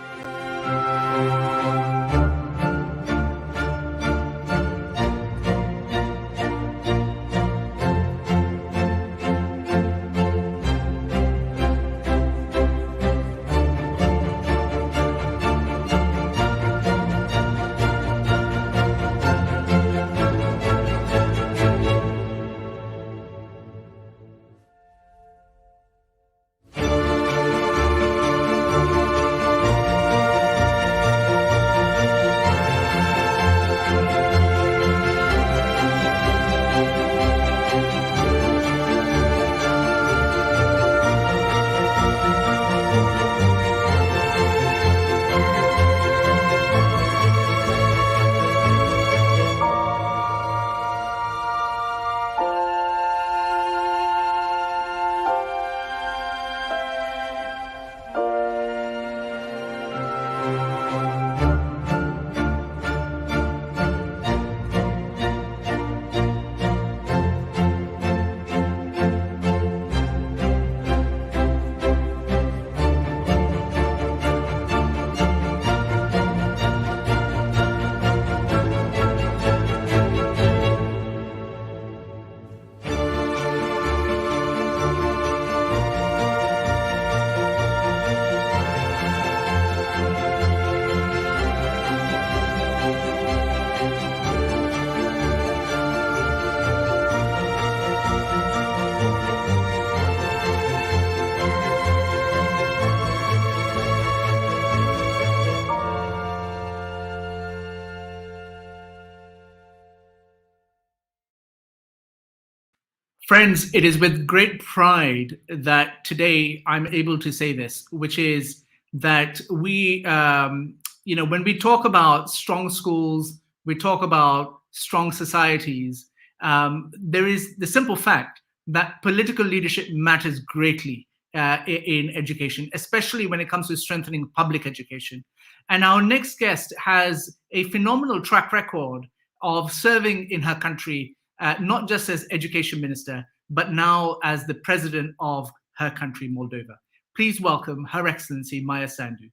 Friends, it is with great pride that today I'm able to say this, which is that we, when we talk about strong schools, we talk about strong societies, there is the simple fact that political leadership matters greatly in education, especially when it comes to strengthening public education. And our next guest has a phenomenal track record of serving in her country, not just as education minister, but now as the president of her country, Moldova. Please welcome Her Excellency Maia Sandu.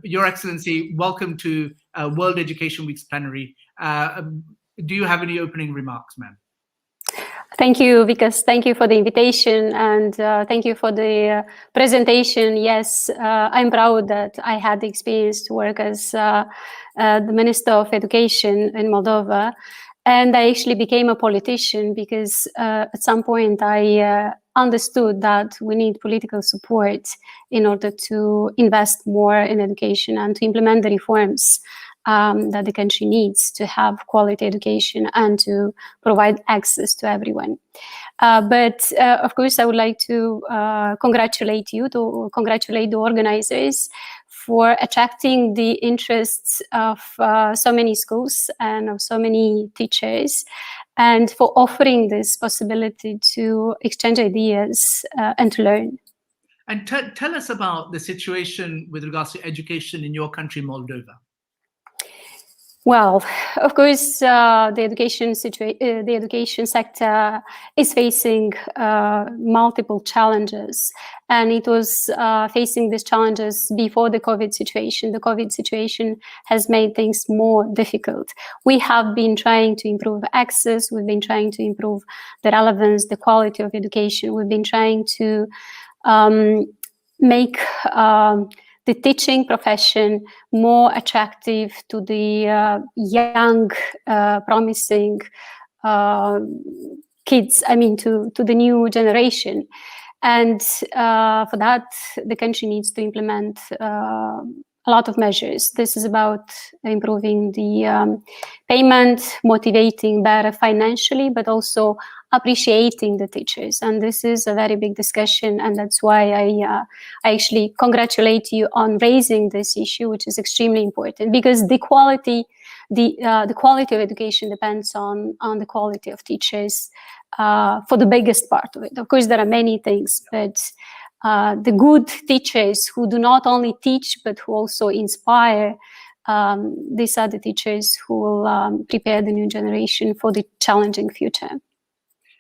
Your Excellency, welcome to World Education Week's plenary. Do you have any opening remarks, ma'am? Thank you, Vikas. Thank you for the invitation, and thank you for the presentation. Yes, I'm proud that I had the experience to work as the Minister of Education in Moldova, and I actually became a politician because at some point I understood that we need political support in order to invest more in education and to implement the reforms that the country needs to have quality education and to provide access to everyone. But of course, I would like to congratulate the organizers for attracting the interests of so many schools and of so many teachers, and for offering this possibility to exchange ideas and to learn. And tell us about the situation with regards to education in your country, Moldova. Well, of course, the education sector is facing multiple challenges, and it was facing these challenges before the COVID situation. The COVID situation has made things more difficult. We have been trying to improve access. We've been trying to improve the relevance, the quality of education. We've been trying to make the teaching profession more attractive to the young, promising kids, to the new generation. And for that, the country needs to implement a lot of measures. This is about improving the payment, motivating better financially, but also appreciating the teachers. And this is a very big discussion, and that's why I actually congratulate you on raising this issue, which is extremely important, because the quality of education depends on the quality of teachers for the biggest part of it. Of course, there are many things, but the good teachers who do not only teach, but who also inspire, these are the teachers who will prepare the new generation for the challenging future.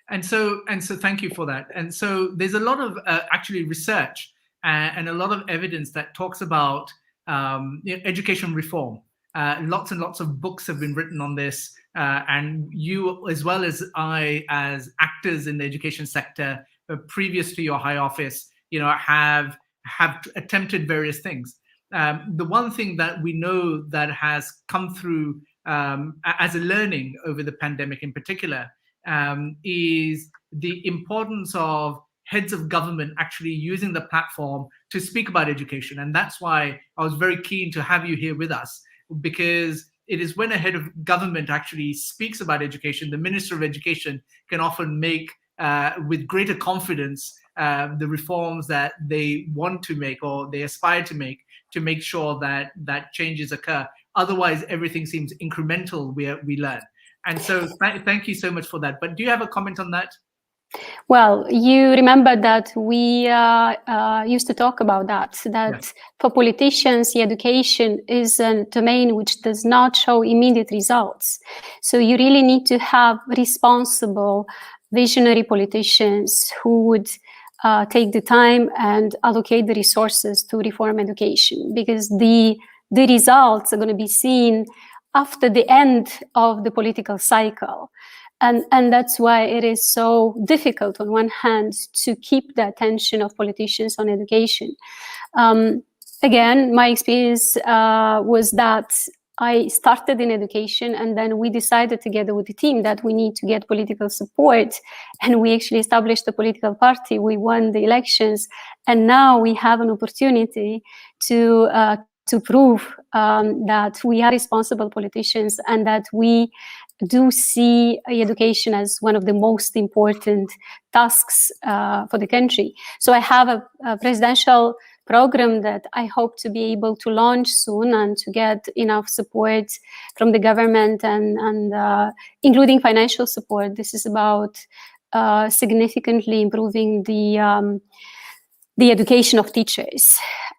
And so thank you for that. And so there's a lot of actually research and a lot of evidence that talks about education reform. Lots and lots of books have been written on this, and you, as well as I, as actors in the education sector, previous to your high office, have attempted various things. The one thing that we know that has come through as a learning over the pandemic in particular is the importance of heads of government actually using the platform to speak about education. And that's why I was very keen to have you here with us, because it is when a head of government actually speaks about education, the Minister of Education can often make, with greater confidence, the reforms that they want to make or they aspire to make sure that changes occur. Otherwise, everything seems incremental, we learn. And so thank you so much for that. But do you have a comment on that? Well, you remember that we used to talk about that yes. For politicians, education is a domain which does not show immediate results. So you really need to have responsible, visionary politicians who would take the time and allocate the resources to reform education, because the results are going to be seen after the end of the political cycle. And that's why it is so difficult, on one hand, to keep the attention of politicians on education. Again, my experience was that I started in education, and then we decided together with the team that we need to get political support, and we actually established a political party. We won the elections, and now we have an opportunity to prove that we are responsible politicians and that we do see education as one of the most important tasks for the country. So I have a presidential program that I hope to be able to launch soon and to get enough support from the government and including financial support. This is about significantly improving the education of teachers.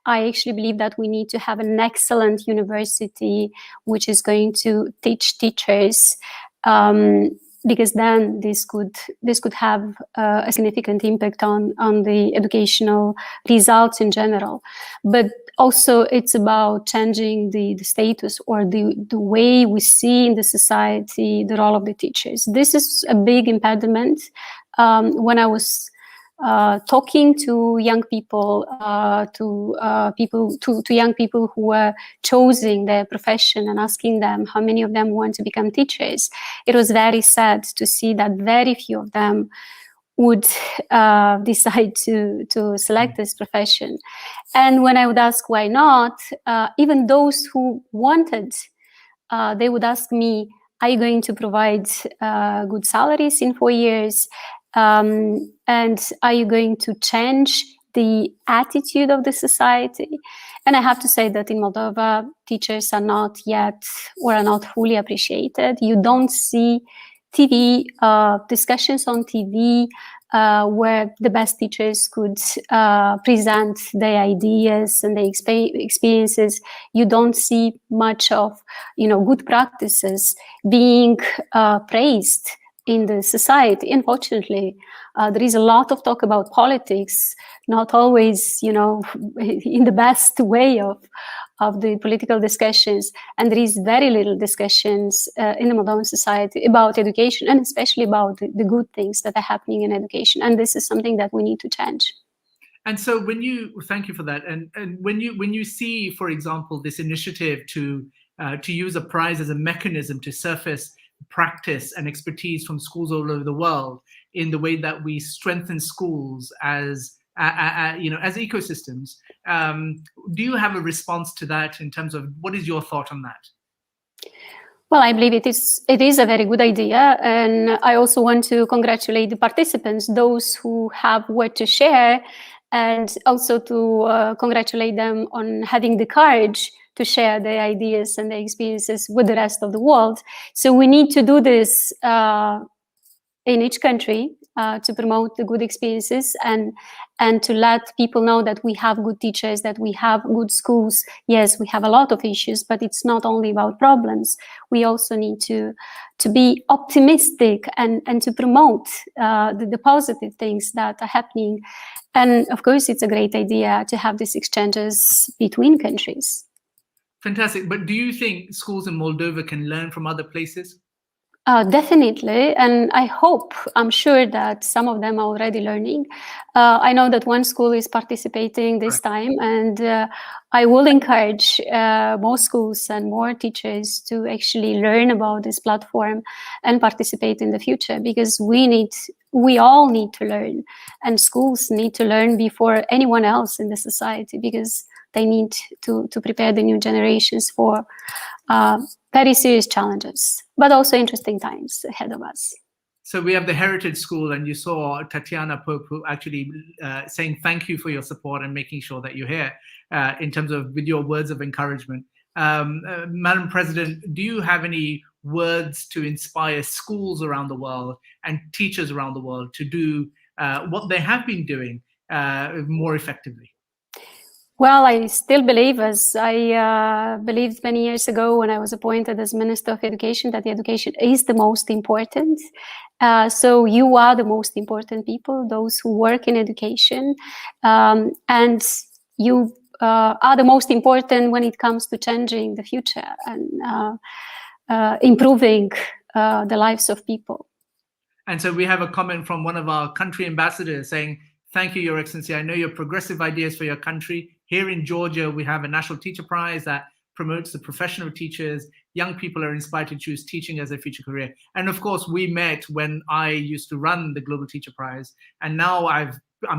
I actually believe that we need to have an excellent university which is going to teach teachers, because then this could have a significant impact on the educational results in general. But also it's about changing the status or the way we see in the society the role of the teachers. This is a big impediment. When I was talking to young people, to young people who were choosing their profession and asking them how many of them want to become teachers, it was very sad to see that very few of them would decide to select this profession. And when I would ask why not, even those who wanted, they would ask me, are you going to provide good salaries in 4 years? And are you going to change the attitude of the society? And I have to say that in Moldova, teachers are not yet or are not fully appreciated. You don't see TV discussions on TV where the best teachers could present their ideas and their experiences. You don't see much of, good practices being praised in the society. Unfortunately, there is a lot of talk about politics, not always, in the best way of the political discussions. And there is very little discussions in the Moldovan society about education, and especially about the good things that are happening in education. And this is something that we need to change. And so thank you for that. And when you see, for example, this initiative to use a prize as a mechanism to surface practice and expertise from schools all over the world in the way that we strengthen schools as ecosystems, do you have a response to that in terms of what is your thought on that? Well, I believe it is a very good idea, and I also want to congratulate the participants, those who have what to share, and also to congratulate them on having the courage to share their ideas and their experiences with the rest of the world. So we need to do this in each country to promote the good experiences and to let people know that we have good teachers, that we have good schools. Yes, we have a lot of issues, but it's not only about problems. We also need to be optimistic and to promote the positive things that are happening. And of course, it's a great idea to have these exchanges between countries. Fantastic. But do you think schools in Moldova can learn from other places? Definitely. And I'm sure that some of them are already learning. I know that one school is participating this time, and I will encourage more schools and more teachers to actually learn about this platform and participate in the future, because we all need to learn, and schools need to learn before anyone else in the society, because they need to prepare the new generations for very serious challenges, but also interesting times ahead of us. So we have the Heritage School, and you saw Tatiana Popu actually saying thank you for your support and making sure that you're here in terms of with your words of encouragement. Madam President, do you have any words to inspire schools around the world and teachers around the world to do what they have been doing more effectively? Well, I still believe, as I believed many years ago when I was appointed as Minister of Education, that the education is the most important. So you are the most important people, those who work in education, and you are the most important when it comes to changing the future and improving the lives of people. And so we have a comment from one of our country ambassadors saying, thank you, Your Excellency. I know your progressive ideas for your country. Here in Georgia, we have a National Teacher Prize that promotes the profession of teachers. Young people are inspired to choose teaching as their future career. And of course, we met when I used to run the Global Teacher Prize. And now I'm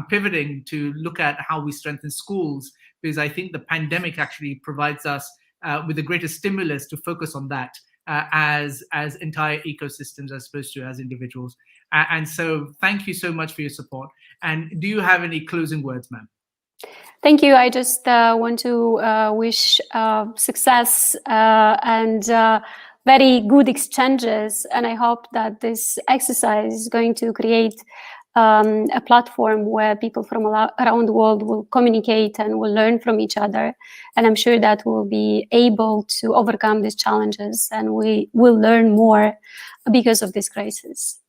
pivoting to look at how we strengthen schools, because I think the pandemic actually provides us with the greatest stimulus to focus on that. as entire ecosystems as opposed to as individuals. And so thank you so much for your support. And do you have any closing words, ma'am? Thank you. I just want to wish success and very good exchanges. And I hope that this exercise is going to create a platform where people from around the world will communicate and will learn from each other. And I'm sure that we'll be able to overcome these challenges, and we will learn more because of this crisis.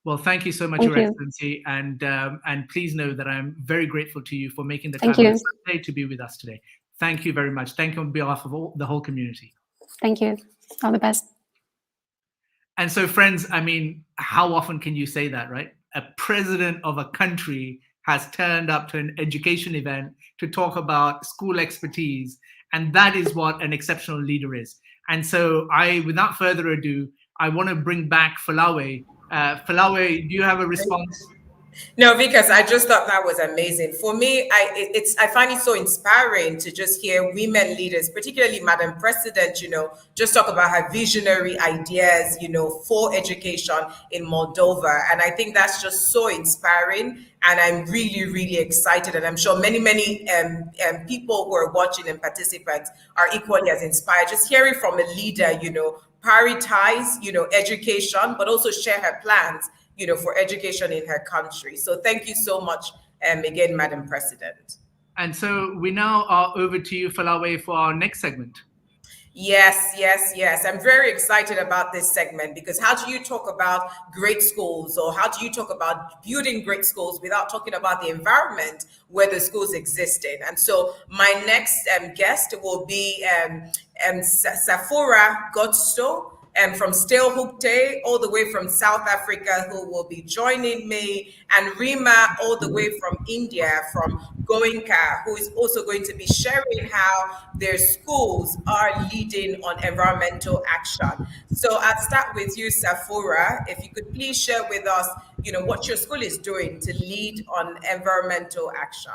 Well, thank you so much, Your Excellency, and please know that I'm very grateful to you for making the time on Sunday to be with us today. Thank you very much. Thank you on behalf of the whole community. Thank you. All the best. And so, friends, I mean, how often can you say that, right? A president of a country has turned up to an education event to talk about school expertise, and that is what an exceptional leader is. And so, without further ado, I want to bring back Falawe. Falawe, do you have a response? No, because I just thought that was amazing. For me, I find it so inspiring to just hear women leaders, particularly Madam President, just talk about her visionary ideas, for education in Moldova. And I think that's just so inspiring. And I'm really, really excited. And I'm sure many people who are watching and participants are equally as inspired. Just hearing from a leader, prioritize, education, but also share her plans, for education in her country. So thank you so much again, Madam President. And so we now are over to you, Falawe, for our next segment. Yes. I'm very excited about this segment, because how do you talk about great schools, or how do you talk about building great schools without talking about the environment where the schools exist in? And so my next guest will be Safura Godsto, from Stelhoekte, all the way from South Africa, who will be joining me, and Rima, all the way from India, from Goenka, who is also going to be sharing how their schools are leading on environmental action. So I'll start with you, Safura. If you could please share with us, what your school is doing to lead on environmental action.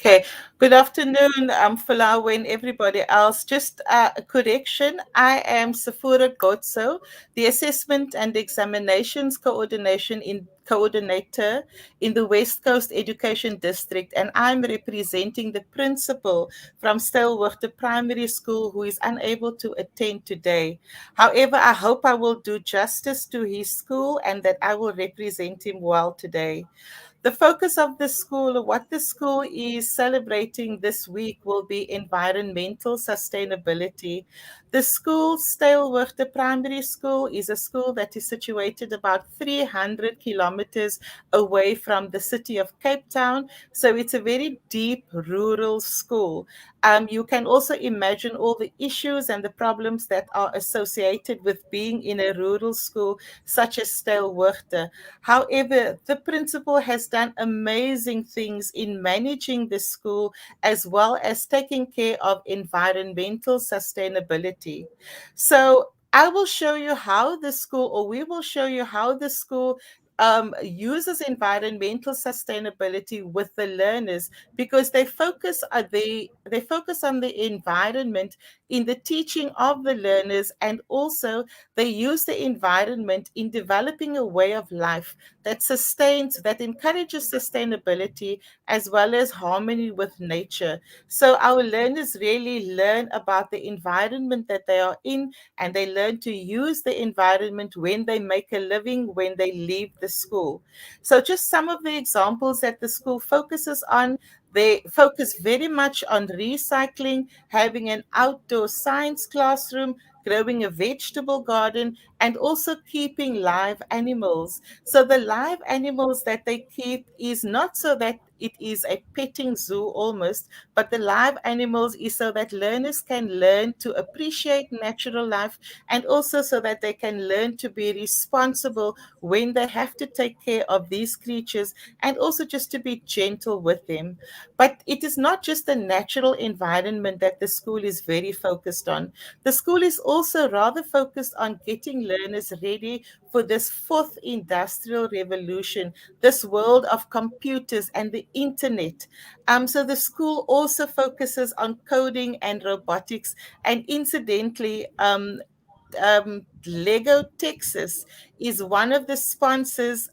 Okay, good afternoon, Falawe and everybody else. Just a correction, I am Safura Godso, the Assessment and Examinations Coordinator in the West Coast Education District, and I'm representing the principal from Stelhoekte Primary School who is unable to attend today. However, I hope I will do justice to his school and that I will represent him well today. The focus of the school, or what the school is celebrating this week, will be environmental sustainability. The school, Stelhoekte Primary School, is a school that is situated about 300 kilometers away from the city of Cape Town. So it's a very deep rural school. You can also imagine all the issues and the problems that are associated with being in a rural school such as Stelhoekte. However, the principal has done amazing things in managing the school as well as taking care of environmental sustainability. So I will show you how the school, or we will show you how the school uses environmental sustainability with the learners, because they focus on the environment in the teaching of the learners, and also they use the environment in developing a way of life that encourages sustainability as well as harmony with nature. So our learners really learn about the environment that they are in, and they learn to use the environment when they make a living, when they leave the school. So just some of the examples that the school focuses on. They focus very much on recycling, having an outdoor science classroom, growing a vegetable garden, and also keeping live animals. So the live animals that they keep is not so that it is a petting zoo almost, but the live animals is so that learners can learn to appreciate natural life, and also so that they can learn to be responsible when they have to take care of these creatures, and also just to be gentle with them. But it is not just the natural environment that the school is very focused on. The school is also rather focused on getting learners ready for this fourth industrial revolution, this world of computers and the internet. So the school also focuses on coding and robotics, and incidentally, Lego Texas is one of the sponsors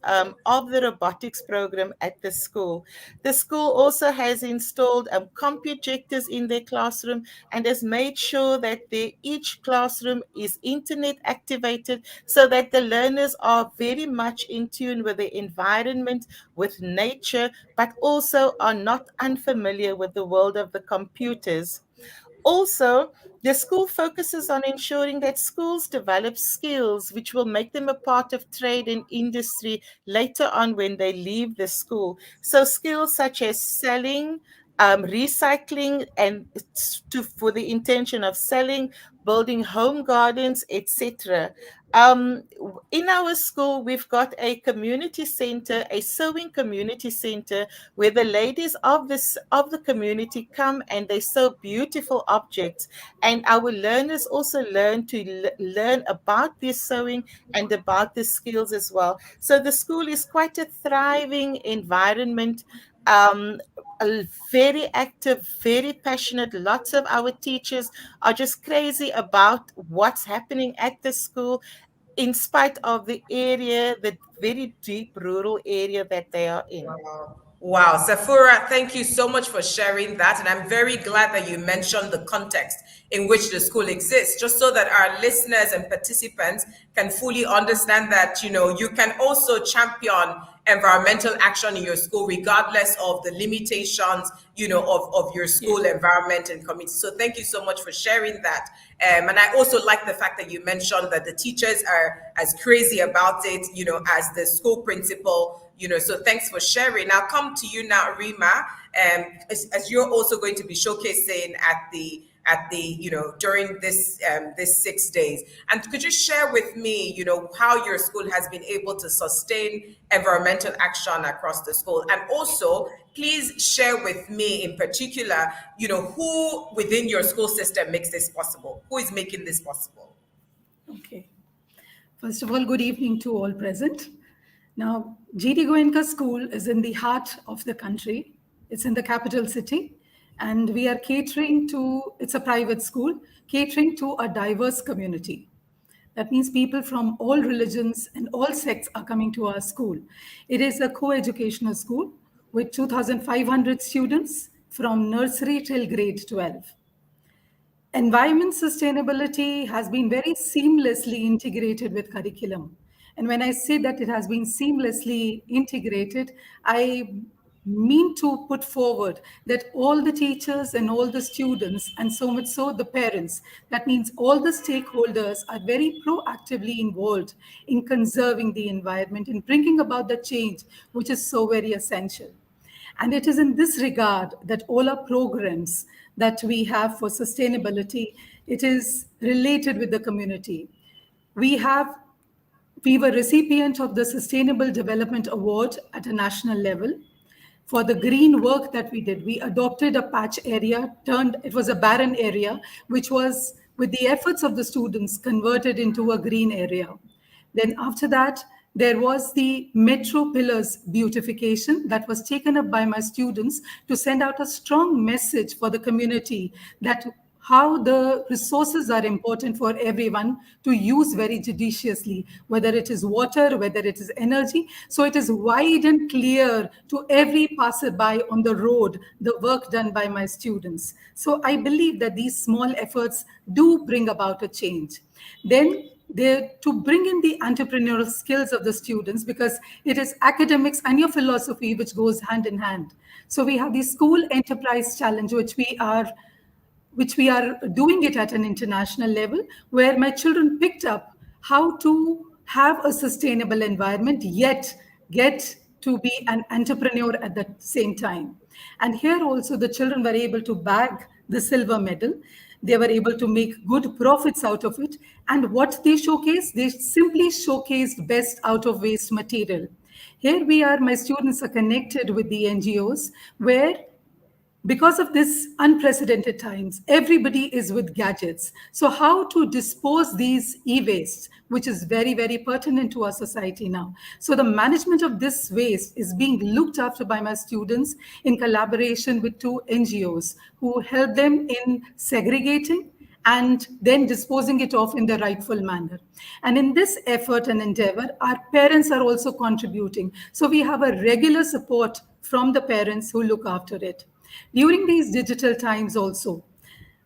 of the robotics program at the school. The school also has installed computectors in their classroom and has made sure that each classroom is internet activated so that the learners are very much in tune with the environment, with nature, but also are not unfamiliar with the world of the computers. Also, the school focuses on ensuring that schools develop skills which will make them a part of trade and industry later on when they leave the school. So skills such as selling, recycling, and for the intention of selling, building home gardens, etc. In our school, we've got a community center, a sewing community center, where the ladies of the community come and they sew beautiful objects. And our learners also learn to learn about this sewing and about the skills as well. So the school is quite a thriving environment. Very active, very passionate. Lots of our teachers are just crazy about what's happening at the school, in spite of the very deep rural area that they are in. Wow, Sephora, thank you so much for sharing that. And I'm very glad that you mentioned the context in which the school exists, just so that our listeners and participants can fully understand that, you can also champion environmental action in your school, regardless of the limitations, of your school environment and community. So thank you so much for sharing that. And I also like the fact that you mentioned that the teachers are as crazy about it, as the school principal. So thanks for sharing. I'll come to you now, Rima, as you're also going to be showcasing at the during this 6 days. And could you share with me, how your school has been able to sustain environmental action across the school? And also, please share with me in particular, who within your school system makes this possible? Who is making this possible? Okay. First of all, good evening to all present. Now, GD Goenka School is in the heart of the country. It's in the capital city, and we are catering to, it's a private school, catering to a diverse community. That means people from all religions and all sects are coming to our school. It is a co-educational school with 2,500 students from nursery till grade 12. Environment sustainability has been very seamlessly integrated with curriculum. And when I say that it has been seamlessly integrated, I mean to put forward that all the teachers and all the students, and so much so the parents, that means all the stakeholders are very proactively involved in conserving the environment and bringing about the change, which is so very essential. And it is in this regard that all our programs that we have for sustainability, it is related with the community. We were recipient of the Sustainable Development Award at a national level. For the green work that we did, we adopted a patch area, it was a barren area, which was, with the efforts of the students, converted into a green area. Then after that, there was the metro pillars beautification that was taken up by my students to send out a strong message for the community that how the resources are important for everyone to use very judiciously, whether it is water, whether it is energy. So it is wide and clear to every passerby on the road, the work done by my students. So I believe that these small efforts do bring about a change. Then to bring in the entrepreneurial skills of the students, because it is academics and your philosophy which goes hand in hand. So we have the School Enterprise Challenge, which we are doing it at an international level, where my children picked up how to have a sustainable environment, yet get to be an entrepreneur at the same time. And here also the children were able to bag the silver medal. They were able to make good profits out of it. And what they showcased, they simply showcased best out of waste material. Here we are, my students are connected with the NGOs, where because of this unprecedented times, everybody is with gadgets. So how to dispose these e-wastes, which is very, very pertinent to our society now. So the management of this waste is being looked after by my students in collaboration with 2 NGOs who help them in segregating and then disposing it off in the rightful manner. And in this effort and endeavor, our parents are also contributing. So we have a regular support from the parents who look after it. During these digital times also,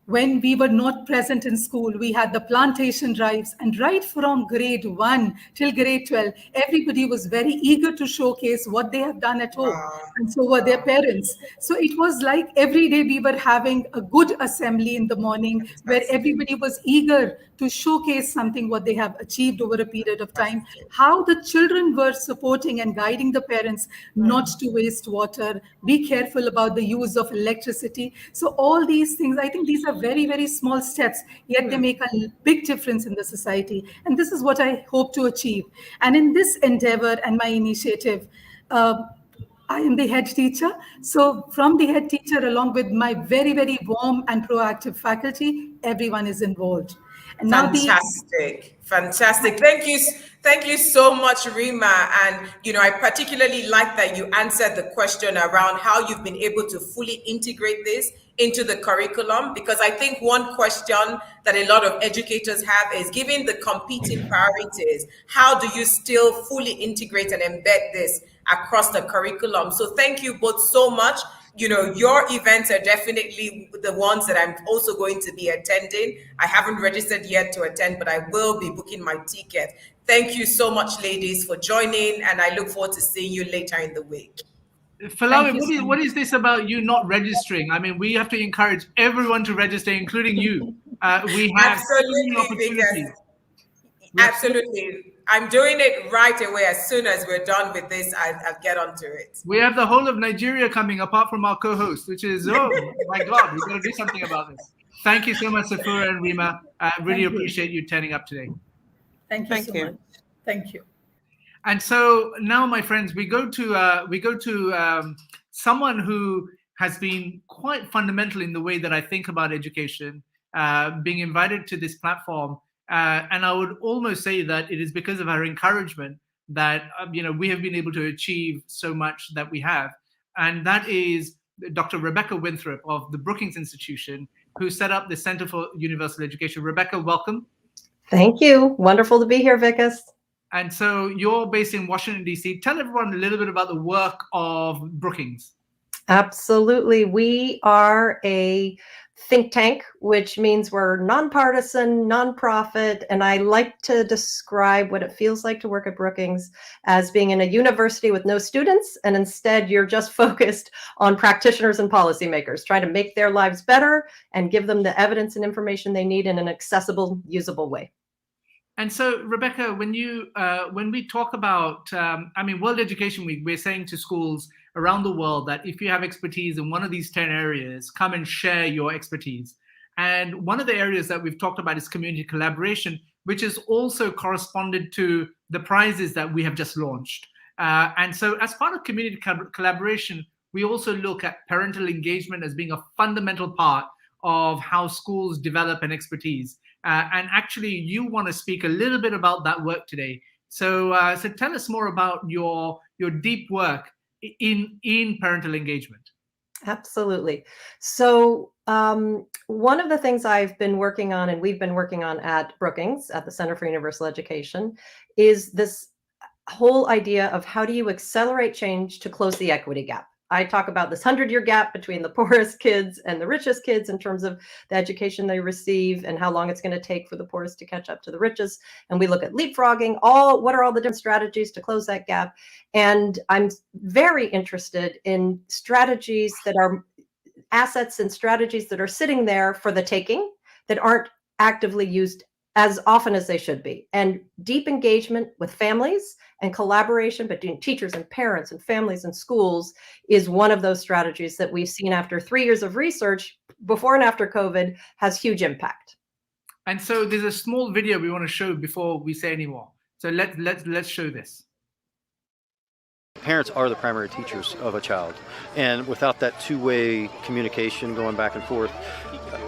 when we were not present in school, we had the plantation drives, and right from grade 1 till grade 12, everybody was very eager to showcase what they have done at home, and so were their parents. So it was like every day we were having a good assembly in the morning where everybody was eager to showcase something what they have achieved over a period of time, how the children were supporting and guiding the parents not to waste water, be careful about the use of electricity. So all these things, I think these are very, very small steps, yet they make a big difference in the society. And this is what I hope to achieve. And in this endeavor and my initiative, I am the head teacher. So from the head teacher, along with my very, very warm and proactive faculty, everyone is involved. And Fantastic. Thank you so much, Rima. And I particularly like that you answered the question around how you've been able to fully integrate this into the curriculum, because I think one question that a lot of educators have is, given the competing priorities, how do you still fully integrate and embed this across the curriculum? So thank you both so much. Your events are definitely the ones that I'm also going to be attending. I haven't registered yet to attend, but I will be booking my ticket. Thank you so much, ladies, for joining, and I look forward to seeing you later in the week. Falawi, what is this about you not registering? I mean, we have to encourage everyone to register, including you. We have absolutely opportunities. Absolutely. I'm doing it right away. As soon as we're done with this, I'll get onto it. We have the whole of Nigeria coming, apart from our co-host, which is, oh my God, we've got to do something about this. Thank you so much, Safura and Rima. I really appreciate you turning up today. Thank you so much. Thank you. And so now, my friends, we go to someone who has been quite fundamental in the way that I think about education, being invited to this platform. And I would almost say that it is because of her encouragement that we have been able to achieve so much that we have. And that is Dr. Rebecca Winthrop of the Brookings Institution, who set up the Center for Universal Education. Rebecca, welcome. Thank you. Wonderful to be here, Vikas. And so you're based in Washington, D.C. Tell everyone a little bit about the work of Brookings. Absolutely. We are a think tank, which means we're nonpartisan, nonprofit, and I like to describe what it feels like to work at Brookings as being in a university with no students, and instead you're just focused on practitioners and policymakers, trying to make their lives better and give them the evidence and information they need in an accessible, usable way. And so, Rebecca, when we talk about, World Education Week, we're saying to schools around the world that if you have expertise in one of these 10 areas, come and share your expertise. And one of the areas that we've talked about is community collaboration, which is also corresponded to the prizes that we have just launched. And so as part of community collaboration, we also look at parental engagement as being a fundamental part of how schools develop an expertise. And actually, you want to speak a little bit about that work today. So tell us more about your deep work in parental engagement. Absolutely. So one of the things I've been working on, and we've been working on at Brookings, at the Center for Universal Education, is this whole idea of how do you accelerate change to close the equity gap. I talk about this 100-year gap between the poorest kids and the richest kids in terms of the education they receive and how long it's going to take for the poorest to catch up to the richest. And we look at leapfrogging, what are all the different strategies to close that gap? And I'm very interested in strategies that are assets and strategies that are sitting there for the taking that aren't actively used as often as they should be. And deep engagement with families and collaboration between teachers and parents and families and schools is one of those strategies that we've seen after 3 years of research, before and after COVID, has huge impact. And so there's a small video we want to show before we say any more. So let's show this. Parents are the primary teachers of a child, and without that two-way communication going back and forth,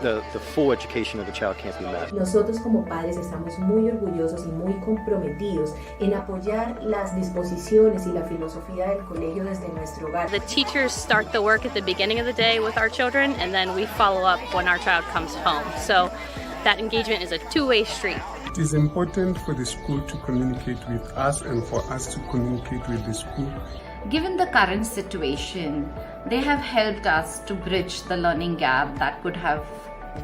the full education of the child can't be met. Nosotros como padres estamos muy orgullosos y muy comprometidos en apoyar las disposiciones y la filosofía del colegio desde nuestro hogar. The teachers start the work at the beginning of the day with our children, and then we follow up when our child comes home. So that engagement is a two-way street. It is important for the school to communicate with us and for us to communicate with the school. Given the current situation, they have helped us to bridge the learning gap that could have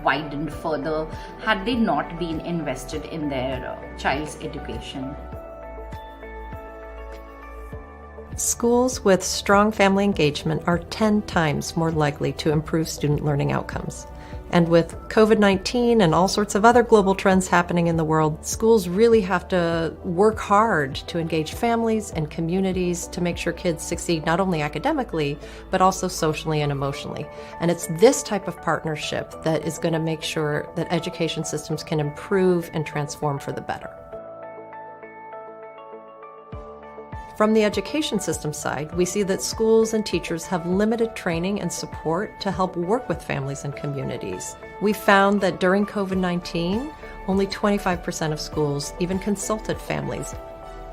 widened further had they not been invested in their child's education. Schools with strong family engagement are 10 times more likely to improve student learning outcomes. And with COVID-19 and all sorts of other global trends happening in the world, schools really have to work hard to engage families and communities to make sure kids succeed not only academically, but also socially and emotionally. And it's this type of partnership that is going to make sure that education systems can improve and transform for the better. From the education system side, we see that schools and teachers have limited training and support to help work with families and communities. We found that during COVID-19, only 25% of schools even consulted families.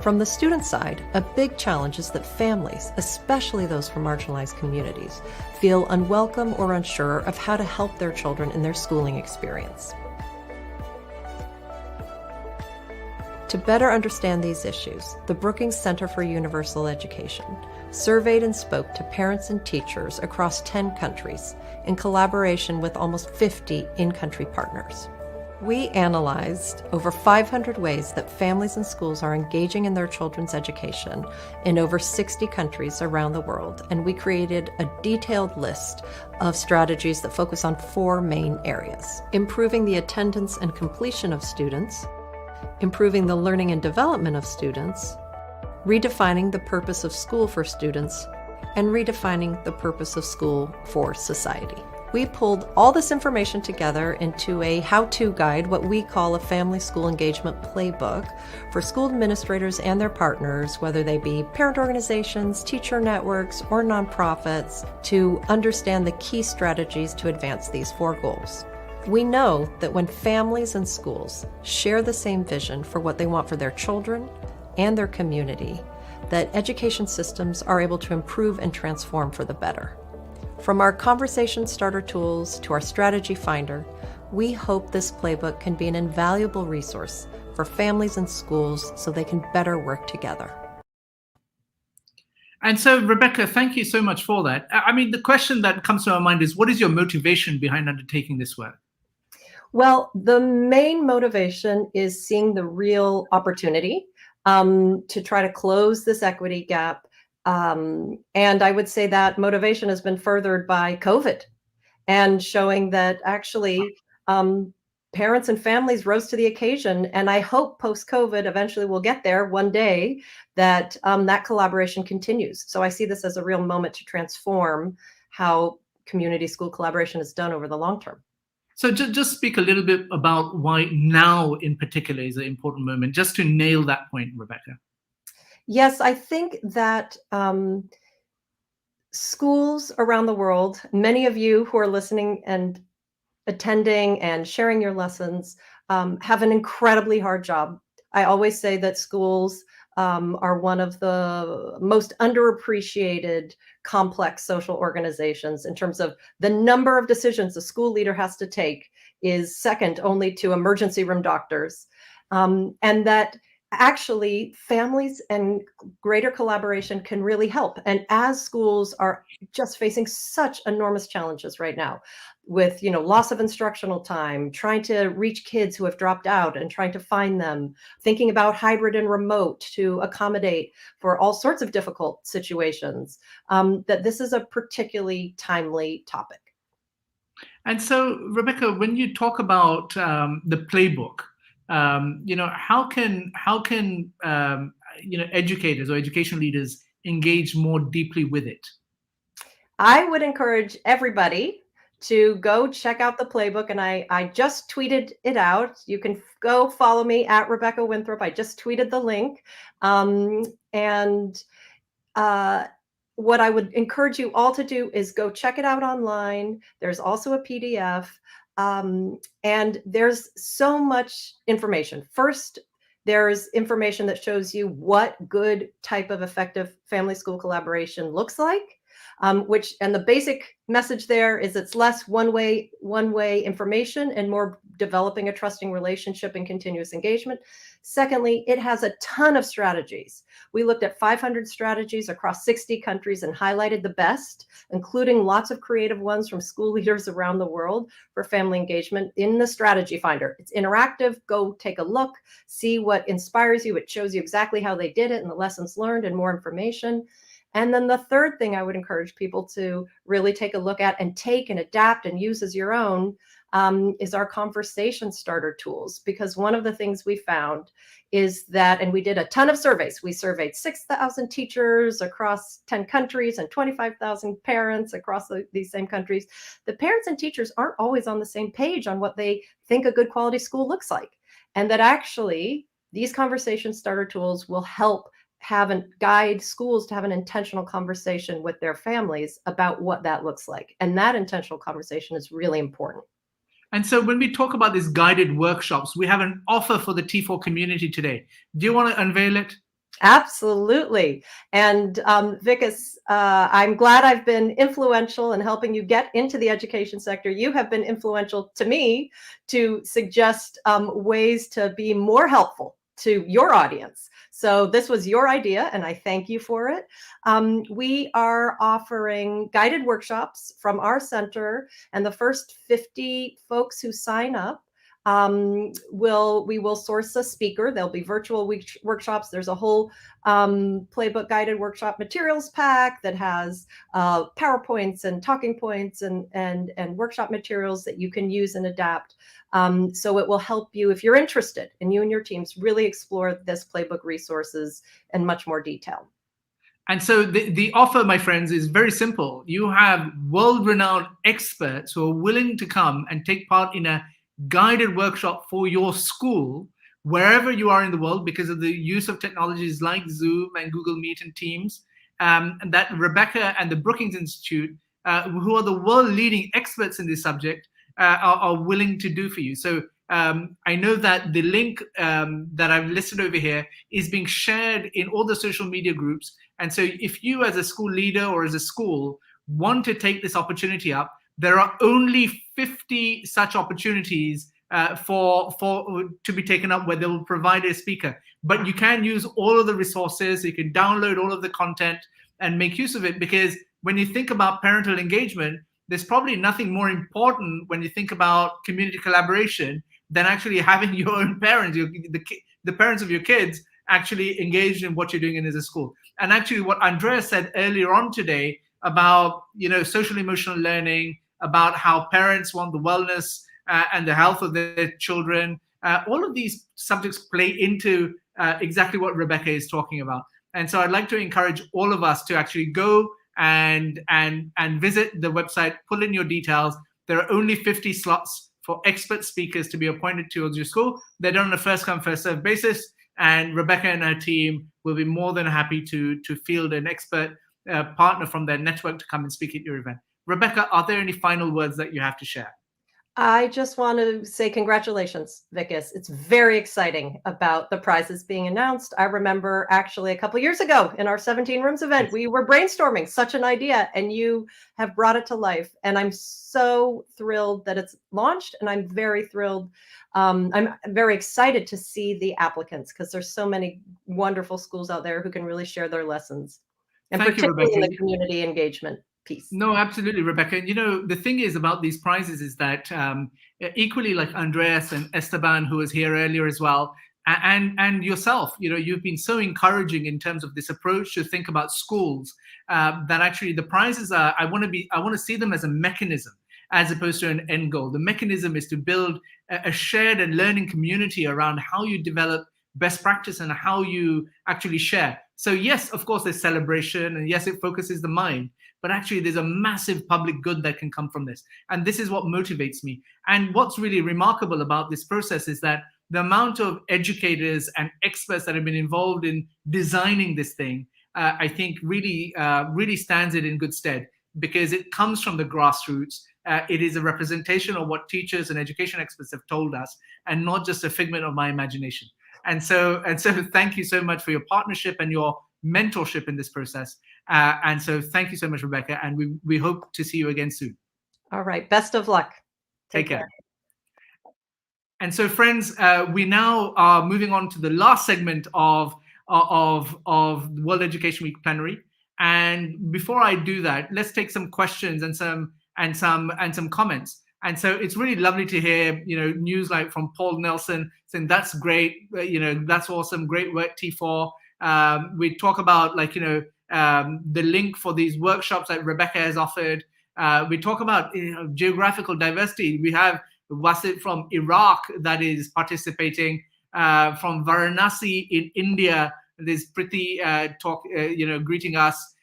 From the student side, a big challenge is that families, especially those from marginalized communities, feel unwelcome or unsure of how to help their children in their schooling experience. To better understand these issues, the Brookings Center for Universal Education surveyed and spoke to parents and teachers across 10 countries in collaboration with almost 50 in-country partners. We analyzed over 500 ways that families and schools are engaging in their children's education in over 60 countries around the world, and we created a detailed list of strategies that focus on 4 main areas: improving the attendance and completion of students, improving the learning and development of students, redefining the purpose of school for students, and redefining the purpose of school for society. We pulled all this information together into a how-to guide, what we call a family school engagement playbook for school administrators and their partners, whether they be parent organizations, teacher networks, or nonprofits, to understand the key strategies to advance these 4 goals. We know that when families and schools share the same vision for what they want for their children and their community, that education systems are able to improve and transform for the better. From our conversation starter tools to our strategy finder, we hope this playbook can be an invaluable resource for families and schools so they can better work together. And so, Rebecca, thank you so much for that. I mean, the question that comes to our mind is, what is your motivation behind undertaking this work? Well, the main motivation is seeing the real opportunity to try to close this equity gap. And I would say that motivation has been furthered by COVID and showing that actually parents and families rose to the occasion. And I hope post-COVID, eventually we'll get there one day, that that collaboration continues. So I see this as a real moment to transform how community school collaboration is done over the long term. So just speak a little bit about why now in particular is an important moment, just to nail that point, Rebecca. Yes, I think that schools around the world, many of you who are listening and attending and sharing your lessons, have an incredibly hard job. I always say that schools are one of the most underappreciated complex social organizations in terms of the number of decisions a school leader has to take is second only to emergency room doctors. And that actually families and greater collaboration can really help. And as schools are just facing such enormous challenges right now with, loss of instructional time, trying to reach kids who have dropped out and trying to find them, thinking about hybrid and remote to accommodate for all sorts of difficult situations, that this is a particularly timely topic. And so, Rebecca, when you talk about the playbook, how can educators or education leaders engage more deeply with it? I would encourage everybody to go check out the playbook, and I just tweeted it out. You can go follow me at Rebecca Winthrop. I just tweeted the link, what I would encourage you all to do is go check it out online. There's also a PDF. And there's so much information. First, there's information that shows you what good type of effective family school collaboration looks like. And the basic message there is it's less one-way information and more developing a trusting relationship and continuous engagement. Secondly, it has a ton of strategies. We looked at 500 strategies across 60 countries and highlighted the best, including lots of creative ones from school leaders around the world for family engagement in the strategy finder. It's interactive. Go take a look, see what inspires you. It shows you exactly how they did it and the lessons learned and more information. And then the third thing I would encourage people to really take a look at and take and adapt and use as your own is our conversation starter tools. Because one of the things we found is that, and we did a ton of surveys. We surveyed 6,000 teachers across 10 countries and 25,000 parents across these same countries. The parents and teachers aren't always on the same page on what they think a good quality school looks like. And that actually these conversation starter tools will help guide schools to have an intentional conversation with their families about what that looks like. And that intentional conversation is really important. And so when we talk about these guided workshops, we have an offer for the T4 community today. Do you want to unveil it? Absolutely. And Vikas, I'm glad I've been influential in helping you get into the education sector. You have been influential to me to suggest ways to be more helpful to your audience. So this was your idea, and I thank you for it. We are offering guided workshops from our center, and the first 50 folks who sign up, we will source a speaker. There'll be virtual workshops. There's a whole playbook guided workshop materials pack that has PowerPoints and talking points and workshop materials that you can use and adapt. So it will help you, if you're interested, and you and your teams really explore this playbook resources in much more detail. And so the offer, my friends, is very simple. You have world-renowned experts who are willing to come and take part in a guided workshop for your school, wherever you are in the world, because of the use of technologies like Zoom and Google Meet and Teams, and that Rebecca and the Brookings Institute, who are the world-leading experts in this subject, are willing to do for you. So I know that the link that I've listed over here is being shared in all the social media groups. And so if you as a school leader or as a school want to take this opportunity up, there are only 50 such opportunities to be taken up where they will provide a speaker. But you can use all of the resources, you can download all of the content and make use of it, because when you think about parental engagement, there's probably nothing more important when you think about community collaboration than actually having your own parents, the parents of your kids, actually engaged in what you're doing as a school. And actually what Andreas said earlier on today about social emotional learning, about how parents want the wellness and the health of their children, all of these subjects play into exactly what Rebecca is talking about. And so I'd like to encourage all of us to actually go and visit the website, pull in your details. There are only 50 slots for expert speakers to be appointed towards your school. They're done on a first-come, first-served basis, and Rebecca and her team will be more than happy to field an expert partner from their network to come and speak at your event. Rebecca, are there any final words that you have to share? I just want to say congratulations, Vikas. It's very exciting about the prizes being announced. I remember actually a couple of years ago in our 17 Rooms event, we were brainstorming such an idea, and you have brought it to life. And I'm so thrilled that it's launched, and I'm very thrilled. I'm very excited to see the applicants, because there's so many wonderful schools out there who can really share their lessons, and Thank you, particularly in Rebecca. the community engagement piece. No, absolutely, Rebecca. The thing is about these prizes is that equally like Andreas and Esteban, who was here earlier as well, and yourself, you've been so encouraging in terms of this approach to think about schools, that actually the prizes are, I want to see them as a mechanism as opposed to an end goal. The mechanism is to build a shared and learning community around how you develop best practice and how you actually share. So yes, of course, there's celebration, and yes, it focuses the mind, but actually there's a massive public good that can come from this. And this is what motivates me. And what's really remarkable about this process is that the amount of educators and experts that have been involved in designing this thing, I think really stands it in good stead, because it comes from the grassroots. It is a representation of what teachers and education experts have told us, and not just a figment of my imagination. And so thank you so much for your partnership and your mentorship in this process. And so thank you so much, Rebecca. And we hope to see you again soon. All right. Best of luck. Take care. And so, friends, we now are moving on to the last segment of World Education Week Plenary. And before I do that, let's take some questions and some comments. And so it's really lovely to hear, news like from Paul Nelson saying that's great, that's awesome, great work, T4. We talk about the link for these workshops that Rebecca has offered. We talk about geographical diversity. We have Wasit from Iraq that is participating, from Varanasi in India. There's Priti greeting us.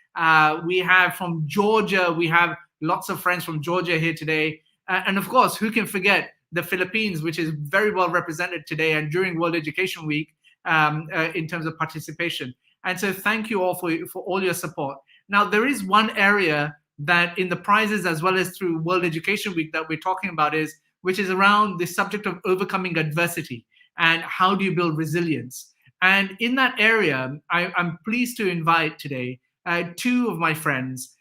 We have from Georgia. We have lots of friends from Georgia here today. And of course, who can forget the Philippines, which is very well represented today and during World Education Week in terms of participation. And so thank you all for all your support. Now, there is one area that in the prizes as well as through World Education Week that we're talking about which is around the subject of overcoming adversity and how do you build resilience. And in that area, I'm pleased to invite today two of my friends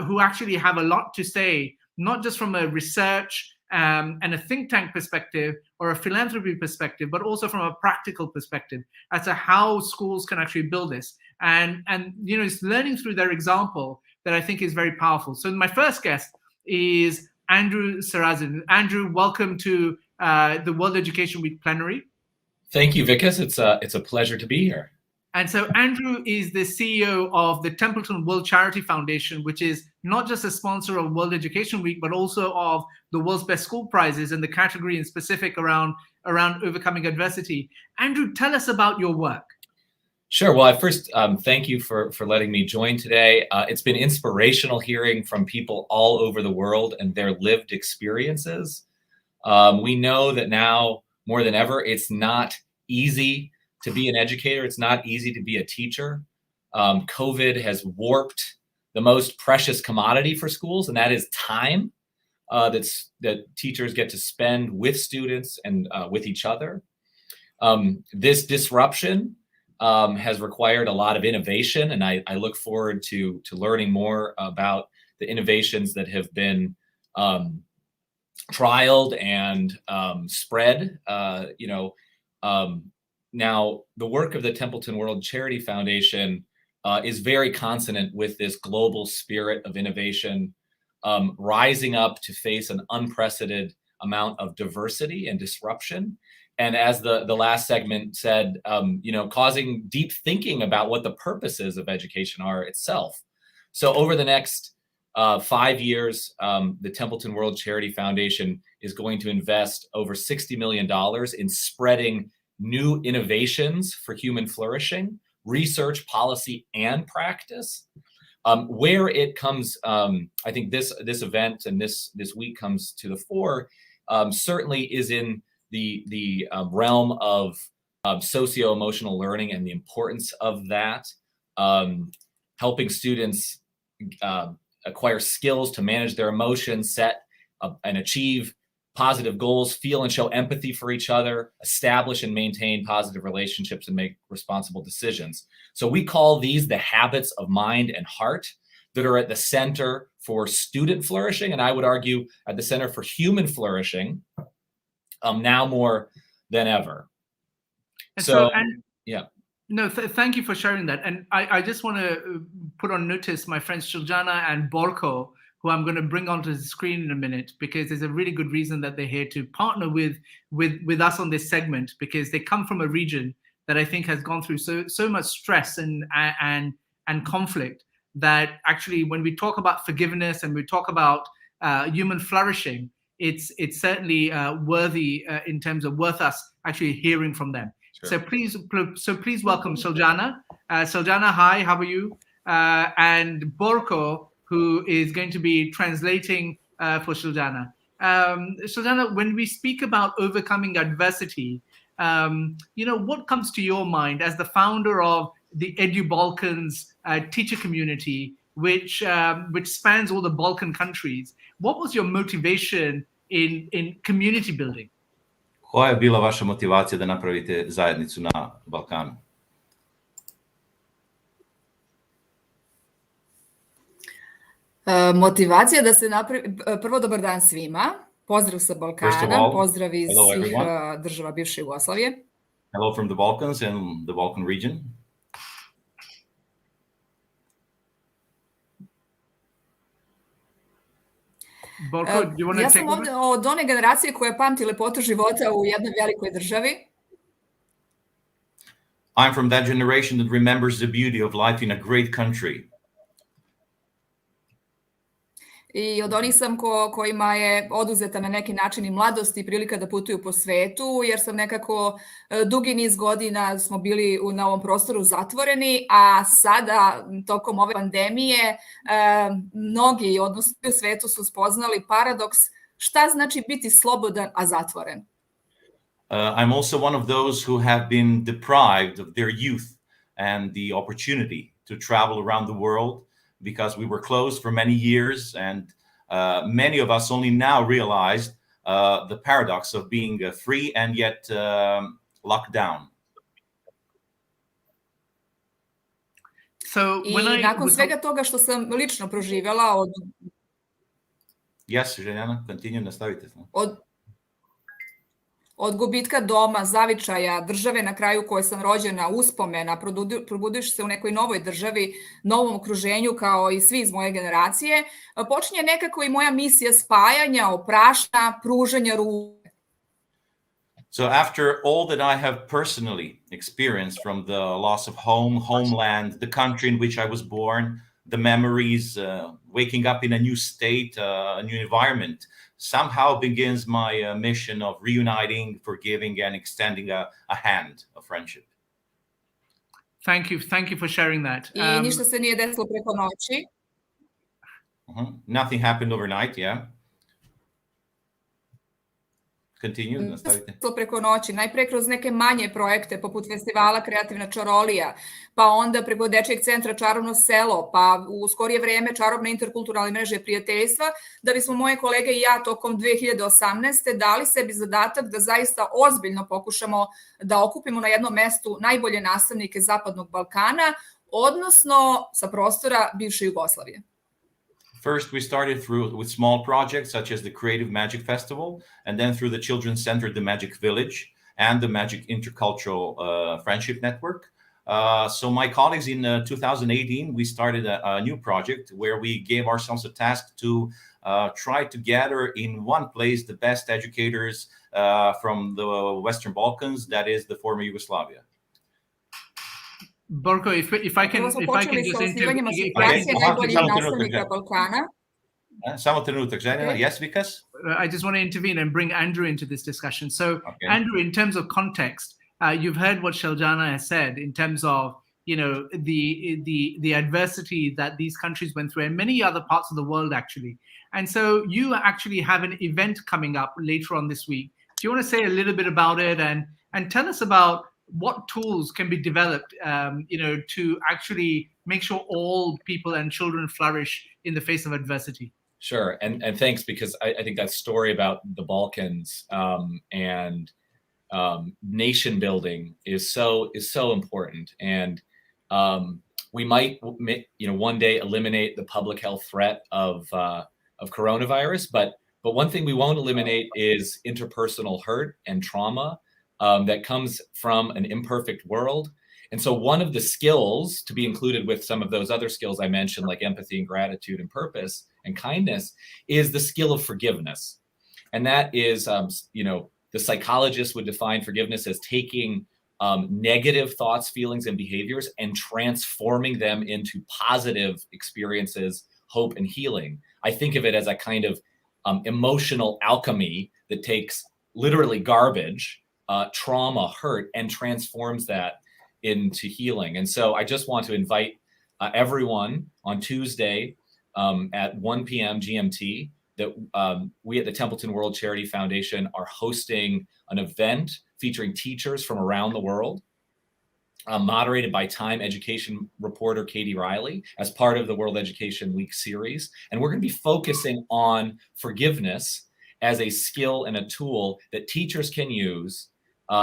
who actually have a lot to say, not just from a research and a think tank perspective or a philanthropy perspective, but also from a practical perspective as to how schools can actually build this. And it's learning through their example that I think is very powerful. So my first guest is Andrew Serazin. Andrew, welcome to the World Education Week Plenary. Thank you, Vikas. It's a pleasure to be here. And so Andrew is the CEO of the Templeton World Charity Foundation, which is not just a sponsor of World Education Week, but also of the World's Best School Prizes and the category in specific around overcoming adversity. Andrew, tell us about your work. Sure. Well, first, thank you for letting me join today. It's been inspirational hearing from people all over the world and their lived experiences. We know that now more than ever, it's not easy to be an educator. It's not easy to be a teacher. COVID has warped the most precious commodity for schools, and that is time that teachers get to spend with students and with each other. This disruption has required a lot of innovation, and I look forward to learning more about the innovations that have been trialed and spread. Now, the work of the Templeton World Charity Foundation is very consonant with this global spirit of innovation, rising up to face an unprecedented amount of diversity and disruption. And as the last segment said, causing deep thinking about what the purposes of education are itself. So over the next 5 years, the Templeton World Charity Foundation is going to invest over $60 million in spreading new innovations for human flourishing, research, policy, and practice. Where it comes, I think this event and this week comes to the fore, certainly is in the realm of socio-emotional learning and the importance of that, helping students acquire skills to manage their emotions, set and achieve positive goals, feel and show empathy for each other, establish and maintain positive relationships, and make responsible decisions. So we call these the habits of mind and heart that are at the center for student flourishing, and I would argue at the center for human flourishing, now more than ever. Yeah. No, thank you for sharing that. And I just want to put on notice my friends Zeljana and Borko, who I'm going to bring onto the screen in a minute, because there's a really good reason that they're here to partner with us on this segment, because they come from a region that I think has gone through so much stress and conflict that actually when we talk about forgiveness and we talk about human flourishing, it's certainly worthy in terms of worth us actually hearing from them. Sure. So please welcome Zeljana. Zeljana, hi, how are you? And Borko, who is going to be translating for Zeljana. Zeljana, when we speak about overcoming adversity, what comes to your mind as the founder of the EduBalkans teacher community, which spans all the Balkan countries? What was your motivation in community building? Koja je bila vaša motivacija da napravite zajednicu na Balkanu? Motivacija da se napravi... Prvo, dobar dan svima. Pozdrav sa Balkana, pozdrav iz svih država bivše Jugoslavije. Hello from the Balkans and the Balkan region. Borko, do you want to Ja take sam ovde od one generacije koja pamti lepotu života u jednoj velikoj državi. I'm from that generation that remembers the beauty of life in a great country. I od onih sam kojima je oduzeta na neki način i mladost i prilika da putuju po svetu, jer sam nekako dugi niz godina smo bili na ovom prostoru zatvoreni, a sada tokom ove pandemije mnogi, odnosno u svetu, su spoznali paradoks šta znači biti slobodan, a zatvoren. I'm also one of those who have been deprived of their youth and the opportunity to travel around the world because we were closed for many years, and many of us only now realized the paradox of being free and yet locked down. So I nakon svega toga što sam lično proživjela od... Yes, Zeljana, continue, nastavite. Od gubitka doma, zavičaja, države na kraju koje sam rođena, uspomena, probudiš se u nekoj novoj državi, novom okruženju kao i svi iz moje generacije, počinje nekako i moja misija spajanja, opraštanja, pružanja ruke. So after all that I have personally experienced from the loss of home, homeland, the country in which I was born, the memories, waking up in a new state, a new environment, somehow begins my mission of reuniting, forgiving, and extending a hand of friendship. Thank you for sharing that. I ništa se nije desilo preko noći. Nothing happened overnight, yeah. Continue, nastavite. Preko noći, najpre kroz neke manje projekte poput festivala Kreativna čarolija, pa onda preko Dečijeg centra Čarovno selo, pa u skorije vreme Čarobne interkulturalne mreže prijateljstva, da bismo moje kolege i ja tokom 2018. dali sebi zadatak da zaista ozbiljno pokušamo da okupimo na jednom mestu najbolje nastavnike Zapadnog Balkana, odnosno sa prostora bivše Jugoslavije. First, we started with small projects such as the Creative Magic Festival, and then through the Children's Center, the Magic Village, and the Magic Intercultural Friendship Network. So my colleagues in 2018, we started a new project where we gave ourselves a task to try to gather in one place the best educators from the Western Balkans, that is the former Yugoslavia. Borko, if I can just intervene. Samo trenutak, Zeljana. Yes, because I just want to intervene and bring Andrew into this discussion. So, Andrew, in terms of context, you've heard what Zeljana has said in terms of, you know, the adversity that these countries went through, and many other parts of the world actually. And so, you actually have an event coming up later on this week. Do you want to say a little bit about it and tell us about what tools can be developed, to actually make sure all people and children flourish in the face of adversity? Sure, and thanks, because I think that story about the Balkans and nation building is so important, and we might one day eliminate the public health threat of coronavirus, but one thing we won't eliminate is interpersonal hurt and trauma that comes from an imperfect world. And so one of the skills to be included with some of those other skills I mentioned, like empathy and gratitude and purpose and kindness, is the skill of forgiveness. And that is, the psychologist would define forgiveness as taking negative thoughts, feelings, and behaviors and transforming them into positive experiences, hope, and healing. I think of it as a kind of emotional alchemy that takes literally garbage, trauma, hurt, and transforms that into healing. And so I just want to invite everyone on Tuesday at 1 p.m. GMT that we at the Templeton World Charity Foundation are hosting an event featuring teachers from around the world, moderated by Time education reporter Katie Riley as part of the World Education Week series. And we're going to be focusing on forgiveness as a skill and a tool that teachers can use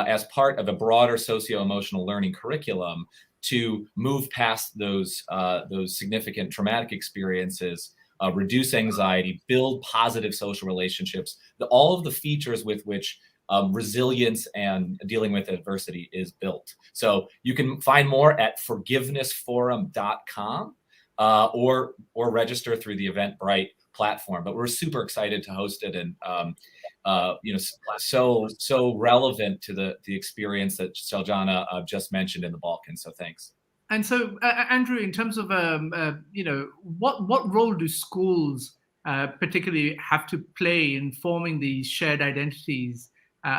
as part of a broader socio-emotional learning curriculum to move past those significant traumatic experiences reduce anxiety, build positive social relationships, all of the features with which resilience and dealing with adversity is built. So you can find more at forgivenessforum.com or register through the Eventbrite platform. But we're super excited to host it, and so relevant to the experience that Zeljana just mentioned in the Balkans. So thanks. And so, Andrew, in terms of what role do schools particularly have to play in forming these shared identities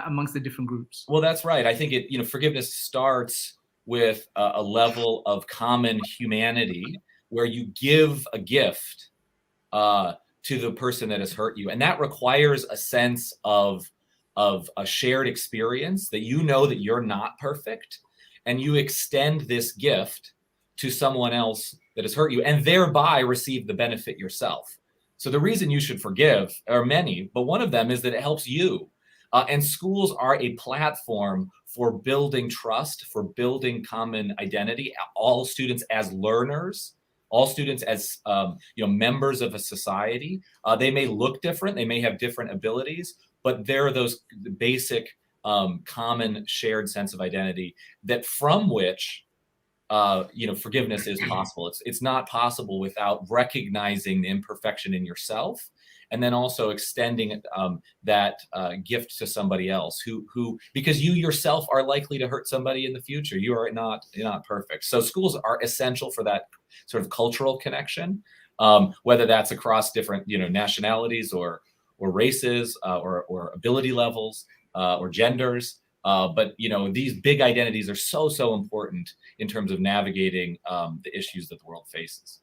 amongst the different groups? Well, that's right. I think forgiveness starts with a level of common humanity where you give a gift to the person that has hurt you, and that requires a sense of a shared experience that that you're not perfect, and you extend this gift to someone else that has hurt you, and thereby receive the benefit yourself. So the reason you should forgive are many, but one of them is that it helps you. And schools are a platform for building trust, for building common identity. All students as learners, all students as members of a society. They may look different, they may have different abilities, but there are those basic common shared sense of identity that from which forgiveness is possible. It's not possible without recognizing the imperfection in yourself, and then also extending that gift to somebody else who because you yourself are likely to hurt somebody in the future. You're not perfect. So schools are essential for that sort of cultural connection, whether that's across different nationalities or races or ability levels or genders. But these big identities are so important in terms of navigating the issues that the world faces.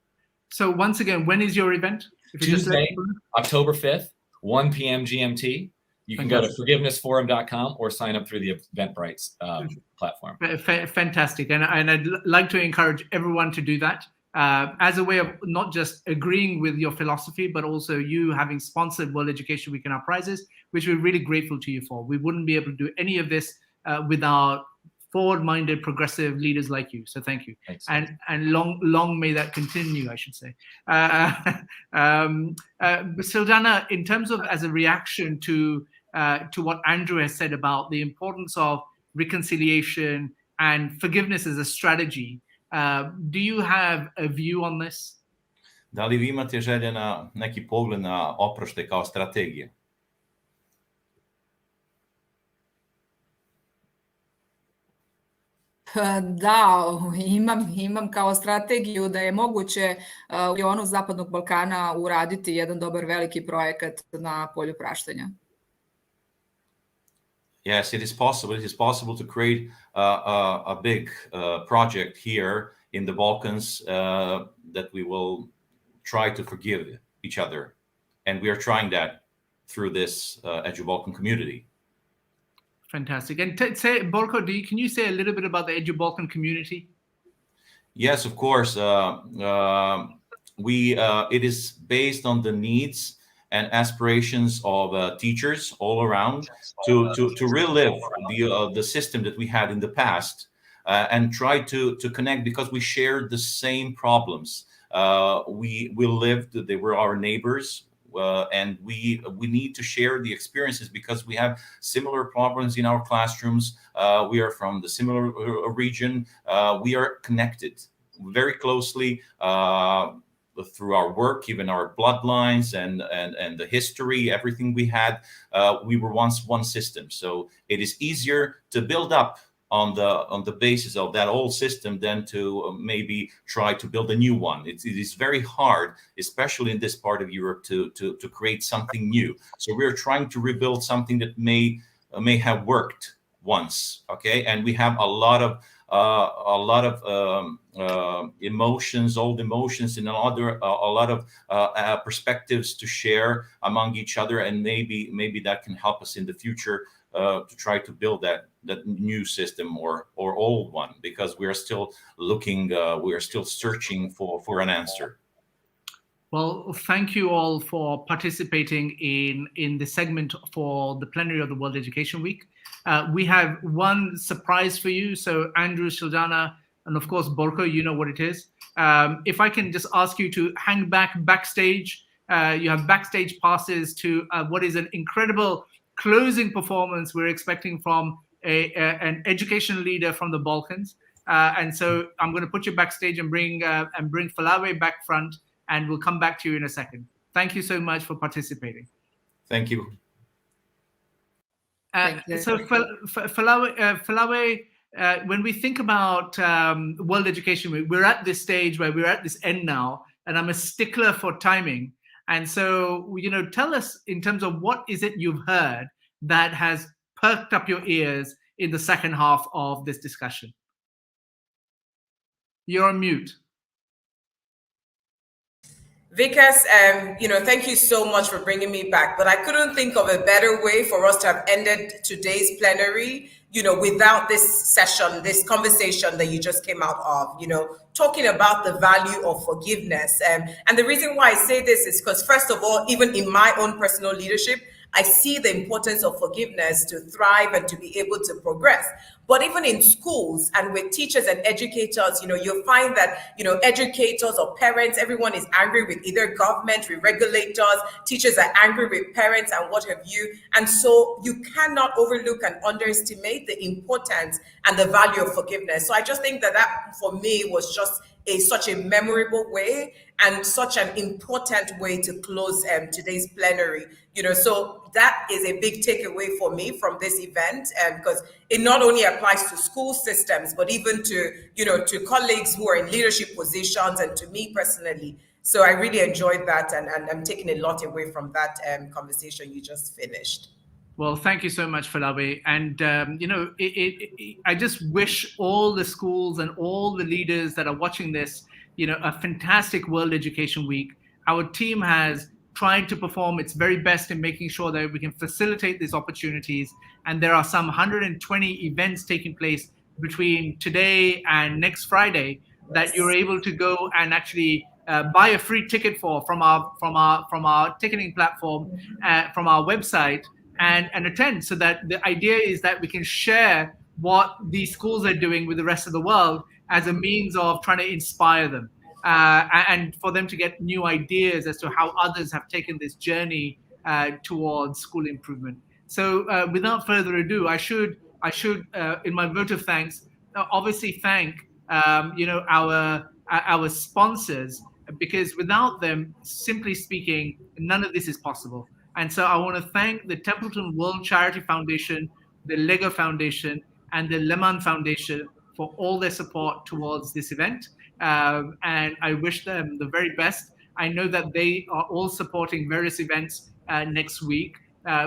So once again, when is your event? Tuesday, October 5th, 1 p.m. GMT. You can go to forgivenessforum.com or sign up through the Eventbrite platform. Fantastic. And I'd like to encourage everyone to do that as a way of not just agreeing with your philosophy, but also you having sponsored World Education Week and our prizes, which we're really grateful to you for. We wouldn't be able to do any of this without forward-minded, progressive leaders like you. So thank you. Thanks. And long may that continue, I should say. Zeljana, in terms of as a reaction to what Andrew has said about the importance of reconciliation and forgiveness as a strategy, do you have a view on this? Da li vi imate želje na neki pogled na oproštaj kao strategije? Da, imam kao strategiju da je moguće u regionu Zapadnog Balkana uraditi jedan dobar veliki projekat na polju praštanja. Yes, it is possible. It is possible to create a big project here in the Balkans that we will try to forgive each other. And we are trying that through this EduBalkan community. Fantastic. And say, Borko, can you say a little bit about the EduBalkan community? Yes, of course. It is based on the needs and aspirations of teachers all around to relive the system that we had in the past and try to connect, because we shared the same problems. We lived; they were our neighbors. And we need to share the experiences because we have similar problems in our classrooms. We are from the similar region. We are connected very closely through our work, even our bloodlines and the history, everything we had. We were once one system. So it is easier to build up on the basis of that old system than to maybe try to build a new one. It is very hard, especially in this part of Europe, to create something new. So we're trying to rebuild something that may have worked once. Okay, and we have a lot of emotions, old emotions, and a lot of perspectives to share among each other, and maybe that can help us in the future to try to build that new system or old one, because we are still looking, we are still searching for an answer. Well, thank you all for participating in the segment for the plenary of the World Education Week. We have one surprise for you. So Andrew, Zeljana, and of course, Borko, you know what it is. If I can just ask you to hang backstage You have backstage passes to what is an incredible closing performance we're expecting from an education leader from the Balkans. And so I'm going to put you backstage and bring Falawe back front, and we'll come back to you in a second. Thank you so much for participating. Thank you. So Falawe, when we think about World Education Week, we're at this stage where we're at this end now, and I'm a stickler for timing. And so, tell us in terms of what is it you've heard that has perked up your ears in the second half of this discussion. You're on mute. Vikas, thank you so much for bringing me back. But I couldn't think of a better way for us to have ended today's plenary, without this session, this conversation that you just came out of, talking about the value of forgiveness. And the reason why I say this is because, first of all, even in my own personal leadership, I see the importance of forgiveness to thrive and to be able to progress. But even in schools and with teachers and educators, you'll find that, educators or parents, everyone is angry with either government, with regulators, teachers are angry with parents and what have you. And so you cannot overlook and underestimate the importance and the value of forgiveness. So I just think that for me was just such a memorable way and such an important way to close today's plenary. So that is a big takeaway for me from this event, because it not only applies to school systems, but even to, to colleagues who are in leadership positions and to me personally. So I really enjoyed that, and I'm taking a lot away from that conversation you just finished. Well, thank you so much, Falawe. And, I just wish all the schools and all the leaders that are watching this, a fantastic World Education Week. Our team has tried to perform its very best in making sure that we can facilitate these opportunities. And there are some 120 events taking place between today and next Friday that you're able to go and actually buy a free ticket from our ticketing platform, from our website, and attend. So that the idea is that we can share what these schools are doing with the rest of the world as a means of trying to inspire them, and for them to get new ideas as to how others have taken this journey towards school improvement. So without further ado, I should in my vote of thanks, obviously thank our sponsors, because without them, simply speaking, none of this is possible. And so I want to thank the Templeton World Charity Foundation, the Lego Foundation, and the Lehman Foundation for all their support towards this event. And I wish them the very best. I know that they are all supporting various events next week,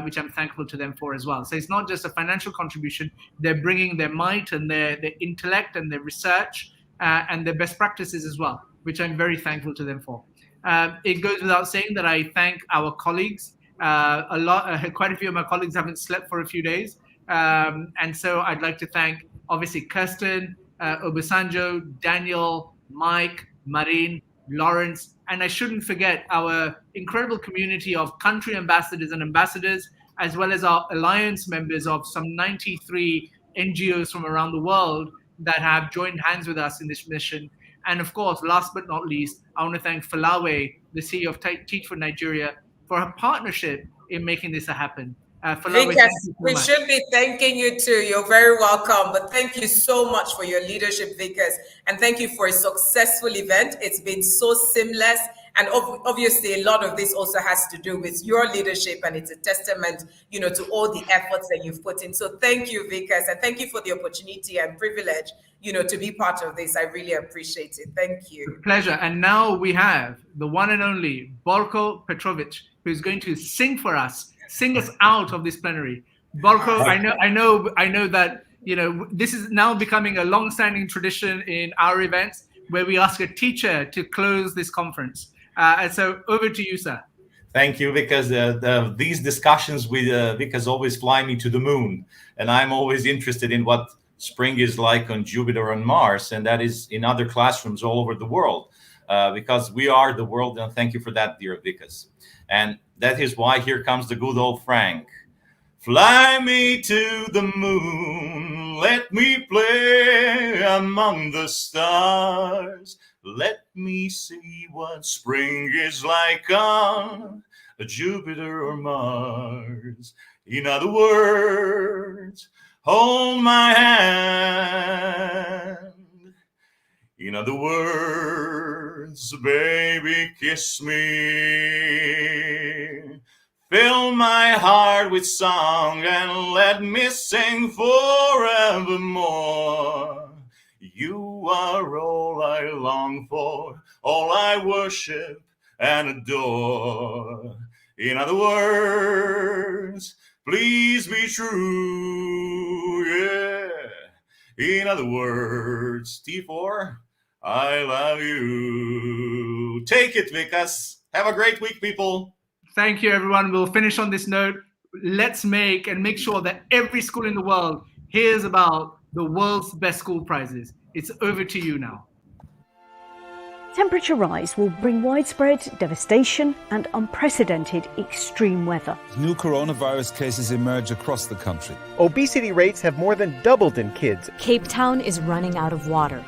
which I'm thankful to them for as well. So it's not just a financial contribution. They're bringing their might and their intellect and their research and their best practices as well, which I'm very thankful to them for. It goes without saying that I thank our colleagues. Quite a few of my colleagues haven't slept for a few days. And so I'd like to thank, obviously, Kirsten, Obasanjo, Daniel, Mike, Marine, Lawrence, and I shouldn't forget our incredible community of country ambassadors and ambassadors, as well as our alliance members of some 93 NGOs from around the world that have joined hands with us in this mission. And of course, last but not least, I want to thank Falawe, the CEO of Teach for Nigeria, for her partnership in making this happen. Falawe, Vikas, we should be thanking you too. You're very welcome. But thank you so much for your leadership, Vikas. And thank you for a successful event. It's been so seamless. And obviously, a lot of this also has to do with your leadership, and it's a testament, to all the efforts that you've put in. So thank you, Vikas, and thank you for the opportunity and privilege, to be part of this. I really appreciate it. Thank you. Pleasure. And now we have the one and only Borko Petrovic, who's going to sing us out of this plenary. Borko, I know that this is now becoming a long-standing tradition in our events where we ask a teacher to close this conference. And so over to you, sir. Thank you, because these discussions with Vikas always fly me to the moon, and I'm always interested in what spring is like on Jupiter and Mars, and that is in other classrooms all over the world, because we are the world, and thank you for that, dear Vikas. And that is why here comes the good old Frank. Fly me to the moon, let me play among the stars. Let me see what spring is like on Jupiter or Mars. In other words, hold my hand. In other words, baby, kiss me. Fill my heart with song and let me sing forevermore. You are all I long for, all I worship and adore. In other words, please be true, yeah. In other words, T4, I love you. Take it, Vikas. Have a great week, people. Thank you, everyone. We'll finish on this note. Let's make sure that every school in the world hears about the world's best school prizes. It's over to you now. Temperature rise will bring widespread devastation and unprecedented extreme weather. New coronavirus cases emerge across the country. Obesity rates have more than doubled in kids. Cape Town is running out of water.